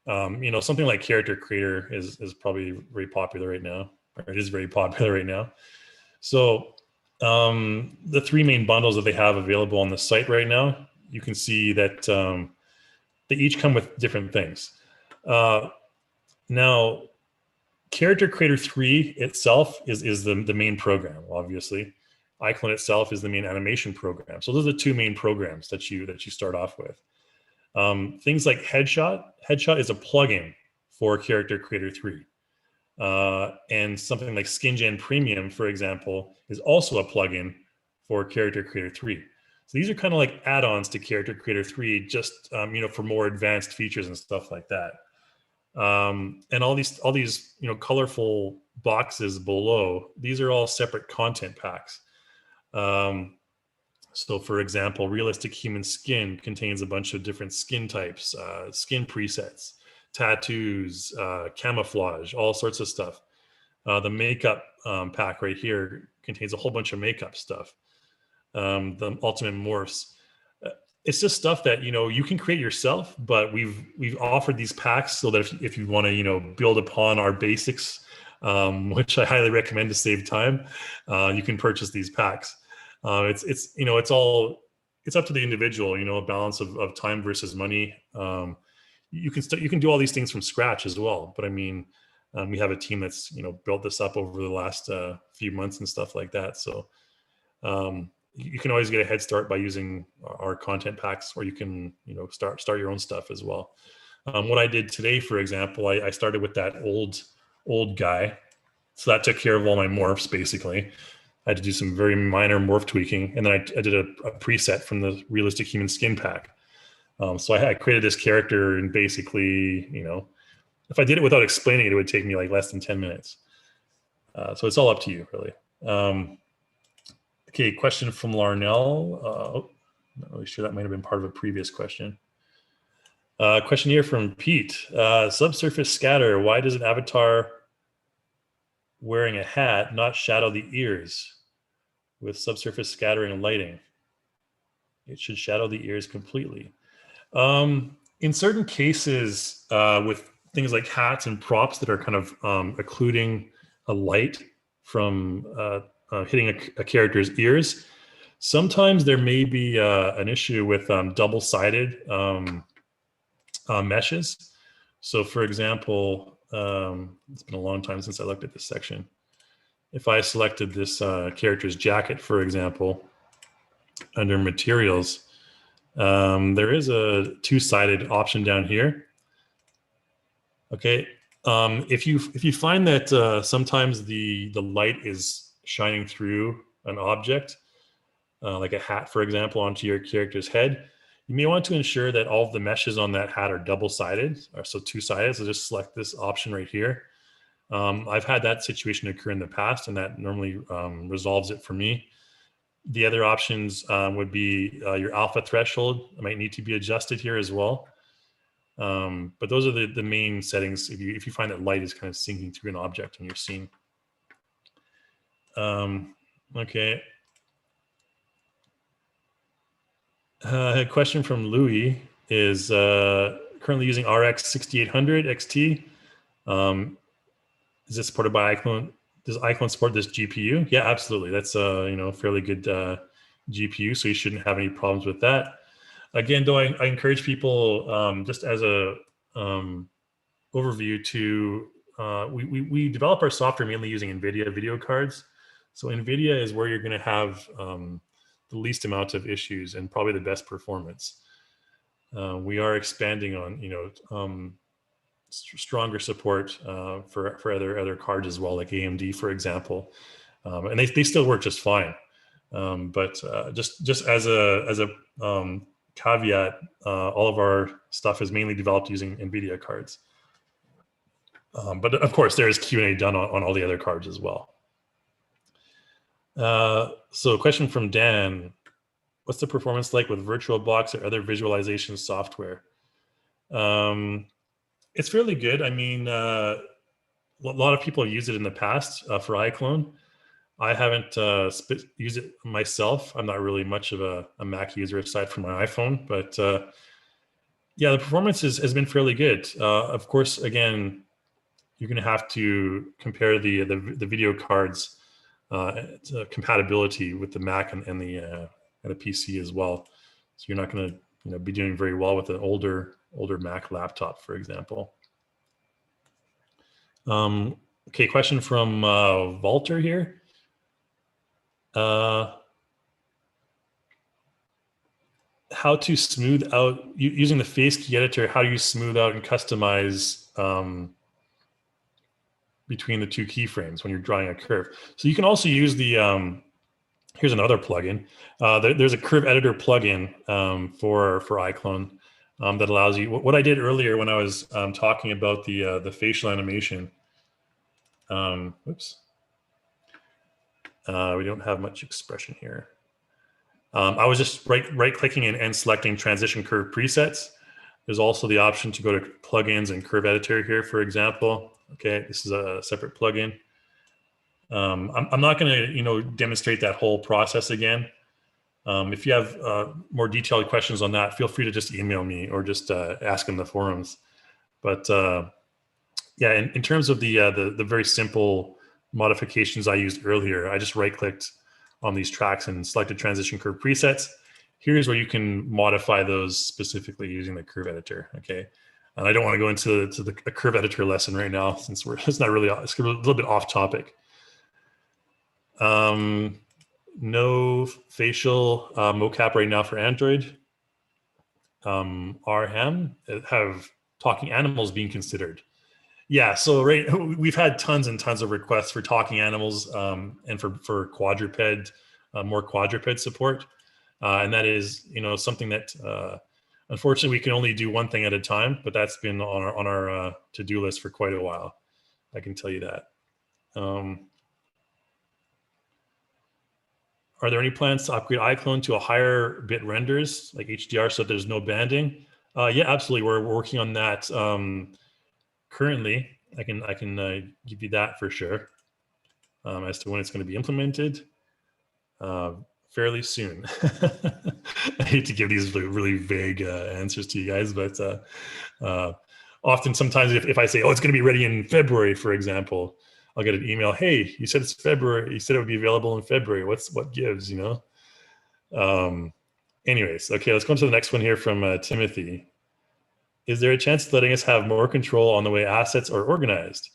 Something like Character Creator is probably very popular right now, or it is very popular right now. So the three main bundles that they have available on the site right now, you can see that they each come with different things. Now, Character Creator 3 itself is the main program, obviously. iClone itself is the main animation program. So those are the two main programs that you start off with. Things like Headshot. Headshot is a plugin for Character Creator 3. And something like SkinGen Premium, for example, is also a plugin for Character Creator 3. So these are kind of like add-ons to Character Creator 3, just for more advanced features and stuff like that. And all these colorful boxes below, these are all separate content packs. So for example, Realistic Human Skin contains a bunch of different skin types, skin presets, tattoos, camouflage, all sorts of stuff. The makeup pack right here contains a whole bunch of makeup stuff. The Ultimate Morphs. It's just stuff that you can create yourself, but we've offered these packs so that if you want to build upon our basics, which I highly recommend to save time, you can purchase these packs. It's up to the individual, a balance of time versus money. You can do all these things from scratch as well, but I mean, we have a team that's built this up over the last few months and stuff like that. So you can always get a head start by using our content packs, or you can start your own stuff as well. What I did today, for example, I started with that old guy, so that took care of all my morphs basically. I had to do some very minor morph tweaking, and then I did a preset from the Realistic Human Skin pack. So I created this character, and basically, if I did it without explaining it, it would take me like less than 10 minutes. So it's all up to you, really. Okay, question from Larnell. Not really sure, that might have been part of a previous question. Question here from Pete. Subsurface scatter, why does an avatar wearing a hat not shadow the ears with subsurface scattering and lighting? It should shadow the ears completely. In certain cases, with things like hats and props that are kind of occluding a light from hitting a character's ears, sometimes there may be an issue with double-sided meshes. So for example, it's been a long time since I looked at this section. If I selected this character's jacket, for example, under materials, there is a two-sided option down here. Okay, if you find that sometimes the light is shining through an object, like a hat, for example, onto your character's head, you may want to ensure that all of the meshes on that hat are double-sided, or so two-sided. So just select this option right here. I've had that situation occur in the past, and that normally resolves it for me. The other options would be your alpha threshold. It might need to be adjusted here as well. But those are the main settings if you find that light is kind of sinking through an object in your scene. Okay. A question from Louis is currently using RX 6800 XT. Is this supported by iClone? Does iClone support this GPU? Yeah, absolutely. That's fairly good GPU, so you shouldn't have any problems with that. Again, though, I encourage people just as a overview to we develop our software mainly using NVIDIA video cards. So NVIDIA is where you're going to have the least amount of issues and probably the best performance. We are expanding on stronger support for other cards as well, like AMD, for example, and they still work just fine. But just as a caveat, all of our stuff is mainly developed using NVIDIA cards. But of course, there is Q&A done on all the other cards as well. So a question from Dan. What's the performance like with VirtualBox or other visualization software? It's fairly good. I mean, a lot of people have used it in the past for iClone. I haven't used it myself. I'm not really much of a Mac user aside from my iPhone, but yeah, the performance has been fairly good. Of course, again, you're going to have to compare the video cards compatibility with the Mac and the PC as well. So you're not going to be doing very well with an older Mac laptop, for example. Okay, question from Walter here. How to smooth out using the face key editor? How do you smooth out and customize between the two keyframes when you're drawing a curve? So you can also use the here's another plugin. There's a curve editor plugin for iClone that allows you. What I did earlier when I was talking about the facial animation. Whoops. We don't have much expression here. I was just right clicking and selecting transition curve presets. There's also the option to go to plugins and curve editor here, for example. Okay, this is a separate plugin. I'm not going to demonstrate that whole process again. If you have more detailed questions on that, feel free to just email me or just ask in the forums. But yeah, in terms of the very simple modifications I used earlier, I just right-clicked on these tracks and selected transition curve presets. Here's where you can modify those specifically using the curve editor. Okay, and I don't want to go into the curve editor lesson right now since it's not really, it's a little bit off topic. No facial mocap right now for Android. RHAM have talking animals being considered. Yeah, so we've had tons and tons of requests for talking animals and for quadruped, more quadruped support, and that is something that unfortunately we can only do one thing at a time, but that's been on our to-do list for quite a while. I can tell you that. Are there any plans to upgrade iClone to a higher bit renders like HDR so that there's no banding? Yeah, absolutely. We're working on that currently. I can give you that for sure. As to when it's going to be implemented, fairly soon. I hate to give these really vague answers to you guys, but often sometimes if I say, oh, it's going to be ready in February, for example, I'll get an email. Hey, you said it's February. You said it would be available in February. What gives, Anyways, okay, let's go on to the next one here from Timothy. Is there a chance of letting us have more control on the way assets are organized?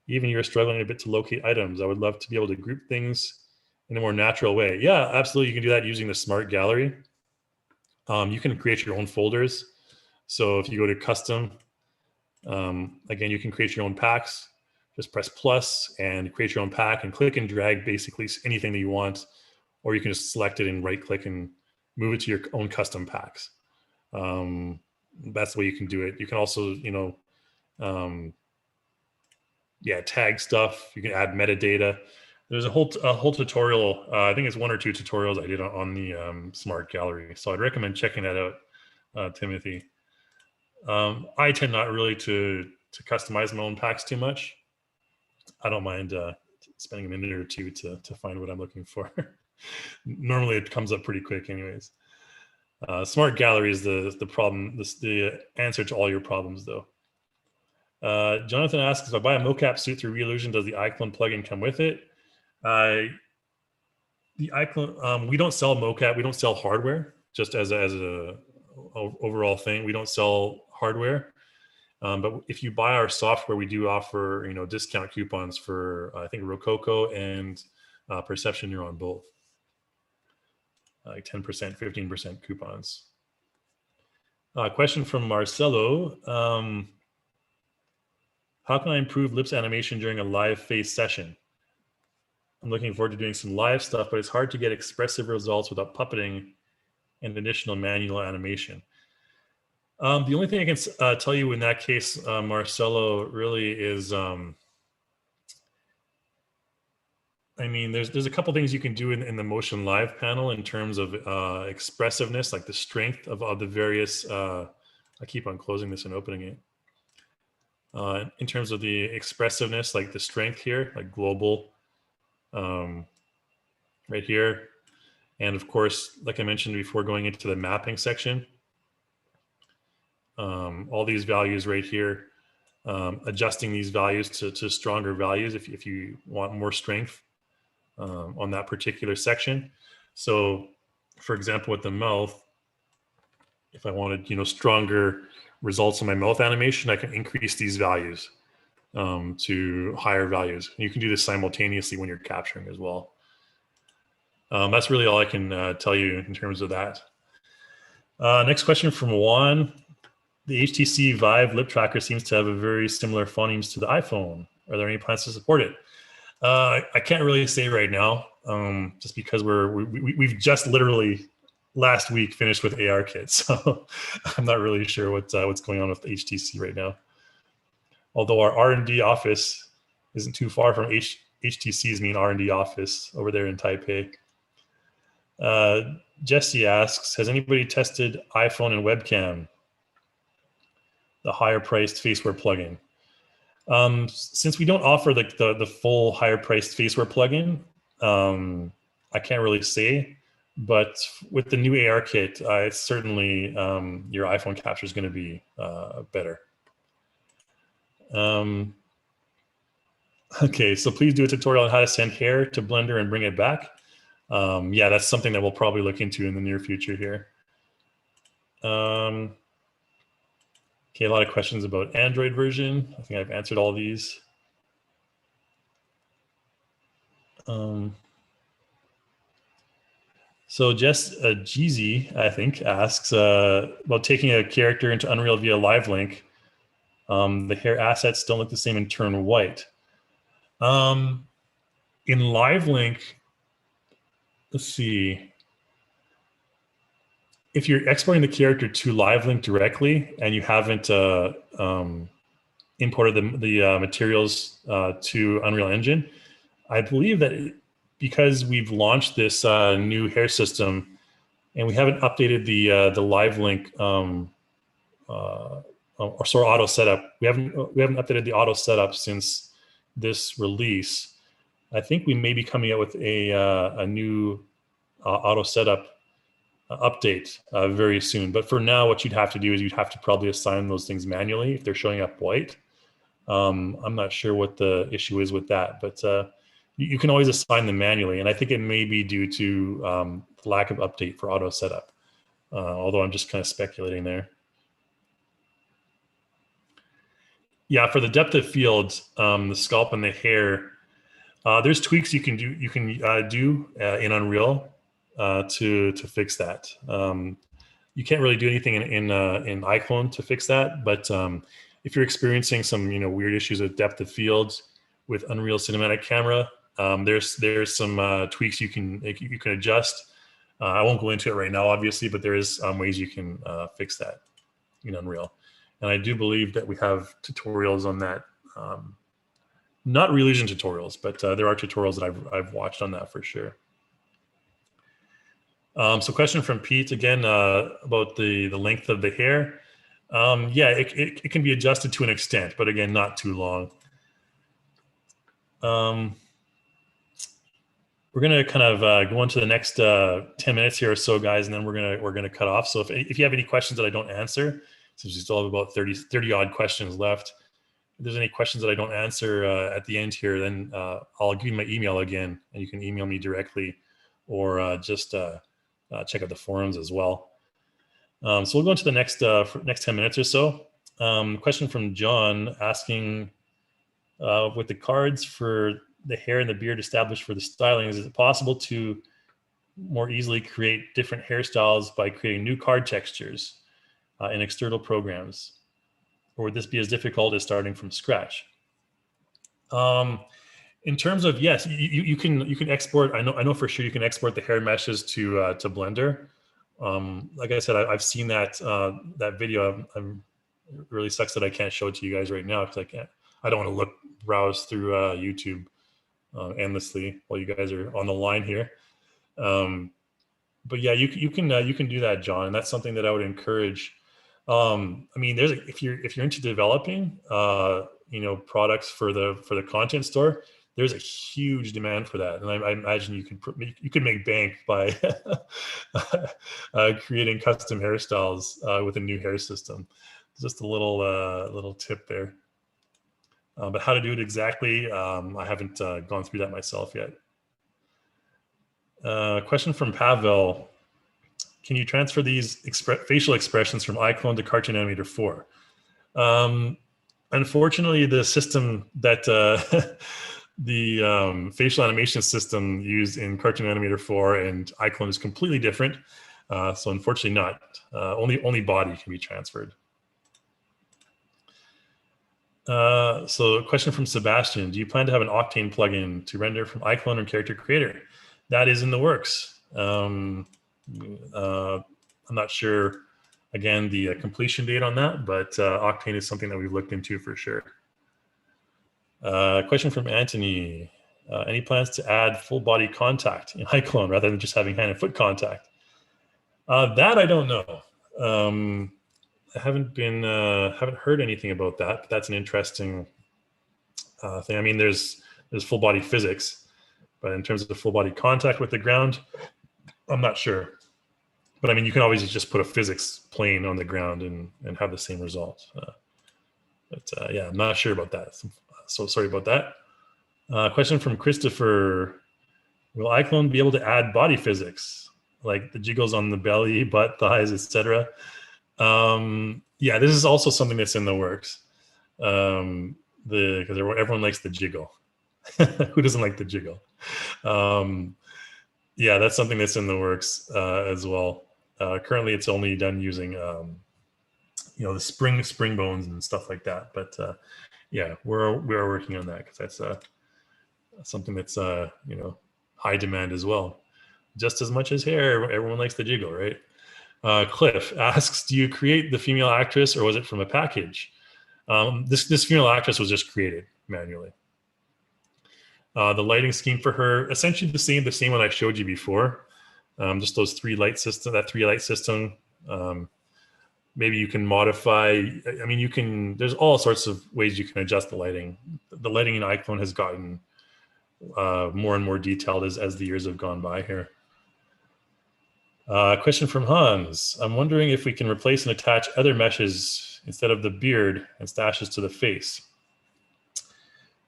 Even you're struggling a bit to locate items. I would love to be able to group things in a more natural way. Yeah, absolutely. You can do that using the Smart Gallery. You can create your own folders. So if you go to custom, again, you can create your own packs. Just press plus and create your own pack and click and drag basically anything that you want, or you can just select it and right click and move it to your own custom packs. That's the way you can do it. You can also, tag stuff. You can add metadata. There's a whole tutorial. I think it's one or two tutorials I did on the Smart Gallery. So I'd recommend checking that out, Timothy. I tend not really to customize my own packs too much. I don't mind spending a minute or two to find what I'm looking for. Normally it comes up pretty quick anyways. Smart Gallery is the problem, the answer to all your problems though. Jonathan asks, if I buy a mocap suit through Reillusion, does the iClone plugin come with it? The iClone, we don't sell mocap, we don't sell hardware, just as a overall thing. We don't sell hardware. But if you buy our software, we do offer, discount coupons for, I think, Rococo and Perception Neuron both. Like 10%, 15% coupons. Question from Marcelo. How can I improve lips animation during a live face session? I'm looking forward to doing some live stuff, but it's hard to get expressive results without puppeting and additional manual animation. The only thing I can tell you in that case, Marcelo, really is, I mean, there's a couple things you can do in the Motion Live panel in terms of expressiveness, like the strength of the various, I keep on closing this and opening it. In terms of the expressiveness, like the strength here, like global, right here. And of course, like I mentioned before, going into the mapping section, all these values right here, adjusting these values to stronger values if you want more strength on that particular section. So for example, with the mouth, if I wanted, stronger results in my mouth animation, I can increase these values to higher values. You can do this simultaneously when you're capturing as well. That's really all I can tell you in terms of that. Next question from Juan. The HTC Vive lip tracker seems to have a very similar phonemes to the iPhone. Are there any plans to support it? I can't really say right now, just because we've just literally last week finished with ARKit, so I'm not really sure what's going on with HTC right now. Although our R&D office isn't too far from HTC's main R&D office over there in Taipei. Jesse asks, has anybody tested iPhone and webcam, the higher priced faceware plugin? Since we don't offer the full higher priced faceware plugin, I can't really say, but with the new ARKit, it's certainly your iPhone capture is going to be better. Okay, so please do a tutorial on how to send hair to Blender and bring it back. Yeah, that's something that we'll probably look into in the near future here. Okay, a lot of questions about Android version. I think I've answered all these. So Jess Jeezy, I think, asks about taking a character into Unreal via Live Link. The hair assets don't look the same and turn white. In Live Link, let's see. If you're exporting the character to Live Link directly and you haven't imported the materials to Unreal Engine, I believe that because we've launched this new hair system and we haven't updated the Live Link or sort of auto setup, we haven't updated the auto setup since this release. I think we may be coming out with a new auto setup update very soon. But for now, what you'd have to do is you'd have to probably assign those things manually if they're showing up white. I'm not sure what the issue is with that, but you can always assign them manually. And I think it may be due to lack of update for auto setup, although I'm just kind of speculating there. Yeah, for the depth of field, the scalp and the hair, there's tweaks you can do in Unreal to fix that. You can't really do anything in iClone to fix that, but if you're experiencing some weird issues with depth of field with Unreal Cinematic Camera, there's some tweaks you can adjust. I won't go into it right now, obviously, but there is ways you can fix that in Unreal. And I do believe that we have tutorials on that. Not Realision tutorials, but there are tutorials that I've watched on that for sure. So question from Pete again about the length of the hair. Yeah, it can be adjusted to an extent, but again, not too long. We're gonna kind of go into the next 10 minutes here or so, guys, and then we're gonna cut off. So if you have any questions that I don't answer, since we still have about 30 odd questions left, if there's any questions that I don't answer at the end here, then I'll give you my email again, and you can email me directly, or just check out the forums as well. So we'll go into the next 10 minutes or so. Question from John asking, with the cards for the hair and the beard established for the styling, is it possible to more easily create different hairstyles by creating new card textures in external programs? Or would this be as difficult as starting from scratch? In terms of, yes, you can export. I know for sure you can export the hair meshes to Blender. Like I said, I've seen that that video. It really sucks that I can't show it to you guys right now because I don't want to browse through YouTube endlessly while you guys are on the line here. But yeah, you can do that, John, and that's something that I would encourage. I mean, if you're into developing, products for the content store, there's a huge demand for that, and I imagine you could make bank by creating custom hairstyles with a new hair system. Just a little tip there. But how to do it exactly, I haven't gone through that myself yet. Question from Pavel. Can you transfer these facial expressions from iClone to Cartoon Animator 4? Unfortunately, the system that the facial animation system used in Cartoon Animator 4 and iClone is completely different. So unfortunately not. Only body can be transferred. So a question from Sebastian. Do you plan to have an Octane plugin to render from iClone or Character Creator? That is in the works. I'm not sure, again, the completion date on that, but Octane is something that we've looked into for sure. Question from Anthony. Any plans to add full body contact in iClone rather than just having hand and foot contact? That I don't know. I haven't heard anything about that, but that's an interesting thing. I mean, there's full body physics, but in terms of the full body contact with the ground, I'm not sure. But I mean, you can always just put a physics plane on the ground and have the same result. Yeah, I'm not sure about that. So sorry about that. Question from Christopher. Will iClone be able to add body physics, like the jiggles on the belly, butt, thighs, etc.? Yeah, this is also something that's in the works. Because everyone likes the jiggle. Who doesn't like the jiggle? Yeah, that's something that's in the works as well. Currently, it's only done using the spring bones and stuff like that. But yeah, we are working on that because that's something that's high demand as well. Just as much as hair, everyone likes the jiggle, right? Cliff asks, do you create the female actress or was it from a package? This female actress was just created manually. The lighting scheme for her, essentially the same one I showed you before. Just those three light system. Maybe you can modify, I mean, there's all sorts of ways you can adjust the lighting. The lighting in iClone has gotten more and more detailed as the years have gone by here. Question from Hans. I'm wondering if we can replace and attach other meshes instead of the beard and stashes to the face.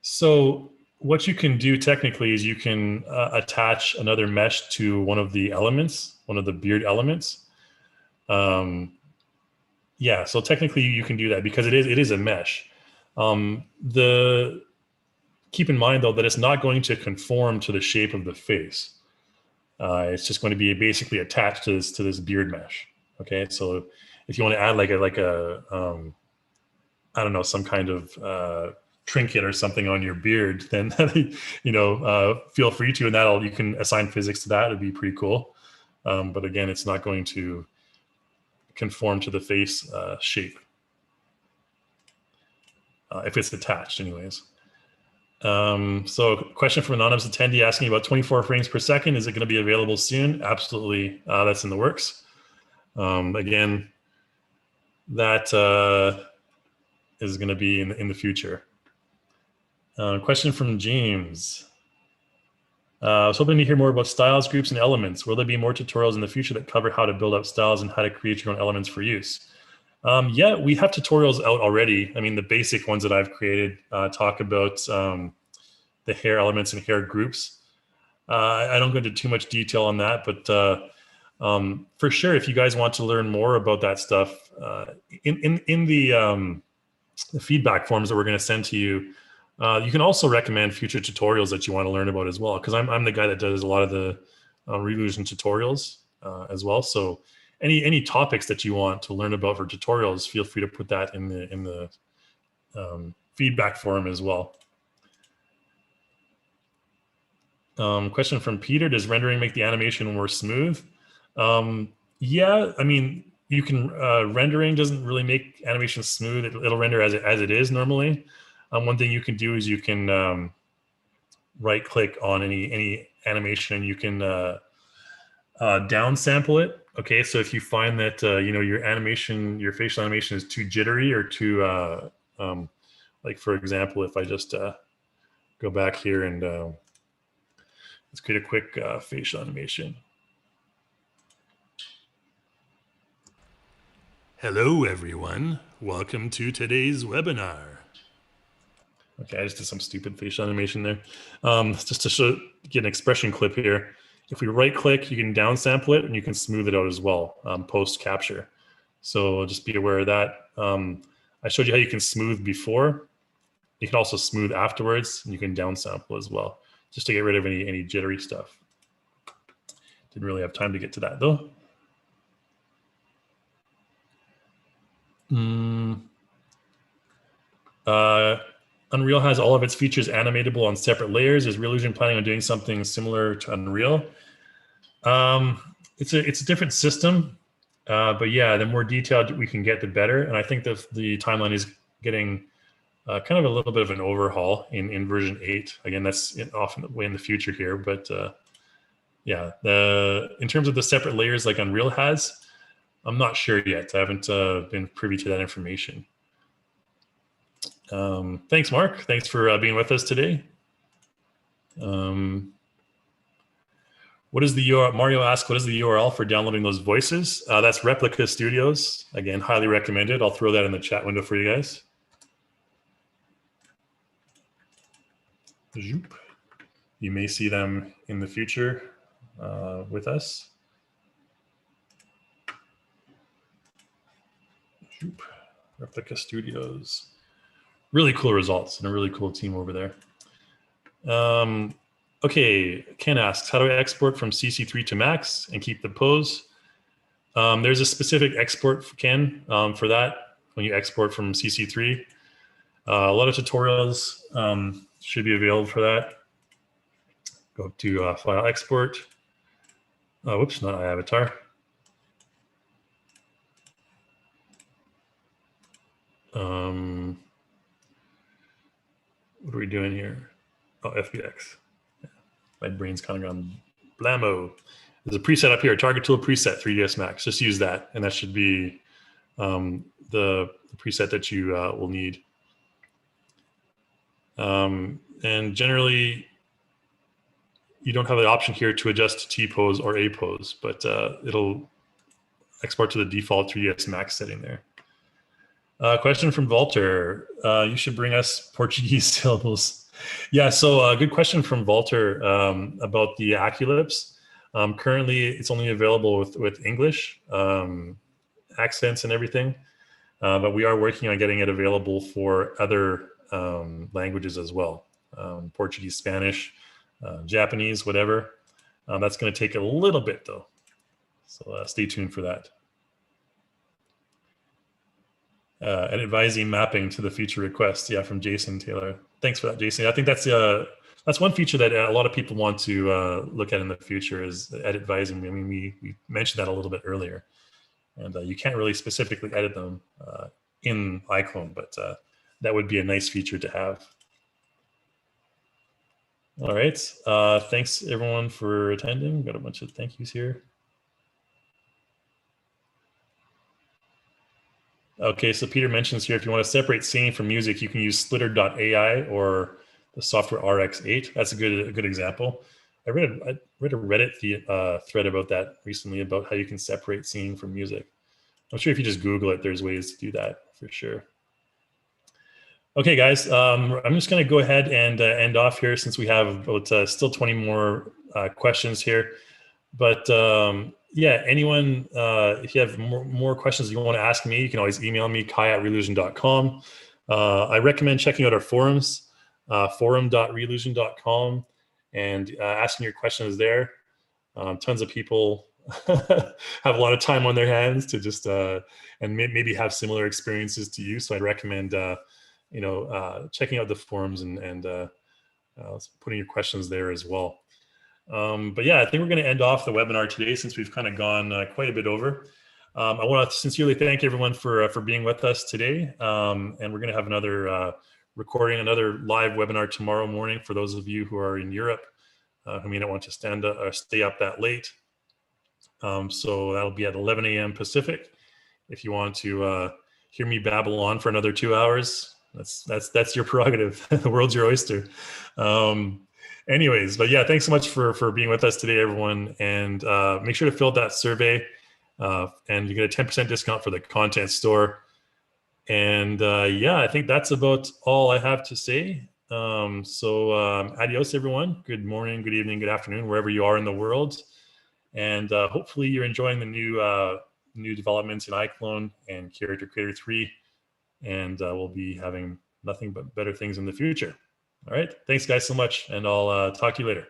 So what you can do technically is you can attach another mesh to one of the elements, one of the beard elements. Yeah, so technically you can do that because it is a mesh. Keep in mind though that it's not going to conform to the shape of the face. It's just going to be basically attached to this beard mesh. Okay, so if you want to add like a I don't know, some kind of trinket or something on your beard, then feel free to, and you can assign physics to that. It'd be pretty cool. But again, it's not going to conform to the face shape if it's attached, anyways. So question from anonymous attendee asking about 24 frames per second. Is it going to be available soon? Absolutely. That's in the works. Again, that is going to be in the future. Question from James. I was hoping to hear more about styles, groups, and elements. Will there be more tutorials in the future that cover how to build up styles and how to create your own elements for use? Yeah, we have tutorials out already. I mean, the basic ones that I've created talk about the hair elements and hair groups. I don't go into too much detail on that, but for sure, if you guys want to learn more about that stuff, in the feedback forms that we're going to send to you, you can also recommend future tutorials that you want to learn about as well, because I'm the guy that does a lot of the revision tutorials as well. So any topics that you want to learn about for tutorials, feel free to put that in the feedback forum as well. Question from Peter: does rendering make the animation more smooth? Yeah, I mean, you can rendering doesn't really make animation smooth. It'll render as it is normally. One thing you can do is you can right click on any animation and you can downsample it. Okay, so if you find that your animation, your facial animation is too jittery or too like for example, if I just go back here and let's create a quick facial animation. Hello, everyone. Welcome to today's webinar. Okay, I just did some stupid facial animation there. Just to get an expression clip here. If we right click, you can downsample it and you can smooth it out as well, post capture. So just be aware of that. I showed you how you can smooth before. You can also smooth afterwards, and you can downsample as well, just to get rid of any jittery stuff. Didn't really have time to get to that though. Unreal has all of its features animatable on separate layers. Is Reallusion planning on doing something similar to Unreal? It's a different system, but yeah, the more detailed we can get, the better. And I think that the timeline is getting kind of a little bit of an overhaul in version 8. Again, that's often way in the future here, but yeah, in terms of the separate layers like Unreal has, I'm not sure yet. I haven't been privy to that information. Thanks, Mark. Thanks for being with us today. What is the URL? Mario asked, what is the URL for downloading those voices? That's Replica Studios. Again, highly recommended. I'll throw that in the chat window for you guys. You may see them in the future with us. Replica Studios. Really cool results and a really cool team over there. Okay, Ken asks, how do I export from CC3 to Max and keep the pose? There's a specific export, Ken, for that when you export from CC3. A lot of tutorials should be available for that. Go to File Export. Oh, whoops, not iAvatar. What are we doing here? Oh, FBX. Yeah. My brain's kind of gone blammo. There's a preset up here, Target Tool preset, 3ds Max. Just use that, and that should be the preset that you will need. And generally, you don't have the option here to adjust T-pose or A-pose, but it'll export to the default 3ds Max setting there. Question from Walter. You should bring us Portuguese syllables. Yeah, so good question from Walter about the Aculips. Currently, it's only available with English accents and everything, but we are working on getting it available for other languages as well. Portuguese, Spanish, Japanese, whatever. That's going to take a little bit though, so stay tuned for that. And advising mapping to the feature request, yeah, from Jason Taylor. Thanks for that, Jason. I think that's one feature that a lot of people want to look at in the future is edit advising. I mean, we mentioned that a little bit earlier, and you can't really specifically edit them in iClone, but that would be a nice feature to have. All right, thanks everyone for attending. Got a bunch of thank yous here. Okay, so Peter mentions here, if you want to separate singing from music, you can use splitter.ai or the software RX8. That's a good example. I read a Reddit thread about that recently, about how you can separate singing from music. I'm sure if you just Google it, there's ways to do that for sure. Okay, guys, I'm just going to go ahead and end off here since we have about still 20 more questions here. But yeah, anyone, if you have more questions you want to ask me, you can always email me, kai@reallusion.com. I recommend checking out our forums, forum.reallusion.com, and asking your questions there. Tons of people have a lot of time on their hands to just, and maybe have similar experiences to you. So I'd recommend, checking out the forums and putting your questions there as well. But yeah, I think we're going to end off the webinar today since we've kind of gone quite a bit over. I want to sincerely thank everyone for being with us today. And we're going to have another recording, another live webinar tomorrow morning for those of you who are in Europe who may not want to stay up that late. So that'll be at 11 a.m. Pacific. If you want to hear me babble on for another 2 hours, that's your prerogative. The world's your oyster. Anyways, but yeah, thanks so much for being with us today, everyone. And make sure to fill out that survey, and you get a 10% discount for the content store. And yeah, I think that's about all I have to say. Adios, everyone. Good morning, good evening, good afternoon, wherever you are in the world. And hopefully you're enjoying the new developments in iClone and Character Creator 3. And we'll be having nothing but better things in the future. All right. Thanks, guys, so much. And I'll talk to you later.